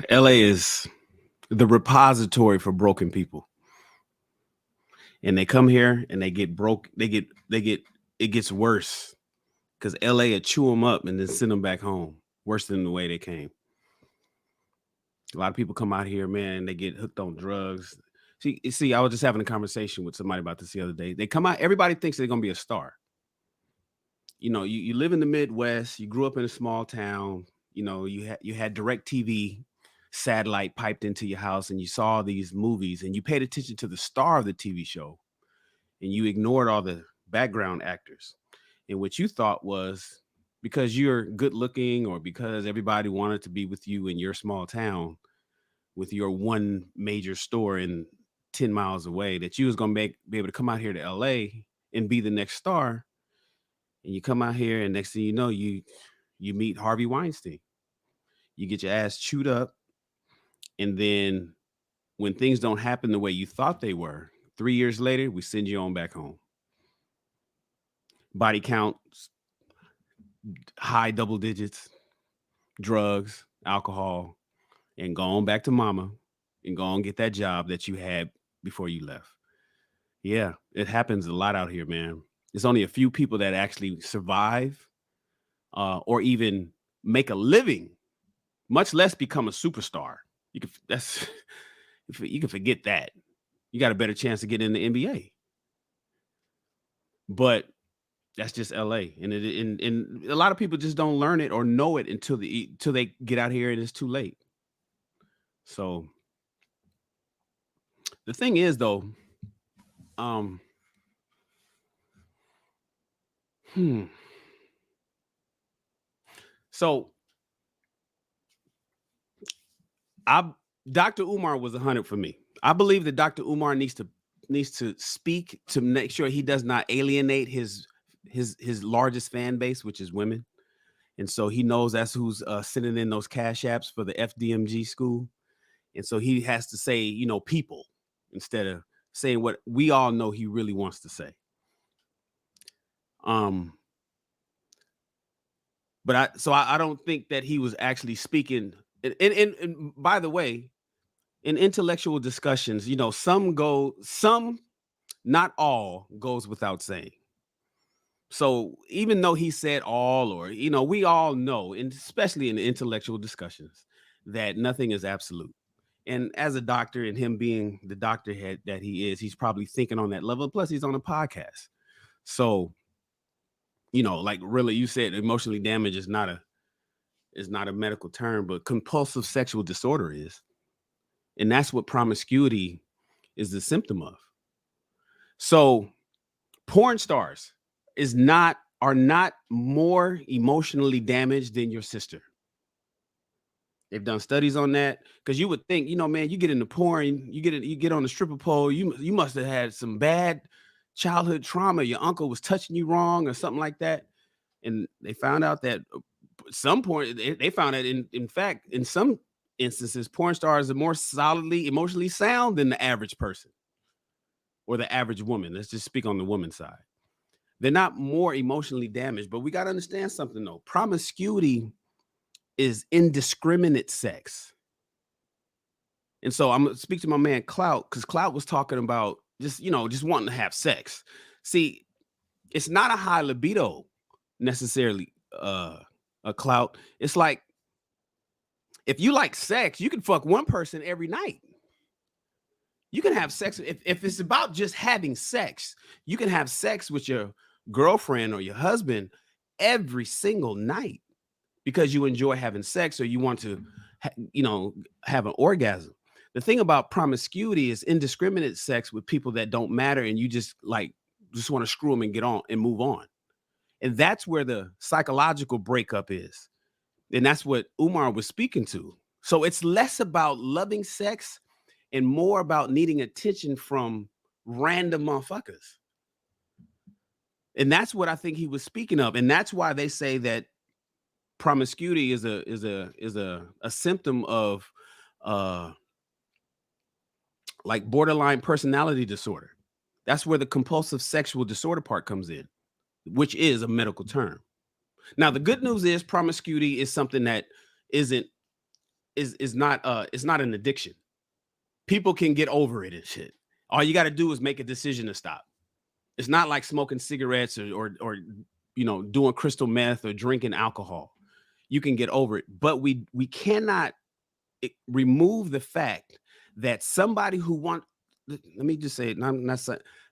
LA is the repository for broken people. And they come here and they get broke. It gets worse because LA will chew them up and then send them back home worse than the way they came. A lot of people come out here, man, they get hooked on drugs. See, I was just having a conversation with somebody about this the other day. They come out, everybody thinks they're going to be a star. You live in the Midwest, you grew up in a small town, you had DirecTV satellite piped into your house and you saw these movies and you paid attention to the star of the TV show and you ignored all the background actors. And what you thought was because you're good looking or because everybody wanted to be with you in your small town with your one major store in 10 miles away, that you was going to be able to come out here to LA and be the next star. And you come out here and next thing you know, you meet Harvey Weinstein. You get your ass chewed up. And then when things don't happen the way you thought they were, 3 years later, we send you on back home. Body counts, high double digits, drugs, alcohol, and go on back to mama and go on get that job that you had before you left. Yeah, it happens a lot out here, man. There's only a few people that actually survive or even make a living, much less become a superstar. You can forget that. You got a better chance to get in the NBA. But that's just LA. And a lot of people just don't learn it or know it until they get out here and it's too late. So the thing is, though, so Dr. Umar was 100 for me. I believe that Dr. Umar needs to speak to make sure he does not alienate his largest fan base, which is women. And so he knows that's who's sending in those cash apps for the FDMG school. And so he has to say, you know, people instead of saying what we all know he really wants to say. But I don't think that he was actually speaking. And by the way, in intellectual discussions, you know, some, not all goes without saying. So even though he said all, or, you know, we all know, and especially in the intellectual discussions, that nothing is absolute. And as a doctor, and him being the doctor that he is, he's probably thinking on that level. Plus, he's on a podcast. So, you know, like really, you said emotionally damaged is not a medical term, but compulsive sexual disorder is. And that's what promiscuity is the symptom of. So porn stars are not more emotionally damaged than your sister. They've done studies on that, because you would think, you know, man, you get into porn, you get on the stripper pole, you must have had some bad childhood trauma. Your uncle was touching you wrong or something like that. And they found out that some porn, they found that in fact, in some instances, porn stars are more solidly emotionally sound than the average person or the average woman. Let's just speak on the woman's side. They're not more emotionally damaged, but we got to understand something though. Promiscuity is indiscriminate sex. And so I'm going to speak to my man Clout, because Clout was talking about just wanting to have sex. See, it's not a high libido necessarily, a Clout. It's like, if you like sex, you can fuck one person every night. You can have sex. If it's about just having sex, you can have sex with your girlfriend or your husband every single night because you enjoy having sex or you want to, have an orgasm. The thing about promiscuity is indiscriminate sex with people that don't matter, and you just want to screw them and get on and move on. And that's where the psychological breakup is. And that's what Umar was speaking to. So it's less about loving sex and more about needing attention from random motherfuckers. And that's what I think he was speaking of. And that's why they say that promiscuity is a symptom of like borderline personality disorder. That's where the compulsive sexual disorder part comes in, which is a medical term. Now, the good news is promiscuity is something that is not an addiction. People can get over it and shit. All you got to do is make a decision to stop. It's not like smoking cigarettes or doing crystal meth or drinking alcohol. You can get over it, but we cannot remove the fact that somebody who let me just say it,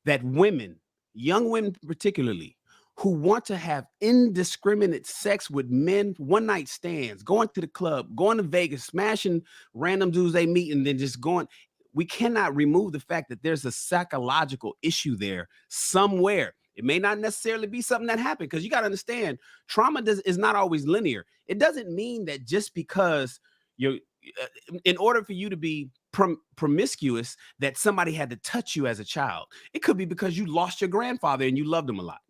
that women, young women particularly, who want to have indiscriminate sex with men, one night stands, going to the club, going to Vegas, smashing random dudes they meet, and then just going. We cannot remove the fact that there's a psychological issue there somewhere. It may not necessarily be something that happened, because you got to understand, trauma is not always linear. It doesn't mean that just because in order for you to be promiscuous, that somebody had to touch you as a child. It could be because you lost your grandfather and you loved him a lot.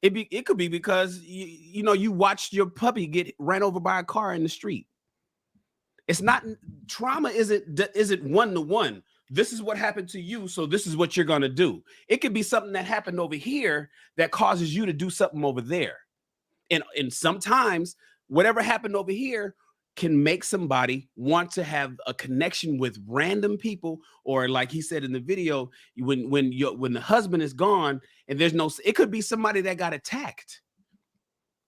It could be because you watched your puppy get ran over by a car in the street. It's not, trauma isn't one-to-one. This is what happened to you, so this is what you're going to do. It could be something that happened over here that causes you to do something over there. And sometimes whatever happened over here can make somebody want to have a connection with random people, or like he said in the video, when the husband is gone and there's no, it could be somebody that got attacked.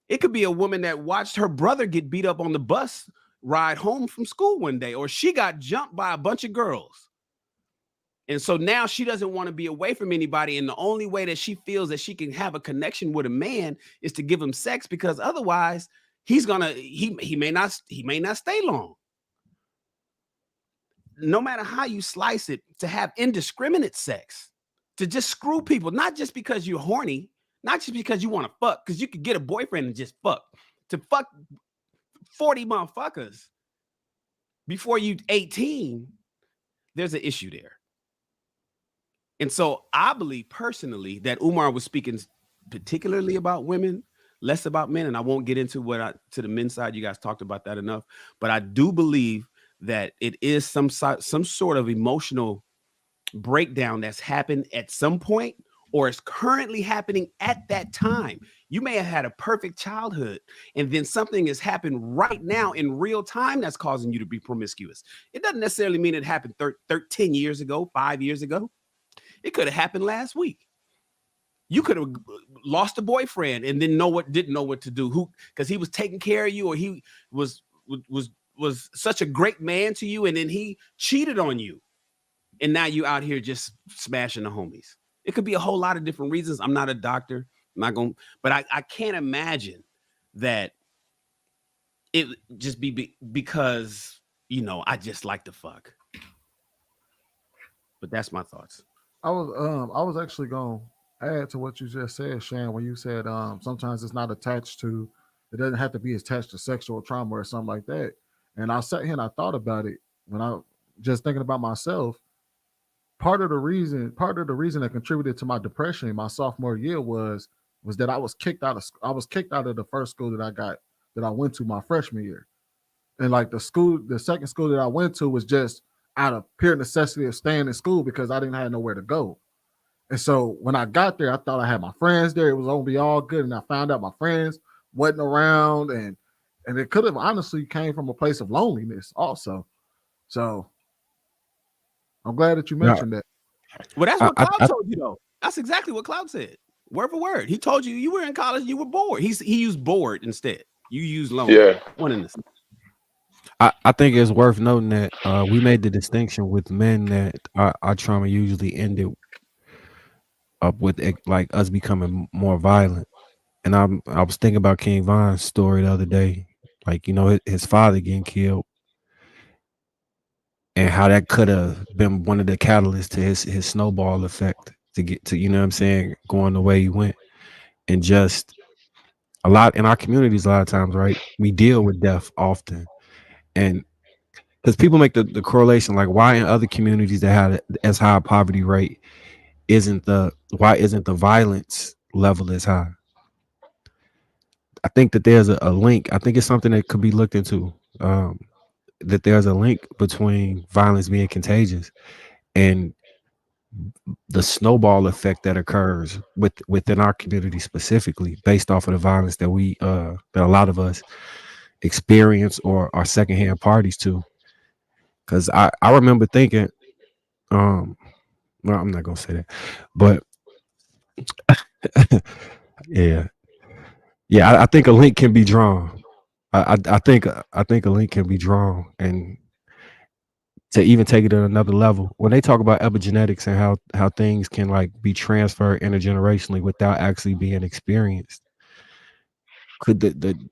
It could be a woman that watched her brother get beat up on the bus ride home from school one day, or she got jumped by a bunch of girls. And so now she doesn't want to be away from anybody. And the only way that she feels that she can have a connection with a man is to give him sex, because otherwise he may not stay long. No matter how you slice it, to have indiscriminate sex, to just screw people, not just because you're horny, not just because you want to fuck, because you could get a boyfriend and just fuck, to fuck 40 motherfuckers before you 18, there's an issue there. And so I believe personally that Umar was speaking particularly about women, less about men. And I won't get into to the men's side. You guys talked about that enough. But I do believe that it is some sort of emotional breakdown that's happened at some point, or is currently happening at that time. You may have had a perfect childhood, and then something has happened right now in real time that's causing you to be promiscuous. It doesn't necessarily mean it happened 13 years ago, 5 years ago. It could have happened last week. You could have lost a boyfriend and then didn't know what to do, because he was taking care of you, or he was such a great man to you, and then he cheated on you, and now you out here just smashing the homies. It could be a whole lot of different reasons. I'm not a doctor. I'm not going, but I can't imagine that it just be because, I just like to fuck. But that's my thoughts. I was actually going to add to what you just said, Shan, when you said sometimes it's not attached to, it doesn't have to be attached to sexual trauma or something like that. And I sat here and I thought about it when I just thinking about myself. Part of the reason that contributed to my depression my sophomore year was that I was kicked out of the first school that I went to my freshman year. And like the second school that I went to was just out of pure necessity of staying in school because I didn't have nowhere to go. And so when I got there, I thought I had my friends there. It was gonna be all good. And I found out my friends wasn't around, and it could have honestly came from a place of loneliness also. So I'm glad that you mentioned that. Well, that's what Cloud told you, though. That's exactly what Cloud said. Word for word. He told you were in college, you were bored. He used bored instead. You used lonely. Yeah. One in this. I think it's worth noting that we made the distinction with men that our trauma usually ended up with like us becoming more violent. And I was thinking about King Von's story the other day, like his father getting killed, and how that could have been one of the catalysts to his snowball effect to get to going the way he went. And just a lot in our communities, a lot of times, right, we deal with death often, and because people make the correlation, like, why in other communities that have as high a poverty rate why isn't the violence level as high? I think that there's a link. I think it's something that could be looked into, that there's a link between violence being contagious and the snowball effect that occurs within our community specifically, based off of the violence that that a lot of us experience or are secondhand parties to. Because I remember thinking, well, I'm not gonna say that, but yeah, I think a link can be drawn. I think a link can be drawn, and to even take it at another level, when they talk about epigenetics and how things can like be transferred intergenerationally without actually being experienced, could the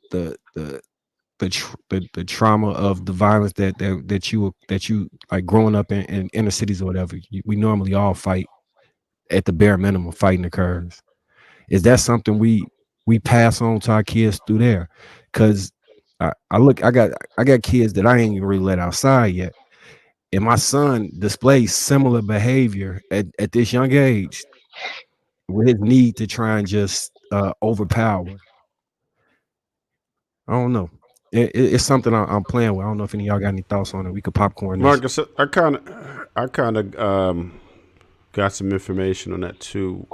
trauma of the violence that you like growing up in inner cities or whatever, we normally all fight at the bare minimum. Fighting occurs. Is that something we pass on to our kids through there? Because I got kids that I ain't even really let outside yet, and my son displays similar behavior at this young age with his need to try and just overpower. I don't know. It's something I'm playing with. I don't know if any of y'all got any thoughts on it. We could popcorn this. Marcus, I kind of got some information on that too.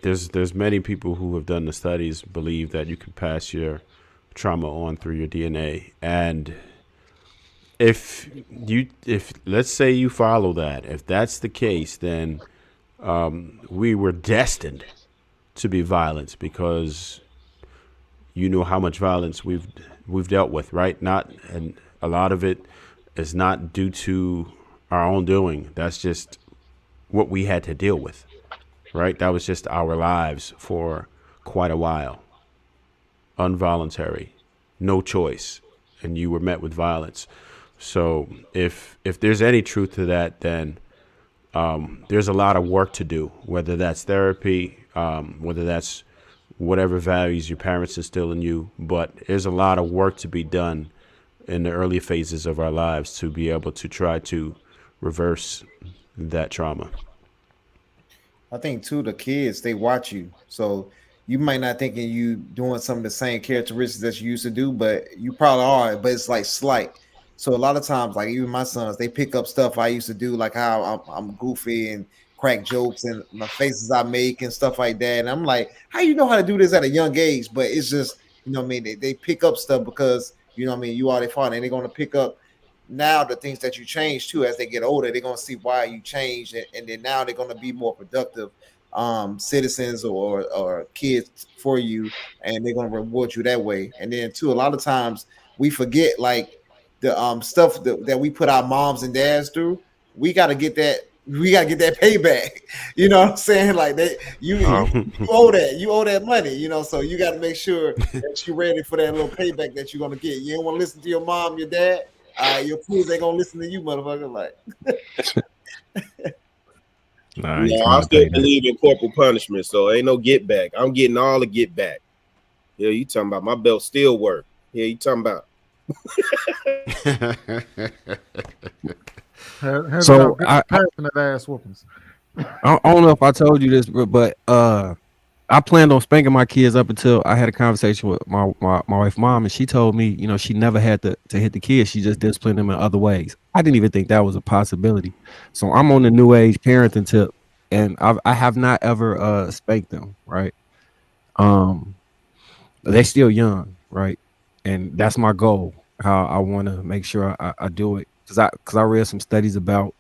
There's many people who have done the studies believe that you can pass your trauma on through your DNA. And if let's say you follow that, if that's the case, then we were destined to be violent because you know how much violence we've dealt with, right? Not, and a lot of it is not due to our own doing. That's just what we had to deal with, right? That was just our lives for quite a while. Involuntary, no choice, and you were met with violence. So if there's any truth to that, then there's a lot of work to do, whether that's therapy, whether that's whatever values your parents instill in you. But there's a lot of work to be done in the early phases of our lives to be able to try to reverse that trauma. I think too, the kids, they watch you. So you might not thinking you doing some of the same characteristics that you used to do, but you probably are, but it's like slight. So a lot of times, like even my sons, they pick up stuff I used to do, like how I'm goofy and crack jokes and my faces I make and stuff like that. And I'm like, how you know how to do this at a young age? But it's just, you know what I mean? They pick up stuff because, you know what I mean, you are their father, and they're going to pick up now the things that you change too. As they get older, they're going to see why you changed, and then now they're going to be more productive citizens or kids for you, and they're going to reward you that way. And then too, a lot of times we forget like the stuff that we put our moms and dads through. We got to get that payback. You know what I'm saying? Like you owe that money, you know, so you got to make sure that you're ready for that little payback that you're going to get. You don't want to listen to your mom, your dad, your kids ain't going to listen to you, motherfucker. Like Nah, no, I still believe in corporal punishment, so ain't no get back. I'm getting all the get back. Yeah, you talking about my belt still work. Yeah, you talking about. So passionate ass whoopings. I don't know if I told you this, but I planned on spanking my kids up until I had a conversation with my wife's mom, and she told me, you know, she never had to hit the kids. She just disciplined them in other ways. I didn't even think that was a possibility. So I'm on the new age parenting tip, and I have not ever spanked them, right? They're still young, right? And that's my goal. How I want to make sure I do it, because I read some studies about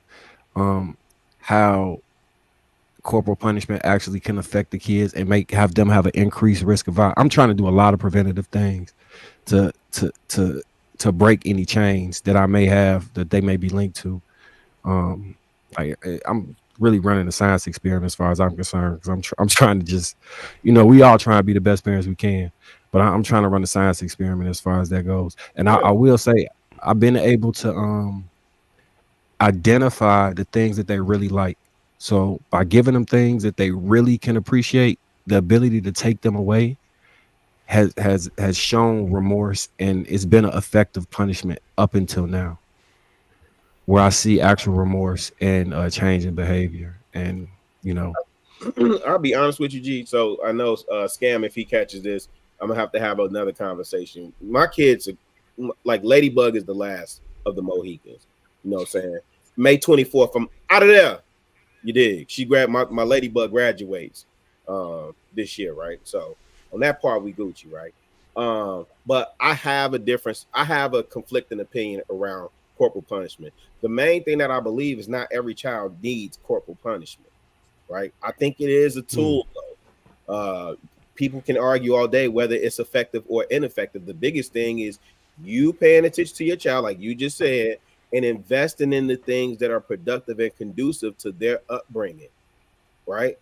how corporal punishment actually can affect the kids and have them have an increased risk of violence. I'm trying to do a lot of preventative things to break any chains that I may have that they may be linked to. I'm really running a science experiment as far as I'm concerned, because I'm trying to just, you know, we all try to be the best parents we can, but I'm trying to run a science experiment as far as that goes. And I will say I've been able to identify the things that they really like. So by giving them things that they really can appreciate, the ability to take them away has shown remorse, and it's been an effective punishment up until now, where I see actual remorse and change in behavior. And you know, I'll be honest with you, G. So I know Scam, if he catches this, I'm gonna have another conversation. My kids are like Ladybug is the last of the Mohicans. You know what I'm saying? May 24th, I'm out of there. You dig? She grabbed my Ladybug graduates this year, right? So on that part, we Gucci, right? But I have a difference. I have a conflicting opinion around corporal punishment. The main thing that I believe is not every child needs corporal punishment, right? I think it is a tool, though. People can argue all day whether it's effective or ineffective. The biggest thing is you paying attention to your child, like you just said, and investing in the things that are productive and conducive to their upbringing, right?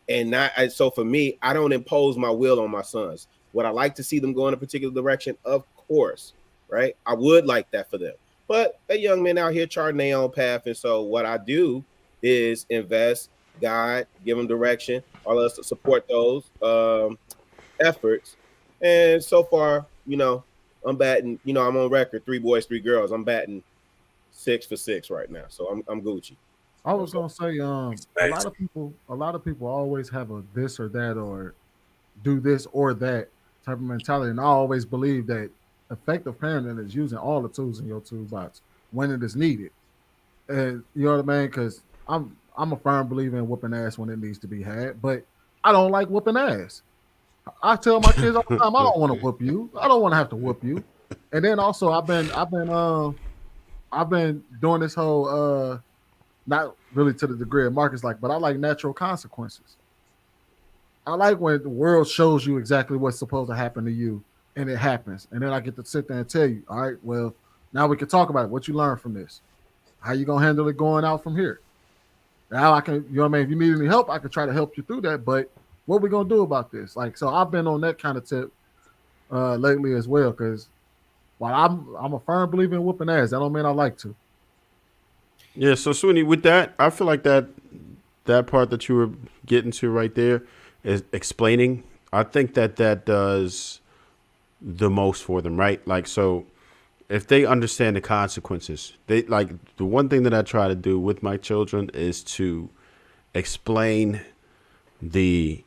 And so for me, I don't impose my will on my sons. Would I like to see them go in a particular direction? Of course, right? I would like that for them. But a young man out here charting their own path. And so what I do is invest, guide, give them direction, all us to support those efforts. And so far, you know, I'm batting, you know, I'm on record, 3 boys, 3 girls. I'm batting 6 for 6 right now. So I'm Gucci. I was gonna say, a lot of people always have a this or that or do this or that type of mentality, and I always believe that effective parenting is using all the tools in your toolbox when it is needed. And you know what I mean? Because I'm a firm believer in whooping ass when it needs to be had, but I don't like whooping ass. I tell my kids all the time, I don't want to whoop you. I don't want to have to whoop you. And then also I've been doing this whole not really to the degree of Marcus like, but I like natural consequences. I like when the world shows you exactly what's supposed to happen to you and it happens. And then I get to sit there and tell you, all right, well, now we can talk about it. What you learned from this. How you gonna handle it going out from here? Now I can, you know what I mean? If you need any help, I can try to help you through that. But what we gonna do about this? Like, so I've been on that kind of tip lately as well. Because while I'm a firm believer in whooping ass, that don't mean I like to. Yeah. So Sweeney, with that, I feel like that part that you were getting to right there is explaining. I think that does the most for them, right? Like, so if they understand the consequences, they like the one thing that I try to do with my children is to explain the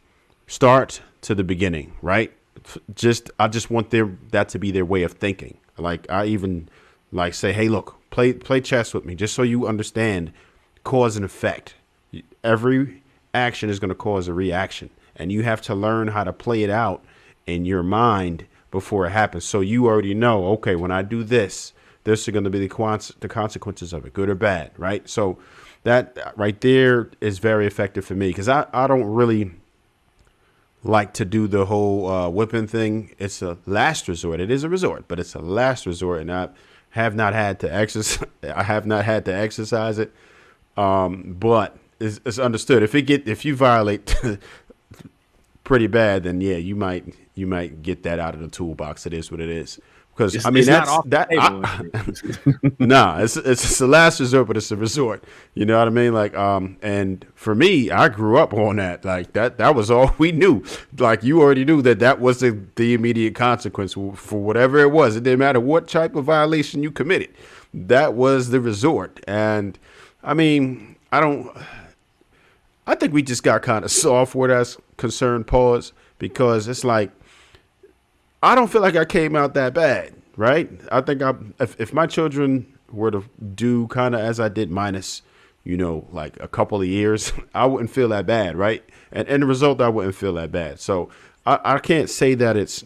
start to the beginning, right? I just want that to be their way of thinking. Like I even like say, hey, look, play chess with me, just so you understand cause and effect. Every action is going to cause a reaction, and you have to learn how to play it out in your mind before it happens. So you already know, okay, when I do this are going to be the consequences of it, good or bad, right? So that right there is very effective for me because I don't really like to do the whole whipping thing. It's a last resort. It is a resort, but it's a last resort, and I have not had to exercise. I have not had to exercise it, but it's understood. If you violate pretty bad, then yeah, you might get that out of the toolbox. It is what it is. Because it's it's a last resort, but it's a resort. You know what I mean? Like, and for me, I grew up on that. Like that was all we knew. Like you already knew that was the immediate consequence for whatever it was. It didn't matter what type of violation you committed. That was the resort. And I mean, I think we just got kind of soft where that's concerned, pause, because it's like, I don't feel like I came out that bad, right? I think if my children were to do kind of as I did minus, like a couple of years, I wouldn't feel that bad, right? And the result, I wouldn't feel that bad. So I can't say that it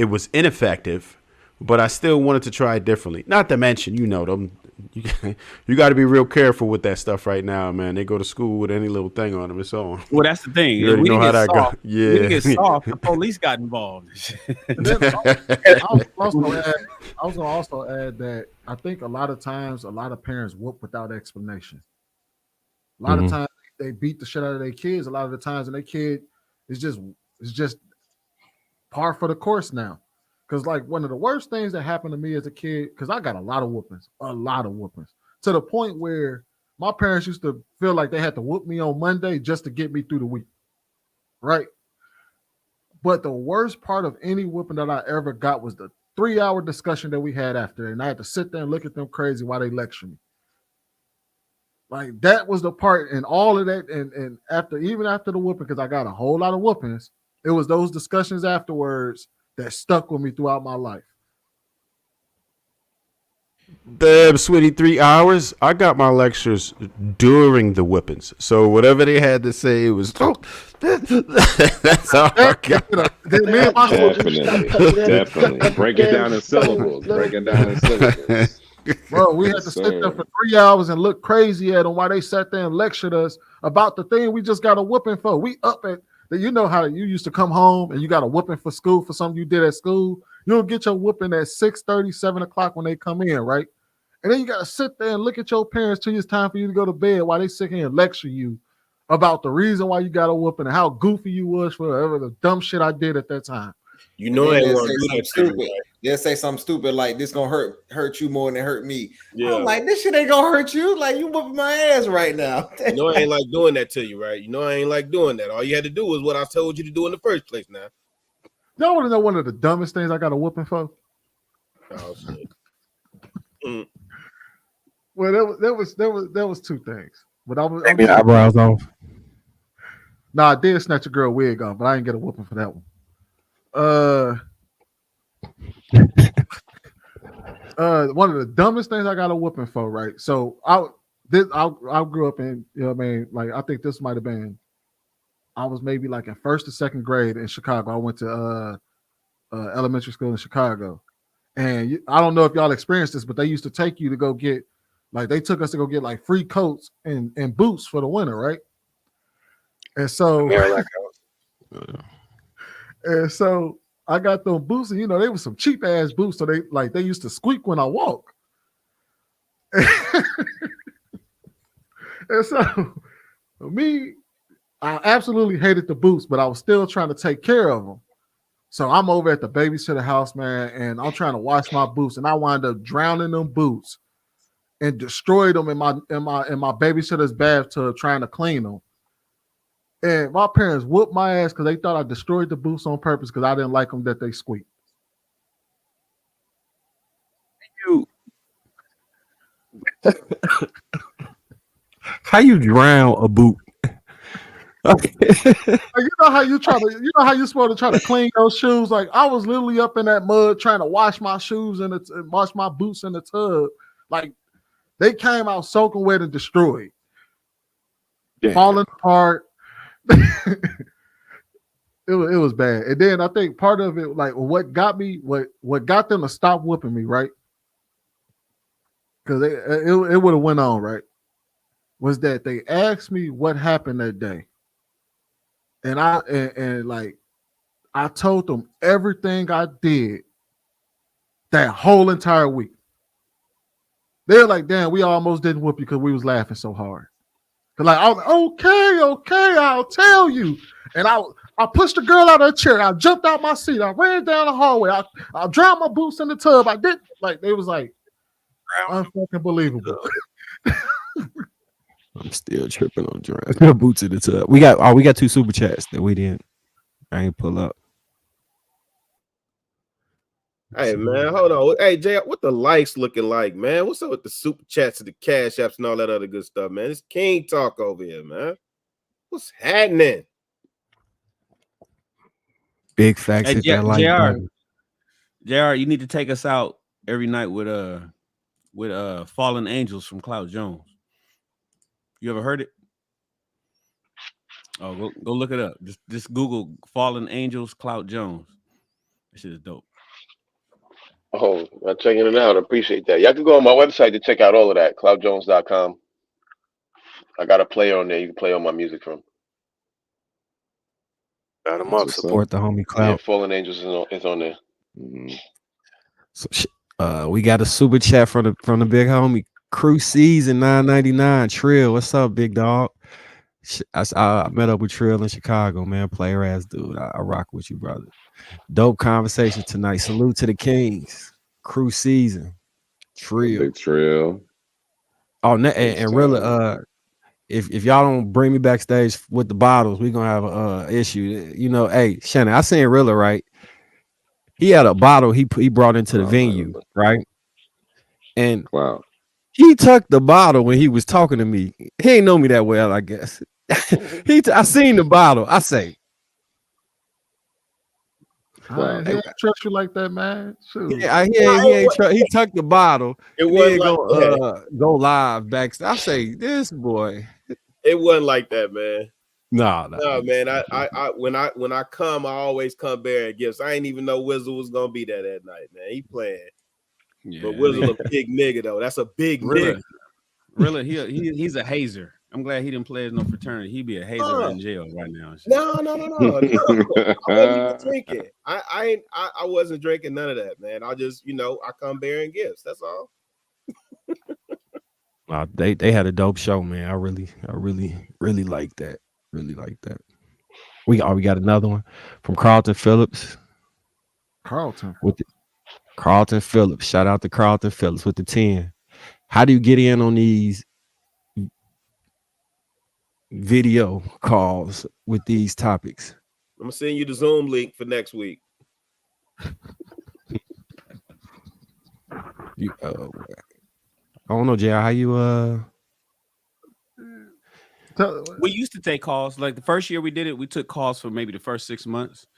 was ineffective, but I still wanted to try it differently. Not to mention, them. You got to be real careful with that stuff right now, man. They go to school with any little thing on them. It's on. Well, that's the thing. You already know how that goes. Yeah. We didn't get soft. The police got involved. I was going to also add that I think a lot of times, a lot of parents whoop without explanation. A lot of times they beat the shit out of their kids. A lot of the times, and their kid is just par for the course now. Because like one of the worst things that happened to me as a kid, because I got a lot of whoopings, to the point where my parents used to feel like they had to whoop me on Monday just to get me through the week, right? But the worst part of any whooping that I ever got was the 3-hour discussion that we had after, and I had to sit there and look at them crazy while they lecture me. Like that was the part, and all of that, and even after the whooping, because I got a whole lot of whoopings, it was those discussions afterwards that stuck with me throughout my life. Damn, sweetie, 3 hours. I got my lectures during the whippings, so whatever they had to say, it was. That's how I got. Definitely. Break it down in syllables. Bro, we had to sit there for 3 hours and look crazy at them while they sat there and lectured us about the thing we just got a whooping for. We up at. You know how you used to come home and you got a whooping for school for something you did at school. You'll get your whooping at 6:30, 7 o'clock when they come in, right? And then you got to sit there and look at your parents till it's time for you to go to bed while they sit here and lecture you about the reason why you got a whooping and how goofy you was for whatever the dumb shit I did at that time. You know, they want to do that stupid. They'll say something stupid like this gonna hurt you more than it hurt me. Yeah. I'm like, this shit ain't gonna hurt you. Like you whooping my ass right now. I ain't like doing that to you, right? I ain't like doing that. All you had to do was what I told you to do in the first place. Now, y'all want to know one of the dumbest things I got a whooping for? Oh shit. Well, there was two things, but I was eyebrows off. Nah, I did snatch a girl wig off, but I didn't get a whooping for that one. One of the dumbest things I got a whooping for, right? So I grew up in, like I think this might have been I was maybe like in first or second grade in Chicago. I went to elementary school in Chicago, and I don't know if y'all experienced this, but they used to take you to go get, like they took us to go get like free coats and boots for the winter, right? And so, and so I got those boots, and they were some cheap ass boots, so they used to squeak when I walk. And so me, I absolutely hated the boots, but I was still trying to take care of them. So I'm over at the babysitter house, man, and I'm trying to wash my boots, and I wind up drowning them boots and destroyed them in my babysitter's bathtub trying to clean them. And my parents whooped my ass because they thought I destroyed the boots on purpose because I didn't like them that they squeaked. How you drown a boot? You know how you're supposed to try to clean those shoes. Like I was literally up in that mud trying to wash my shoes and wash my boots in the tub. Like they came out soaking wet and destroyed, falling apart. It was bad. And then I think part of it, like what got them to stop whooping me, right? Because it would have went on, right? Was that they asked me what happened that day. And I told them everything I did that whole entire week. They're like, damn, we almost didn't whoop you because we was laughing so hard. Cause like, I was okay, I'll tell you. And I pushed the girl out of her chair. I jumped out my seat. I ran down the hallway. I drowned my boots in the tub. I did like they was like unfucking believable. I'm still tripping on drowning boots in the tub. We got 2 super chats that we didn't. I ain't pull up. Hey man, hold on. Hey Jay, what the likes looking like, man? What's up with the super chats and the cash apps and all that other good stuff, man? It's King talk over here, man. What's happening? Big facts. Hey, Hit that like button. JR, you need to take us out every night with Fallen Angels from Cloud Jones. You ever heard it? Oh, go look it up. Just Google Fallen Angels Cloud Jones. That shit is dope. Oh, I'm checking it out. I appreciate that. Y'all can go on my website to check out all of that, cloudjones.com. I got a player on there. You can play all my music from. Got him up. Support the homie Cloud. Yeah, Fallen Angels is on there. Mm-hmm. So we got a super chat from the big homie Crew Season 999. Trill, what's up, big dog? I met up with Trill in Chicago, man. Player ass dude. I rock with you, brother. Dope conversation tonight. Salute to the Kings. Crew Season. Trill. Big Trill. Oh, and really, if y'all don't bring me backstage with the bottles, we're gonna have a issue. Hey, Shannon, I seen Rilla, right? He had a bottle he brought into the venue, right? And wow, he took the bottle when he was talking to me. He ain't know me that well, I guess. I seen the bottle. I say, I ain't trust you like that, man. Shoot. Yeah, he took the bottle. It wasn't go live backstage. I say, this boy. It wasn't like that, man. No, man. I when I come, I always come bearing gifts. I ain't even know Wizzle was gonna be there that night, man. He playing. Yeah, but Wizzle a big nigga though. That's a big nigga. Really, he's a hazer. I'm glad he didn't play as no fraternity. He'd be a hazer in jail right now. No. I wasn't even drinking. I wasn't drinking none of that, man. I just, I come bearing gifts. That's all. They had a dope show, man. I really like that. Really like that. We got another one from Carlton Phillips. Carlton Phillips. Shout out to Carlton Phillips with the 10. How do you get in on these video calls with these topics? I'm gonna send you the Zoom link for next week. I don't know, JR. How you We used to take calls. Like the first year we did it, we took calls for maybe the first 6 months,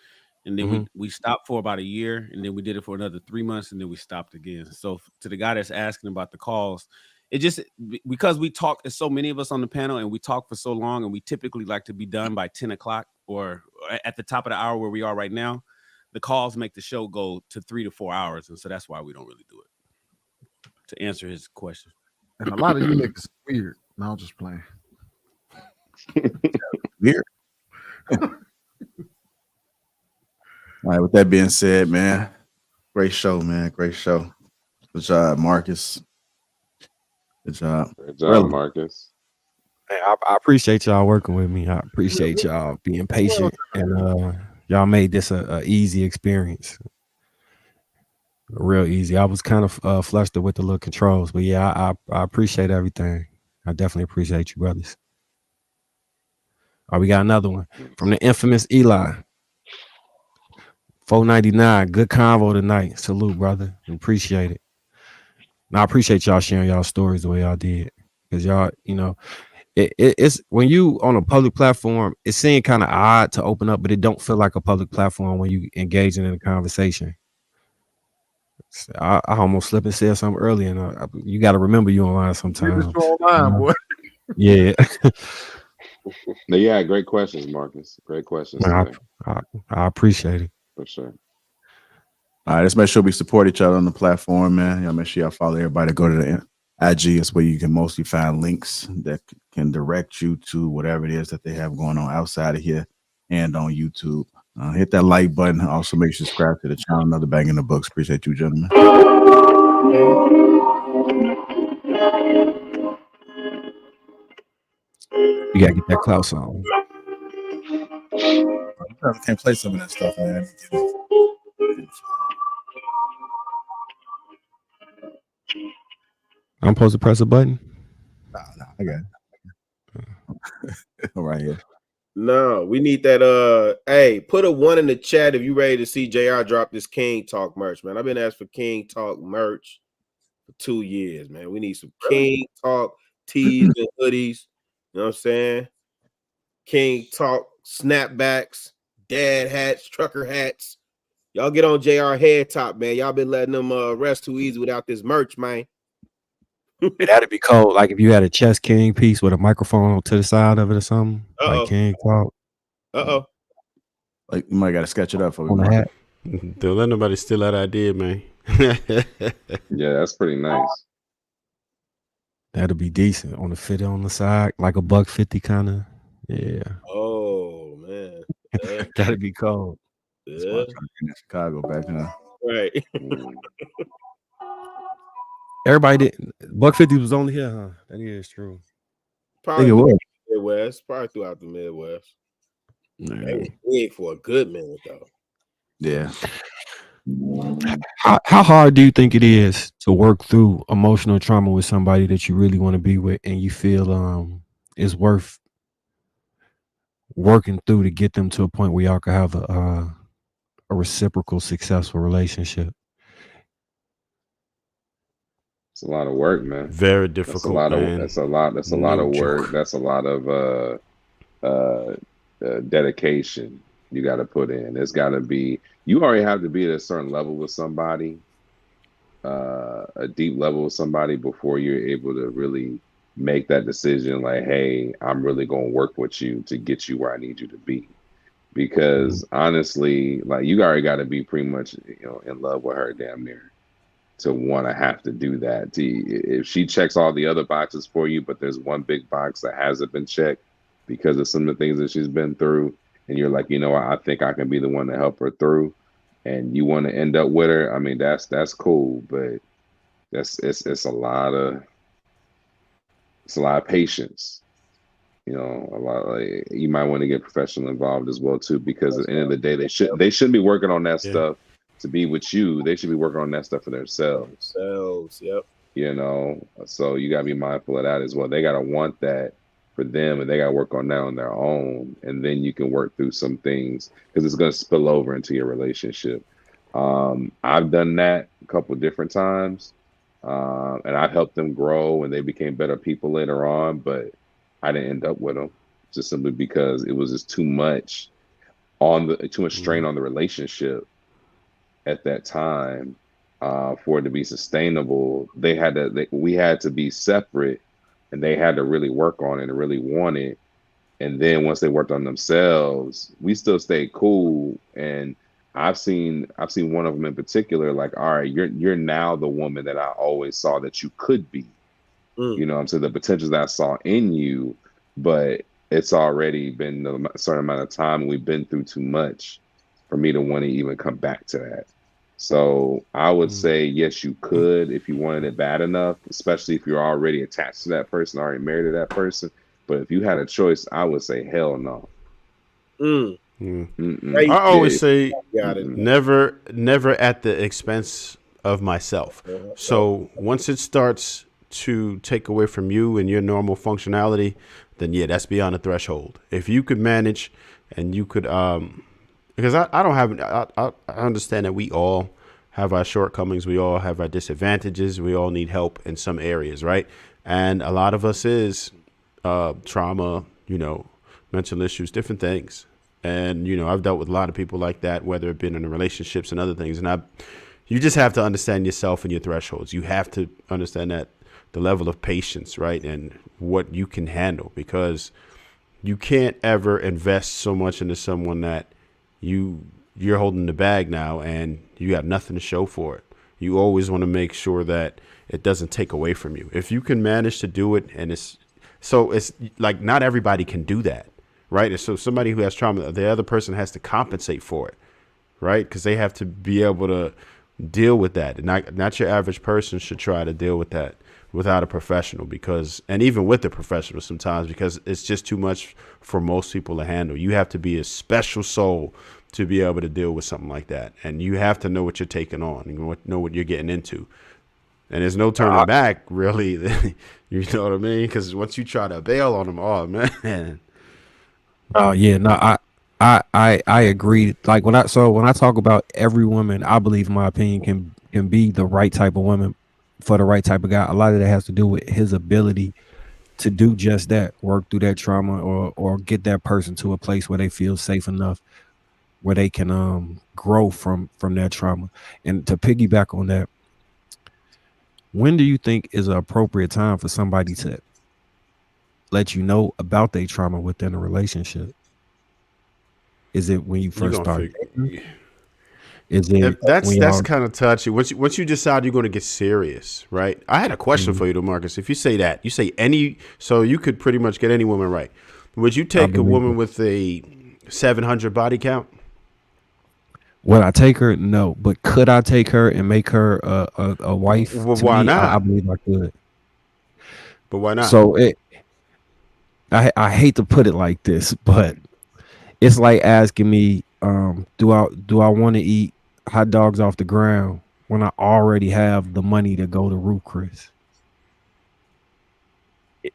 and then we stopped for about a year, and then we did it for another 3 months, and then we stopped again. So to the guy that's asking about the calls, it just because we talk, there's so many of us on the panel and we talk for so long, and we typically like to be done by 10 o'clock or at the top of the hour where we are right now. The calls make the show go to 3 to 4 hours, and so that's why we don't really do it. To answer his question, and a lot of you niggas weird. No, I'm just playing. Weird. All right. With that being said, man, great show, man. Great show. Good job, Marcus. Good job. Good job, Marcus. Hey, I appreciate y'all working with me. I appreciate y'all being patient, and y'all made this a easy experience. Real easy. I was kind of flustered with the little controls, but yeah, I appreciate everything. I definitely appreciate you, brothers. All right, we got another one from the infamous Eli. 499. Good convo tonight. Salute, brother. Appreciate it. And I appreciate y'all sharing y'all stories the way y'all did, because y'all, you know, it's when you on a public platform, it seemed kind of odd to open up, but it don't feel like a public platform when you engaging in a conversation. I almost slipped and said something earlier, and you got to remember you online sometimes. Online, boy. Yeah. Yeah, great questions, Marcus. Great questions. I appreciate it. For sure. All right, let's make sure we support each other on the platform, man. Y'all make sure y'all follow everybody. Go to the IG. It's where you can mostly find links that can direct you to whatever it is that they have going on outside of here and on YouTube. Hit that like button. Also, make sure you subscribe to the channel. Another bang in the books. Appreciate you, gentlemen. You gotta get that clout song. I can't play some of that stuff, man. I'm supposed to press a button? No, I got it. Right here. No, we need that. Hey, put a 1 in the chat if you ready to see JR drop this King Talk merch, man. I've been asking for King Talk merch for 2 years, man. We need some King Talk tees and hoodies. You know what I'm saying? King Talk snapbacks, dad hats, trucker hats. Y'all get on JR head top, man. Y'all been letting them rest too easy without this merch, man. That'd be cold. Like if you had a Chess King piece with a microphone to the side of it or something. Like King Talk. Like you might got to sketch it up for on me. the hat. Don't let nobody steal that idea, man. Yeah, that's pretty nice. That'd be decent on the fit on the side, like $150 kind of. Yeah. Oh man, that'd be cold. That's why I'm trying to get in Chicago back now. Right. Everybody did. $150 was only here, huh? That is true. Probably it was. Midwest, probably throughout the Midwest. They was big for a good minute though. Yeah. How hard do you think it is to work through emotional trauma with somebody that you really want to be with, and you feel is worth working through to get them to a point where y'all can have a reciprocal, successful relationship? It's a lot of work, man. Very difficult. That's a lot of work. That's a lot of dedication you got to put in. It's got to be. You already have to be at a certain level with somebody, a deep level with somebody, before you're able to really make that decision. Like, hey, I'm really going to work with you to get you where I need you to be. Because honestly, like, you already got to be pretty much, in love with her damn near to want to have to do that. If she checks all the other boxes for you, but there's one big box that hasn't been checked because of some of the things that she's been through, and you're like, I think I can be the one to help her through, and you want to end up with her, I mean, that's cool, but it's a lot of patience. A lot, like, you might want to get professional involved as well too, because at the end of the day, they shouldn't be working on that stuff to be with you. They should be working on that stuff for themselves. Yep. So you gotta be mindful of that as well. They gotta want that for them, and they gotta work on that on their own, and then you can work through some things, because it's gonna spill over into your relationship. I've done that a couple different times, and I've helped them grow, and they became better people later on, but I didn't end up with them just simply because it was just too much strain on the relationship at that time, for it to be sustainable, we had to be separate, and they had to really work on it and really want it. And then once they worked on themselves, we still stayed cool. And I've seen one of them in particular, like, all right, you're now the woman that I always saw that you could be. You know, so the potential that I saw in you, but it's already been a certain amount of time, and we've been through too much for me to want to even come back to that. So I would say, yes, you could if you wanted it bad enough, especially if you're already attached to that person, already married to that person. But if you had a choice, I would say, hell no. I always say, never at the expense of myself. So once it starts to take away from you and your normal functionality, then yeah, that's beyond the threshold. If you could manage and you could, because I understand that we all have our shortcomings. We all have our disadvantages. We all need help in some areas, right? And a lot of us is trauma, mental issues, different things. And, I've dealt with a lot of people like that, whether it been in relationships and other things. And you just have to understand yourself and your thresholds. You have to understand that the level of patience, right? And what you can handle, because you can't ever invest so much into someone that you're holding the bag now and you have nothing to show for it. You always want to make sure that it doesn't take away from you. If you can manage to do it, and it's like not everybody can do that, right? And so somebody who has trauma, the other person has to compensate for it, right? Because they have to be able to deal with that. And not your average person should try to deal with that without a professional, and even with the professional sometimes, because it's just too much for most people to handle. You have to be a special soul to be able to deal with something like that. And you have to know what you're taking on and know what you're getting into. And there's no turning back, really. You know what I mean? Because once you try to bail on them, oh, man. Oh, yeah. No, I agree. Like when I talk about every woman, I believe, in my opinion, can be the right type of woman for the right type of guy. A lot of that has to do with his ability to do just that, work through that trauma, or get that person to a place where they feel safe enough, where they can grow from that trauma. And to piggyback on that, when do you think is an appropriate time for somebody to let you know about their trauma within a relationship? Is it when you first start? Is it that's kind of touchy. Once you decide you're going to get serious, right? I had a question for you, though, Marcus. If you say that, you say so you could pretty much get any woman right. Would you take a woman with a 700 body count? Would I take her? No, but could I take her and make her a wife? Well, why not? I believe I could. But why not? So I hate to put it like this, but it's like asking me, do I want to eat hot dogs off the ground when I already have the money to go to Ruth Chris?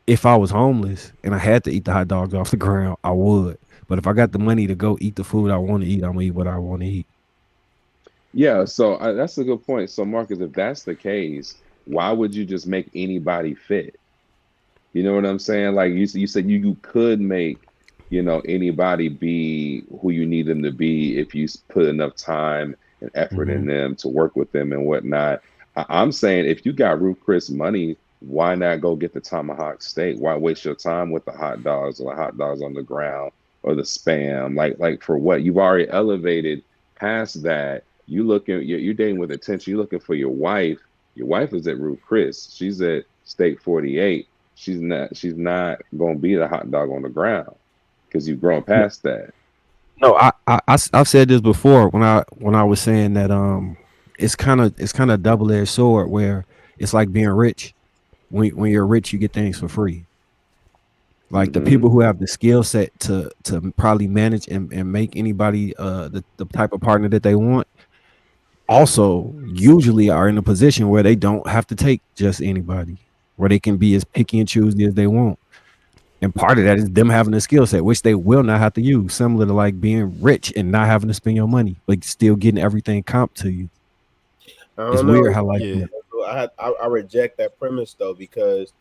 If I was homeless and I had to eat the hot dogs off the ground, I would. But if I got the money to go eat the food I want to eat, I'm gonna eat what I want to eat. Yeah, so that's a good point. So Marcus, if that's the case, why would you just make anybody fit? You know what I'm saying? Like you said, you could make, anybody be who you need them to be if you put enough time and effort in them to work with them and whatnot. I'm saying if you got Ruth Chris money, why not go get the tomahawk steak? Why waste your time with the hot dogs or the hot dogs on the ground or the spam? Like for what? You've already elevated past that. You're dating with attention. You're looking for your wife. Your wife is at Ruth Chris. She's at Steak 48. She's not going to be the hot dog on the ground because you've grown past that. No, I've said this before when I was saying that it's kind of a double-edged sword where it's like being rich. When you're rich, you get things for free. Like the people who have the skill set to probably manage and make anybody the type of partner that they want, also usually are in a position where they don't have to take just anybody, where they can be as picky and choosy as they want. And part of that is them having a skill set, which they will not have to use, similar to like being rich and not having to spend your money, but still getting everything comp to you. It's weird how I reject that premise though, because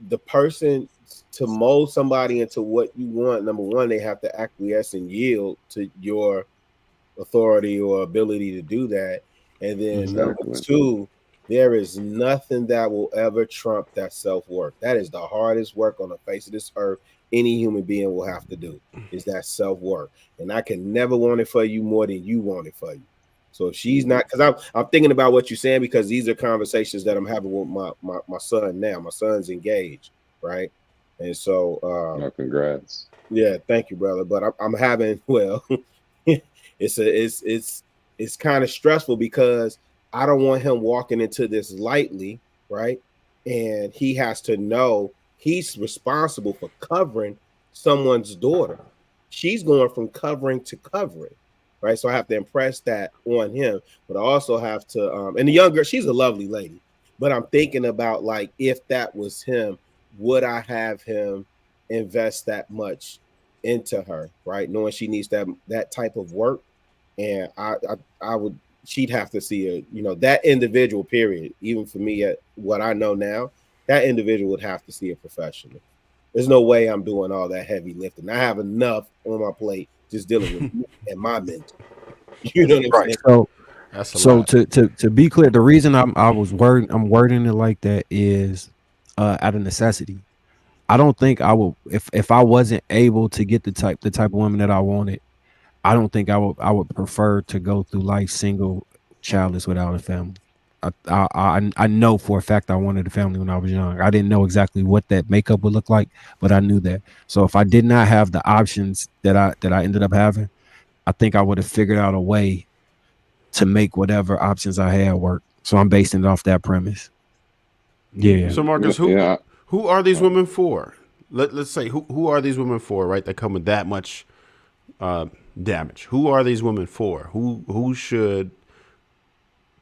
the person to mold somebody into what you want, number one, they have to acquiesce and yield to your authority or ability to do that. And then number two, there is nothing that will ever trump that self-worth. That is the hardest work on the face of this earth any human being will have to do, is that self-worth. And I can never want it for you more than you want it for you. So if she's not, because I'm thinking about what you're saying, because these are conversations that I'm having with my son now. My son's engaged, right? And so congrats. Yeah, thank you, brother. But I'm having, well, it's kind of stressful because I don't want him walking into this lightly, right? And he has to know he's responsible for covering someone's daughter. She's going from covering to covering, right? So I have to impress that on him, but I also have to, and the young girl, she's a lovely lady, but I'm thinking about, like, if that was him, would I have him invest that much into her, right? Knowing she needs that type of work. And I would, she'd have to see that individual, period. Even for me, at what I know now, that individual would have to see a professional. There's no way I'm doing all that heavy lifting. I have enough on my plate just dealing with me and my mental. You know what I'm saying? So to be clear, the reason I'm wording it like that is out of necessity. I don't think I would, if I wasn't able to get the type of woman that I wanted, I don't think I would prefer to go through life single, childless, without a family. I know for a fact I wanted a family when I was young. I didn't know exactly what that makeup would look like, but I knew that. So if I did not have the options that I ended up having, I think I would have figured out a way to make whatever options I had work. So I'm basing it off that premise. Yeah. So Marcus, who are these women for? Let's say who are these women for, right? That come with that much damage. Who are these women for? Who should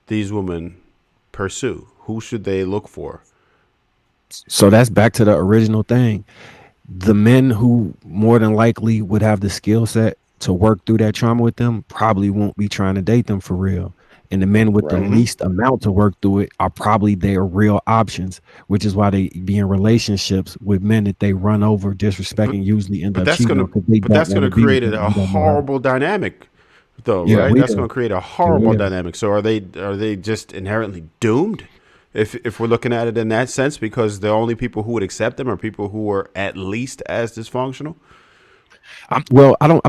these women pursue? Who should they look for? So that's back to the original thing. The men who more than likely would have the skill set to work through that trauma with them probably won't be trying to date them for real. And the men with the least amount to work through it are probably their real options, which is why they be in relationships with men that they run over, disrespecting, usually end up cheating. But that's going to create a horrible dynamic, though, right? That's going to create a horrible dynamic. So are they just inherently doomed? If we're looking at it in that sense, because the only people who would accept them are people who are at least as dysfunctional. I'm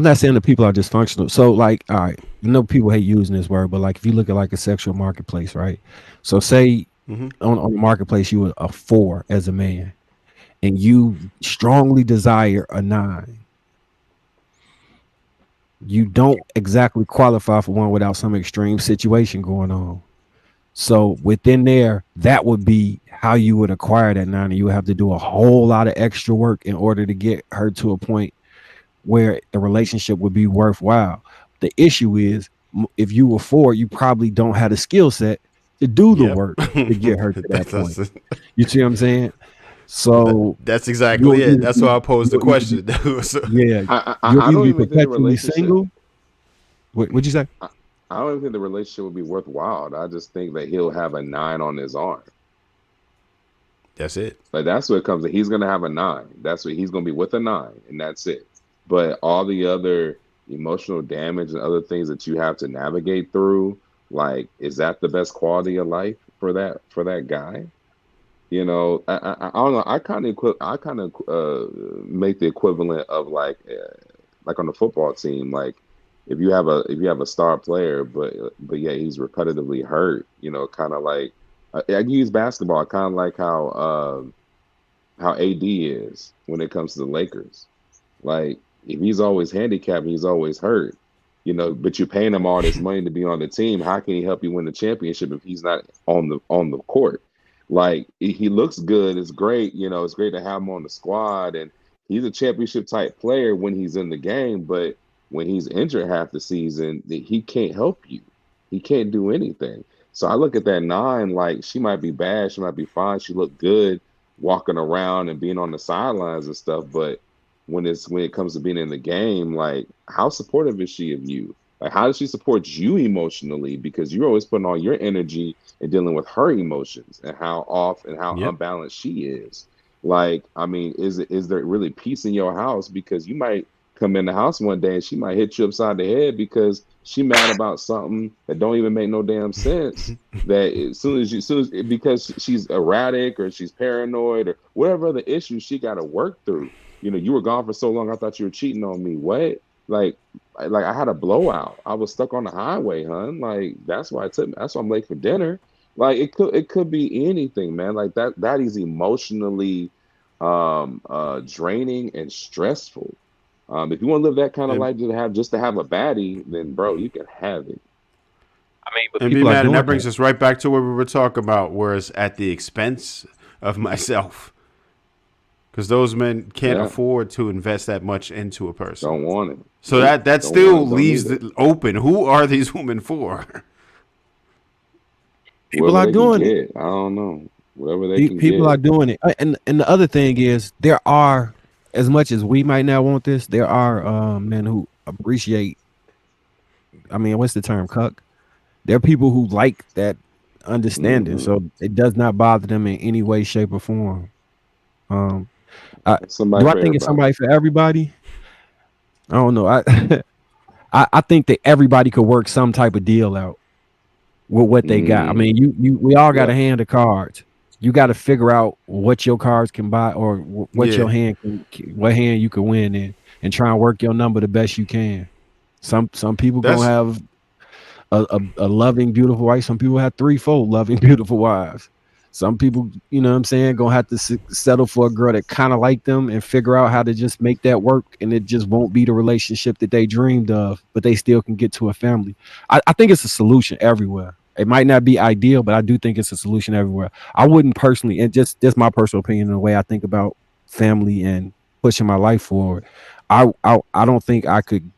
not saying that people are dysfunctional. So, like, all right, people hate using this word, but like, if you look at like a sexual marketplace, right? So say on the marketplace, you were a 4 as a man and you strongly desire a 9. You don't exactly qualify for one without some extreme situation going on. So within there, that would be how you would acquire that 9. And you would have to do a whole lot of extra work in order to get her to a point where the relationship would be worthwhile. The issue is, if you were 4, you probably don't have the skill set to do the work to get her to that point. You see what I'm saying? So that's exactly it. That's why I posed the question. I don't even think the relationship. Single. What'd you say? I don't even think the relationship would be worthwhile. I just think that he'll have a 9 on his arm. That's it. Like, that's what it comes to. He's gonna have a 9. That's what he's gonna be, with a 9, and that's it. But all the other emotional damage and other things that you have to navigate through, like, is that the best quality of life for that guy? You know, I don't know. I kind of make the equivalent of like on the football team. Like, if you have a star player, but yeah, he's repetitively hurt. You know, kind of like I can use basketball. Kind of like how AD is when it comes to the Lakers. Like, if he's always handicapped and he's always hurt, you know, but you're paying him all this money to be on the team, how can he help you win the championship if he's not on the court? Like, he looks good. It's great. You know, it's great to have him on the squad, and he's a championship type player when he's in the game. But when he's injured half the season, he can't help you. He can't do anything. So I look at that 9, like, she might be bad. She might be fine. She looked good walking around and being on the sidelines and stuff. But when it comes to being in the game, like, how supportive is she of you? Like, how does she support you emotionally? Because you're always putting all your energy and dealing with her emotions and how off and how unbalanced she is. Like, I mean, is there really peace in your house? Because you might come in the house one day and she might hit you upside the head because she mad about something that don't even make no damn sense. That because she's erratic or she's paranoid or whatever the issue she got to work through. You know, you were gone for so long, I thought you were cheating on me. What? Like I had a blowout. I was stuck on the highway, hun. Like that's why I'm late for dinner. Like it could be anything, man. Like that is emotionally draining and stressful. If you want to live that kind of life just to have a baddie, then bro, you can have it. I mean, but and be mad, and that brings us right back to what we were talking about, where it's at the expense of myself. Because those men can't afford to invest that much into a person. Don't want it. So that still leaves it open. Who are these women for? People are doing it. I don't know. Whatever they can get. People are doing it. And the other thing is, there are, as much as we might not want this, there are men who appreciate, I mean, what's the term, cuck? There are people who like that understanding. So it does not bother them in any way, shape, or form. Do I think it's somebody for everybody? I don't know. I think that everybody could work some type of deal out with what they got. I mean, we all got a hand of cards. You got to figure out what your cards can buy or what your hand what hand you can win in, and try and work your number the best you can. Some people gonna have a loving, beautiful wife. Some people have 3-4 loving, beautiful wives. Some people, you know what I'm saying, gonna have to settle for a girl that kind of like them and figure out how to just make that work, and it just won't be the relationship that they dreamed of, but they still can get to a family. I think it's a solution everywhere. It might not be ideal, but I do think it's a solution everywhere. I wouldn't personally, and just my personal opinion, the way I think about family and pushing my life forward, I don't think I could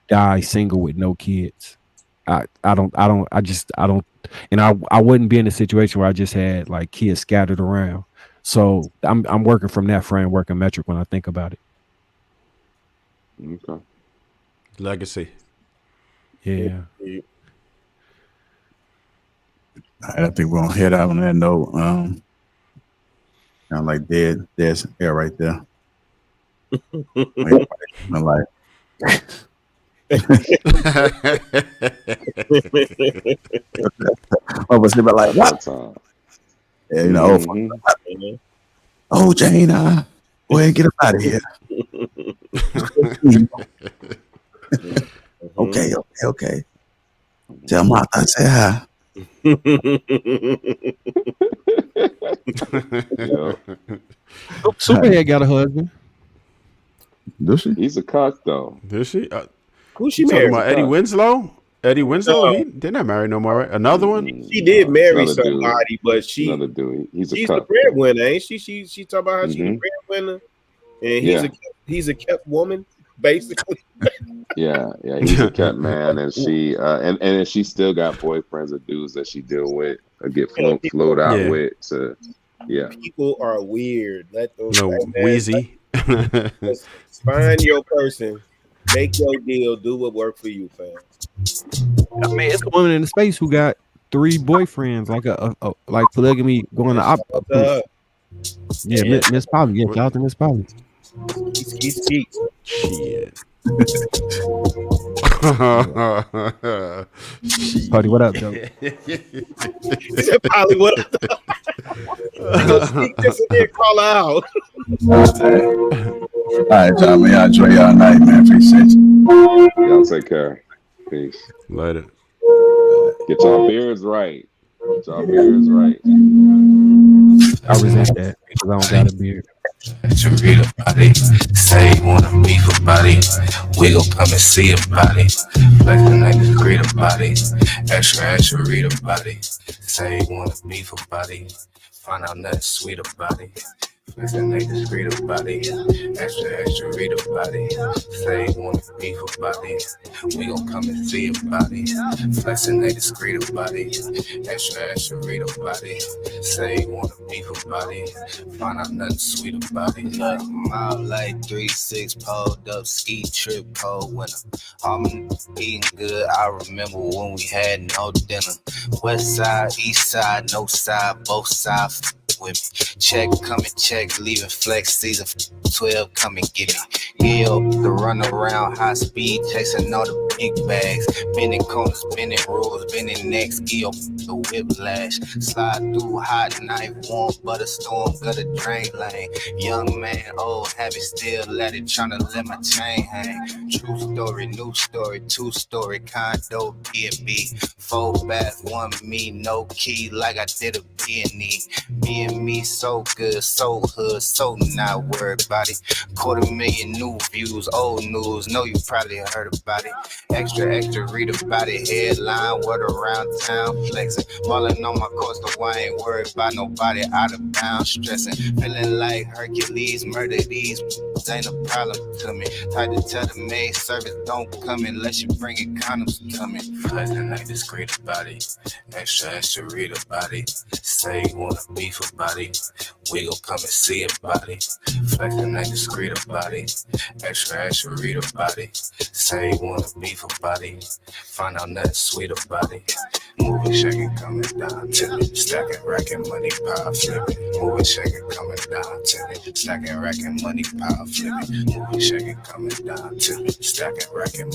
die single with no kids. I don't, and I wouldn't be in a situation where I just had like kids scattered around. So I'm working from that framework and metric when I think about it. Okay. Legacy. Yeah. I think we're gonna head out on that note. Kind of like dead air right there. My life. I was like, what? Yeah, you know, oh, Jane, go ahead and get up out of here. Okay. Tell Martha I say hi. Superhead got a husband. Does she? He's a cock though. Does she? Who she talking married? about? Eddie Winslow? Eddie Winslow? They're not married no more, right? Another one? She did marry somebody, but she's a the breadwinner, ain't she? She talk about how she's the breadwinner, and he's a kept woman, basically. Yeah, he's a kept man, and she and she still got boyfriends or dudes that she deal with or get float out with. So people are weird. Let those Wheezy. Find your person, make your deal, do what work for you, fam. I mean, it's a woman in the space who got 3 boyfriends, like polygamy going to Miss Polly. Yeah, shout out to Miss Polly. Shit. Party, what up, Joe? Polly, what up? Just call out. All right, y'all, man. Y'all enjoy y'all night, man. Appreciate you. Y'all take care. Peace. Later. Get y'all beards right. I resent that because I don't got a beard. To read about it, say you wanna beef about it, we gon' come and see about it. Black the niggas read about it, extra read about it. Say you wanna beef about it, find out nothing sweet about it. Black the niggas read about it, extra read about it. Say you wanna beef about it, we gon' come and see about it. Flex the niggas read about it, extra read about it. Say you wanna beef about it, find out nothing sweet about it. Look, I'm out like 3-6 pulled up, ski trip cold winter. I'm eating good. I remember when we had no dinner. West side, east side, no side, both sides. flex with me. Check, coming, check, leaving flex. Season 12, come and get me. Yeah, the run around, high speed, chasing all the big bags. Bending corners, bending rules, bending necks, give the whiplash. Slide through hot night, warm butter storm, gutter drain lane. Young man, old habit, still let it, tryna let my chain hang. True story, new story, 2-story, condo, B&B. 4 bath, 1 me, no key, like I did a B&E. Me and me, so good, so hood, so not worried about it. 250,000 new views, old news, know you probably heard about it. Extra, extra, read about it. Headline, word around town, flexing. Falling on my course, the I ain't worried about nobody out of bounds, stressing. Feeling like Hercules, murder these ain't a problem to me. Tried to tell the maid service don't come unless you bring it, condoms coming. Flexing like discreet about it. Extra, extra, read about it. Say you wanna beef about it. We gon' come and see about it. Flexing like discreet about it. Extra, extra, read about it. Say you wanna beef about it. Find out nothing sweet about it. Moving, shaking, coming down to me. Stacking, racking, money, power, flipping. Moving, shaking, coming down to me. Stacking, racking, money, power, flipping. Moving, shaking, coming down to me. Stacking, racking.